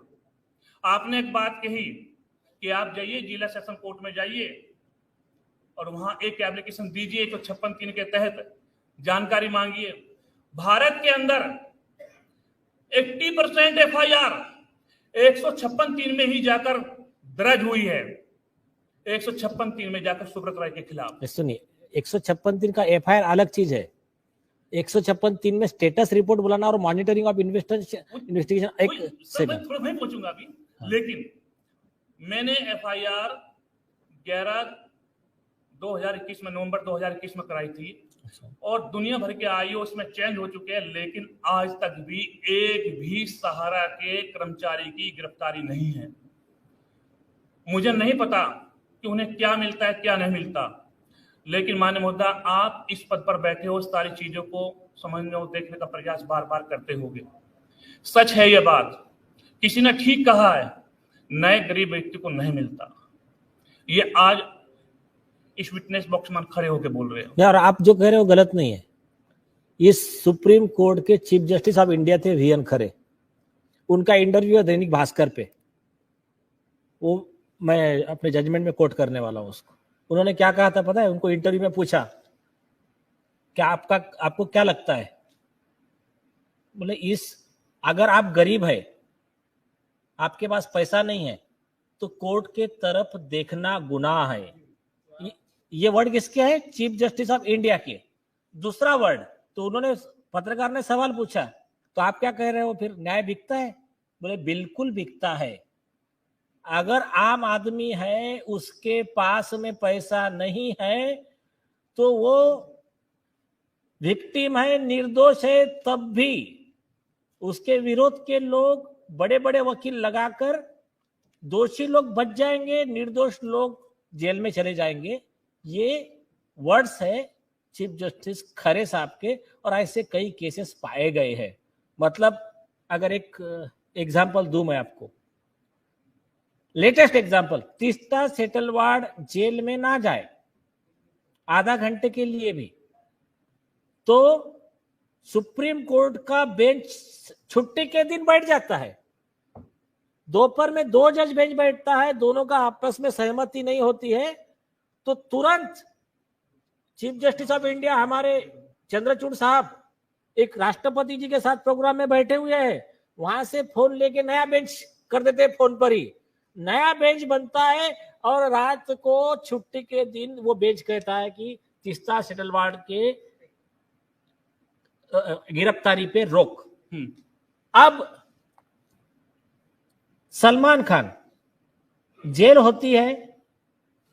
आपने एक बात कही कि आप जाइए जिला सेशन कोर्ट में जाइए और वहां एक एप्लीकेशन दीजिए 156(3) के तहत जानकारी मांगिए। भारत के अंदर 80% FIR 156(3) में ही जाकर दर्ज हुई है, 156(3) में जाकर सुब्रत राय के खिलाफ। सुनिए, 156(3) का FIR अलग चीज है। 156(3) में स्टेटस रिपोर्ट बुलाना और मॉनिटरिंग ऑफ इन्वेस्टिगेशन एक मैं थोड़ा वहीं पहुंचूंगा अभी। हाँ। लेकिन मैंने FIR 2021 में, नवंबर 2021 में कराई थी और दुनिया भर के IO उसमें चेंज हो चुके हैं, लेकिन आज तक भी एक भी सहारा के कर्मचारी की गिरफ्तारी नहीं है। मुझे नहीं पता कि उन्हें क्या मिलता है क्या नहीं मिलता। लेकिन माननीय महोदय, आप इस पद पर बैठे हो, सारी चीजों को समझने और देखने का प्रयास बार बार करते होंगे। सच है यह बात, किसी ने ठीक कहा है, नए गरीब व्यक्ति को नहीं मिलता। ये आज इस विटनेस बॉक्स में खड़े होकर बोल रहे हो। यार आप जो कह रहे हो गलत नहीं है। इस सुप्रीम कोर्ट के चीफ जस्टिस ऑफ इंडिया थे VN खरे, उनका इंटरव्यू है दैनिक भास्कर पे, वो मैं अपने जजमेंट में कोट करने वाला हूं उसको। उन्होंने क्या कहा था पता है? उनको इंटरव्यू में पूछा क्या आपको क्या लगता है, बोले अगर आप गरीब है, आपके पास पैसा नहीं है, तो कोर्ट के तरफ देखना गुनाह है। ये वर्ड किसके है? चीफ जस्टिस ऑफ इंडिया के। दूसरा वर्ड, तो उन्होंने, पत्रकार ने सवाल पूछा, तो आप क्या कह रहे हो फिर, न्याय बिकता है? बोले बिल्कुल बिकता है। अगर आम आदमी है, उसके पास में पैसा नहीं है, तो वो विक्टिम है, निर्दोष है, तब भी उसके विरोध के लोग बड़े बड़े वकील लगाकर दोषी लोग बच जाएंगे, निर्दोष लोग जेल में चले जाएंगे। ये वर्ड्स है चीफ जस्टिस खरे साहब के, और ऐसे कई केसेस पाए गए हैं। मतलब अगर एक एग्जांपल दूं मैं आपको, लेटेस्ट एग्जांपल, तीस्ता सेटलवाड़ जेल में ना जाए आधा घंटे के लिए भी, तो सुप्रीम कोर्ट का बेंच छुट्टी के दिन बैठ जाता है। दोपहर में 2 जज बेंच बैठता है, दोनों का आपस में सहमति नहीं होती है, तो तुरंत चीफ जस्टिस ऑफ इंडिया हमारे चंद्रचूड़ साहब एक राष्ट्रपति जी के साथ प्रोग्राम में बैठे हुए हैं, वहां से फोन लेके नया बेंच कर देते हैं, फोन पर ही नया बेंच बनता है, और रात को छुट्टी के दिन वो बेंच कहता है कि तीस्ता सेटलवाड़ के गिरफ्तारी पे रोक। अब सलमान खान, जेल होती है,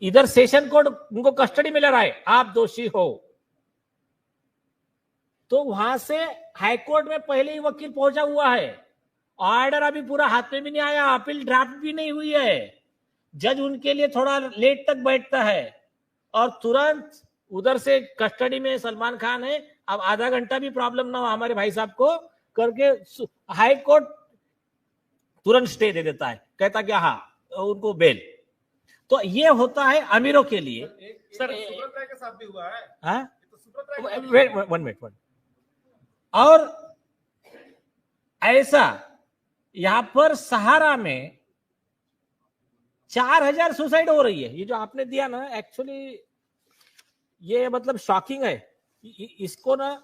इधर सेशन कोर्ट उनको कस्टडी में ले रहा है, आप दोषी हो, तो वहां से हाईकोर्ट में पहले ही वकील पहुंचा हुआ है, ऑर्डर अभी पूरा हाथ में भी नहीं आया, अपील ड्राफ्ट भी नहीं हुई है, जज उनके लिए थोड़ा लेट तक बैठता है, और तुरंत उधर से कस्टडी में सलमान खान है। अब आधा घंटा भी प्रॉब्लम ना हो हमारे भाई साहब को करके हाई कोर्ट तुरंत स्टे दे देता है, कहता क्या हाँ उनको बेल। तो ये होता है अमीरों के लिए। सर सुब्रत राय के साथ भी हुआ है। हाँ, तो सुब्रत राय वेट 1 मिनट। और ऐसा यहां पर सहारा में 4000 सुसाइड हो रही है। ये जो आपने दिया ना, एक्चुअली ये मतलब शॉकिंग है। इसको ना,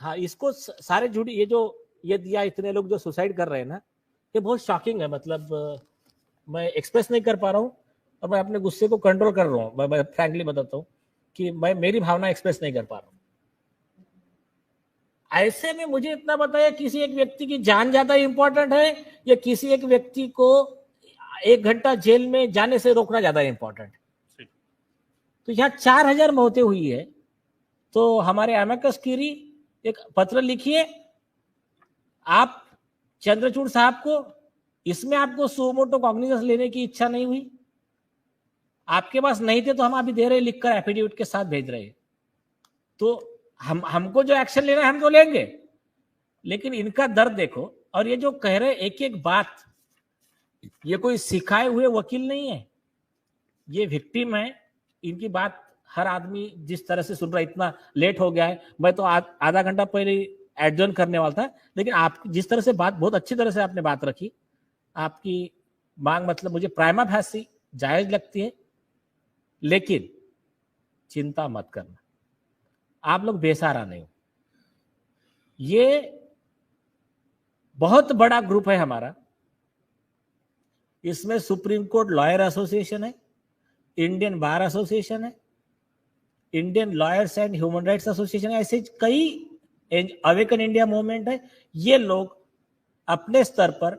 हाँ, इसको सारे जुड़ी, ये जो ये दिया, इतने लोग जो सुसाइड कर रहे हैं ना, ये बहुत शॉकिंग है। मतलब मैं एक्सप्रेस नहीं कर पा रहा हूँ, और मैं अपने गुस्से को कंट्रोल कर रहा हूँ। मैं फ्रैंकली बताता हूँ कि मैं मेरी भावना एक्सप्रेस नहीं कर पा रहा हूँ। ऐसे में मुझे इतना बताया, किसी एक व्यक्ति की जान ज्यादा इंपॉर्टेंट है या किसी एक व्यक्ति को 1 घंटा जेल में जाने से रोकना ज्यादा इंपॉर्टेंट? तो यहाँ 4000 मौतें हुई है। तो हमारे एमिकस क्यूरी एक पत्र लिखिए आप चंद्रचूड़ साहब को, इसमें आपको सुमोटो कॉग्निजेंस लेने की इच्छा नहीं हुई, आपके पास नहीं थे तो हम अभी दे रहे, लिखकर एफिडेविट के साथ भेज रहे। तो हमको जो एक्शन लेना है हम तो लेंगे, लेकिन इनका दर्द देखो। और ये जो कह रहे एक एक बात, ये कोई सिखाए हुए वकील नहीं है, ये विक्टिम है। इनकी बात हर आदमी जिस तरह से सुन रहा है, इतना लेट हो गया है, मैं तो आधा घंटा पहले एडजर्न करने वाला था, लेकिन आप जिस तरह से बात, बहुत अच्छी तरह से आपने बात रखी। आपकी मांग मतलब मुझे प्राइमा फैसी जायज लगती है, लेकिन चिंता मत करना, आप लोग बेसहारा नहीं हो। ये बहुत बड़ा ग्रुप है हमारा, इसमें सुप्रीम कोर्ट लॉयर एसोसिएशन है, इंडियन बार एसोसिएशन है, Indian lawyers and human rights association है, ऐसे कई, अवेकन इंडिया मूवमेंट है। ये लोग अपने स्तर पर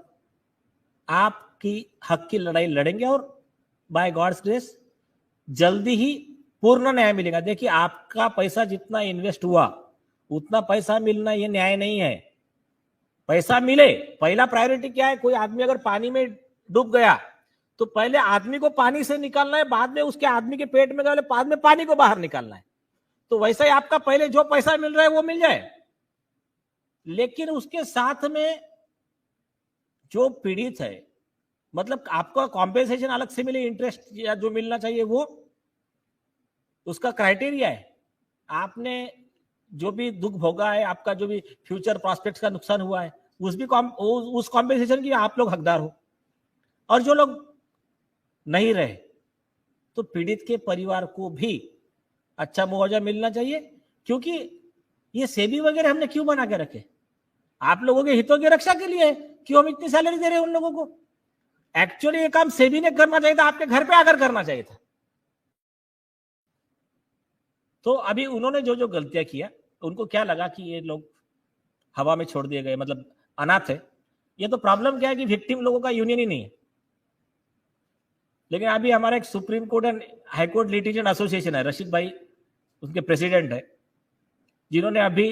आपकी हक की लड़ाई लड़ेंगे, और बाय गॉड्स ग्रेस जल्दी ही पूर्ण न्याय मिलेगा। देखिए, आपका पैसा जितना इन्वेस्ट हुआ उतना पैसा मिलना ये न्याय नहीं है। पैसा मिले, पहला प्रायोरिटी क्या है? कोई आदमी अगर पानी में डूब गया तो पहले आदमी को पानी से निकालना है, बाद में उसके आदमी के पेट में गए बाद में पानी को बाहर निकालना है। तो वैसा ही आपका पहले जो पैसा मिल रहा है वो मिल जाए, लेकिन उसके साथ में जो पीड़ित है, मतलब आपका कॉम्पेंसेशन अलग से मिले, इंटरेस्ट या जो मिलना चाहिए वो उसका क्राइटेरिया है। आपने जो भी दुख भोगा है, आपका जो भी फ्यूचर प्रॉस्पेक्ट्स का नुकसान हुआ है, उस कॉम्पेंसेशन की आप लोग हकदार हो। और जो लोग नहीं रहे तो पीड़ित के परिवार को भी अच्छा मुआवजा मिलना चाहिए, क्योंकि ये सेबी वगैरह हमने क्यों बना के रखे? आप लोगों के हितों की रक्षा के लिए। क्यों हम इतनी सैलरी दे रहे हैं उन लोगों को? एक्चुअली ये काम सेबी ने करना चाहिए था, आपके घर पे आकर करना चाहिए था। तो अभी उन्होंने जो जो गलतियां किया, उनको क्या लगा कि ये लोग हवा में छोड़ दिए गए, मतलब अनाथ है। ये तो प्रॉब्लम क्या है कि विक्टिम लोगों का यूनियन ही नहीं है। लेकिन अभी हमारा एक supreme court and high court litigation association है, रशीद भाई उनके प्रेसिडेंट है, जिन्होंने अभी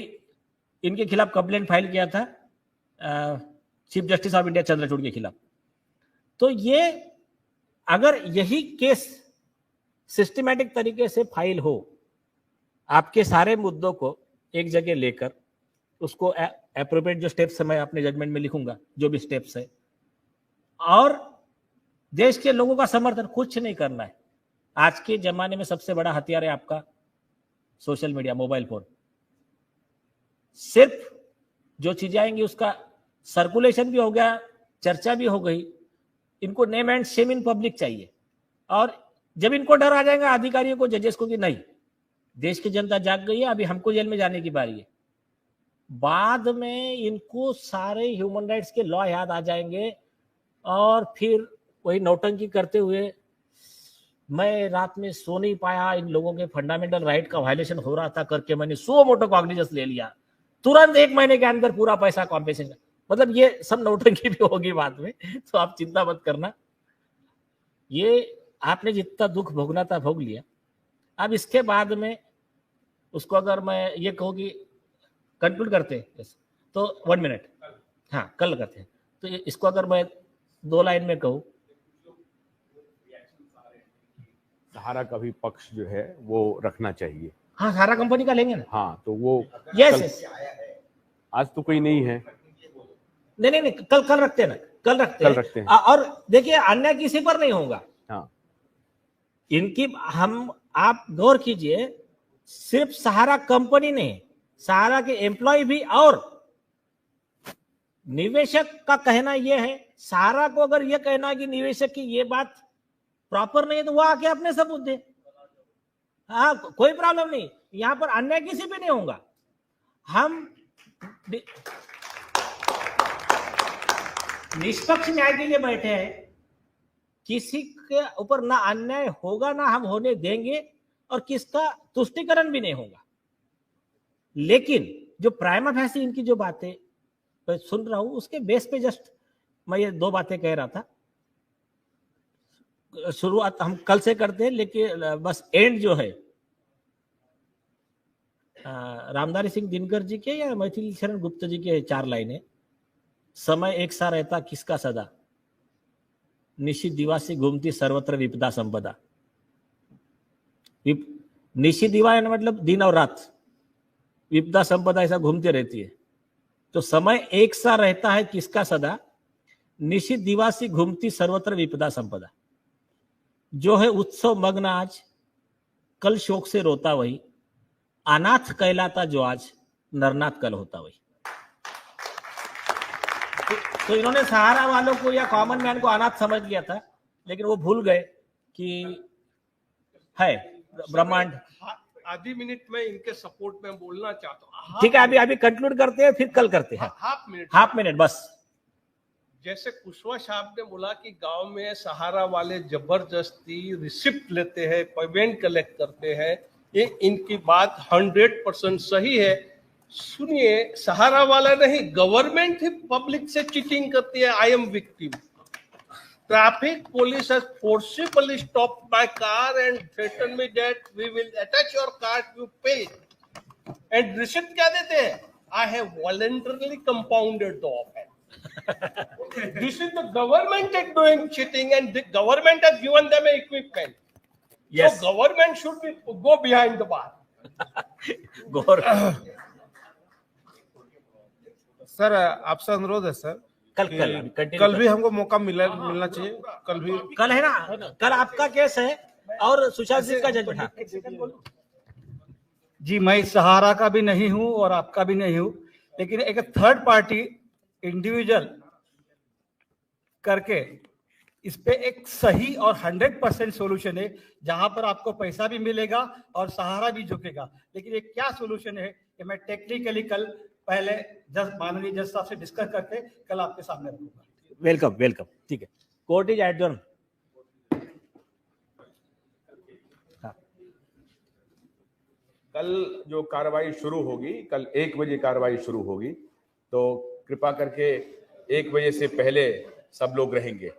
इनके खिलाफ कंप्लेंट फाइल किया था chief justice of India Chandrachud के खिलाफ। तो ये अगर यही केस सिस्टमैटिक तरीके से फाइल हो, आपके सारे मुद्दों को एक जगह लेकर उसको अप्रोप्रिएट जो स्टेप्स है मैं अपने जजमेंट में लिखूंगा, जो भी स्टेप्स है, और देश के लोगों का समर्थन, कुछ नहीं करना है। आज के जमाने में सबसे बड़ा हथियार है आपका सोशल मीडिया, मोबाइल फोन। सिर्फ जो चीजें आएंगी उसका सर्कुलेशन भी हो गया, चर्चा भी हो गई। इनको name and shame in public चाहिए। और जब इनको डर आ जाएगा अधिकारियों को, जजेस को, कि नहीं देश की जनता जाग गई है, अभी हमको जेल में जाने की बारी है, बाद में इनको सारे ह्यूमन राइट्स के लॉ याद आ जाएंगे और फिर वही नौटंकी करते हुए, मैं रात में सो नहीं पाया, इन लोगों के फंडामेंटल राइट का वायलेशन हो रहा था करके मैंने सो मोटो कॉग्निजेंस ले लिया, तुरंत 1 महीने के अंदर पूरा पैसा कॉम्पेंसेशन। मतलब ये सब नौटंकी भी होगी बाद में, तो आप चिंता मत करना। ये आपने जितना दुख भोगना था भोग लिया। अब इसके बाद में उसको अगर मैं ये कहूँ कि कंक्लूड करते हैं तो 1 मिनट, हाँ कल करते हैं, तो इसको अगर मैं 2 लाइन में कहूँ, सहारा का भी पक्ष जो है वो रखना चाहिए। हाँ सहारा कंपनी का लेंगे ना। हाँ तो वो यस आज तो कोई नहीं है। नहीं कल रखते हैं ना, कल रखते हैं। और देखिए अन्याय किसी पर नहीं होगा। हाँ इनकी आप गौर कीजिए, सिर्फ सहारा कंपनी नहीं, सहारा के एम्प्लॉय भी, और निवेशक का कहना यह है, सहारा को अगर यह कहना है कि निवेशक की ये बात प्रॉपर नहीं है तो वो आके अपने सबूत दे। हाँ कोई प्रॉब्लम नहीं, यहां पर अन्याय किसी पे नहीं होगा। हम निष्पक्ष न्याय के लिए बैठे हैं, किसी के ऊपर ना अन्याय होगा ना हम होने देंगे, और किसका तुष्टिकरण भी नहीं होगा। लेकिन जो प्राइमा फैसी इनकी जो बातें मैं सुन रहा हूं, उसके बेस पे जस्ट मैं ये 2 बातें कह रहा था। शुरुआत हम कल से करते हैं, लेकिन बस एंड जो है रामधारी सिंह दिनकर जी के या मैथिली शरण गुप्ता जी के 4 लाइनें। समय एक सा रहता किसका सदा, निशित दिवासी घूमती सर्वत्र विपदा संपदा। निशित दिवा मतलब दिन और रात, विपदा संपदा ऐसा घूमती रहती है। तो समय एक सा रहता है किसका सदा, निशित दिवासी घूमती सर्वत्र विपदा संपदा। जो है उत्सव मग्न आज, कल शोक से रोता वही, अनाथ कहलाता जो आज, नरनाथ कल होता वही। तो इन्होंने सहारा वालों को या कॉमन मैन को अनाथ समझ लिया था, लेकिन वो भूल गए कि है ब्रह्मांड। आधी मिनट में इनके सपोर्ट में बोलना चाहता हूँ। ठीक है, अभी कंक्लूड करते हैं, फिर कल करते हैं। हाफ मिनट बस। जैसे कुशवाहा साहब ने बोला कि गांव में सहारा वाले जबरदस्ती रिसिप्ट लेते हैं, पेमेंट कलेक्ट करते हैं, ये इनकी बात 100% सही है। सुनिए, सहारा वाला नहीं, गवर्नमेंट ही पब्लिक से चीटिंग करती है। I am victim. Traffic police has forcibly stopped my car and threatened me that we will attach your car if you pay. And receipt क्या देते हैं? I have voluntarily compounded the offense. This is the government is doing cheating, and the government has given them equipment. Yes. So government should go behind the bar. Gaur sir आपसे अनुरोध है sir कल कि कल अभी continue कल करो। भी हमको मौका मिलना चाहिए। कल भी कल है ना, कल आपका केस है और सुशांत सिंह का जजमेंट। जी, मैं सहारा का भी नहीं हूं और आपका भी नहीं हूं, लेकिन एक थर्ड पार्टी इंडिविजुअल करके इस पे एक सही और 100% सोल्यूशन है, जहां पर आपको पैसा भी मिलेगा और सहारा भी झुकेगा। लेकिन ये क्या सोल्यूशन है कि मैं टेक्निकली कल पहले माननीय जज साहब से डिस्कस करके कल आपके सामने रखूंगा। वेलकम वेलकम, ठीक है। Court is adjourn. कल जो कार्रवाई शुरू होगी, कल 1 बजे कार्रवाई शुरू होगी, तो कृपा करके 1 बजे से पहले सब लोग रहेंगे,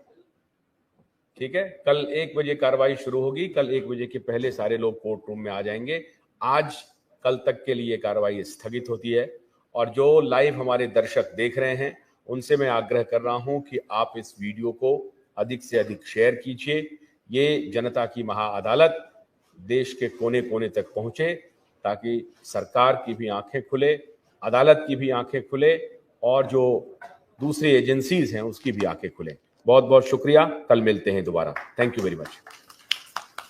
ठीक है। कल 1 बजे कार्रवाई शुरू होगी, कल 1 बजे के पहले सारे लोग कोर्ट रूम में आ जाएंगे। आज कल तक के लिए कार्रवाई स्थगित होती है, और जो लाइव हमारे दर्शक देख रहे हैं उनसे मैं आग्रह कर रहा हूं कि आप इस वीडियो को अधिक से अधिक शेयर कीजिए। ये जनता की महाअदालत देश के कोने कोने तक पहुंचे, ताकि सरकार की भी आंखें खुले, अदालत की भी आंखें खुले, और जो दूसरी एजेंसीज हैं उसकी भी आंखें खुले। बहुत बहुत शुक्रिया। कल मिलते हैं दोबारा। Thank you very much.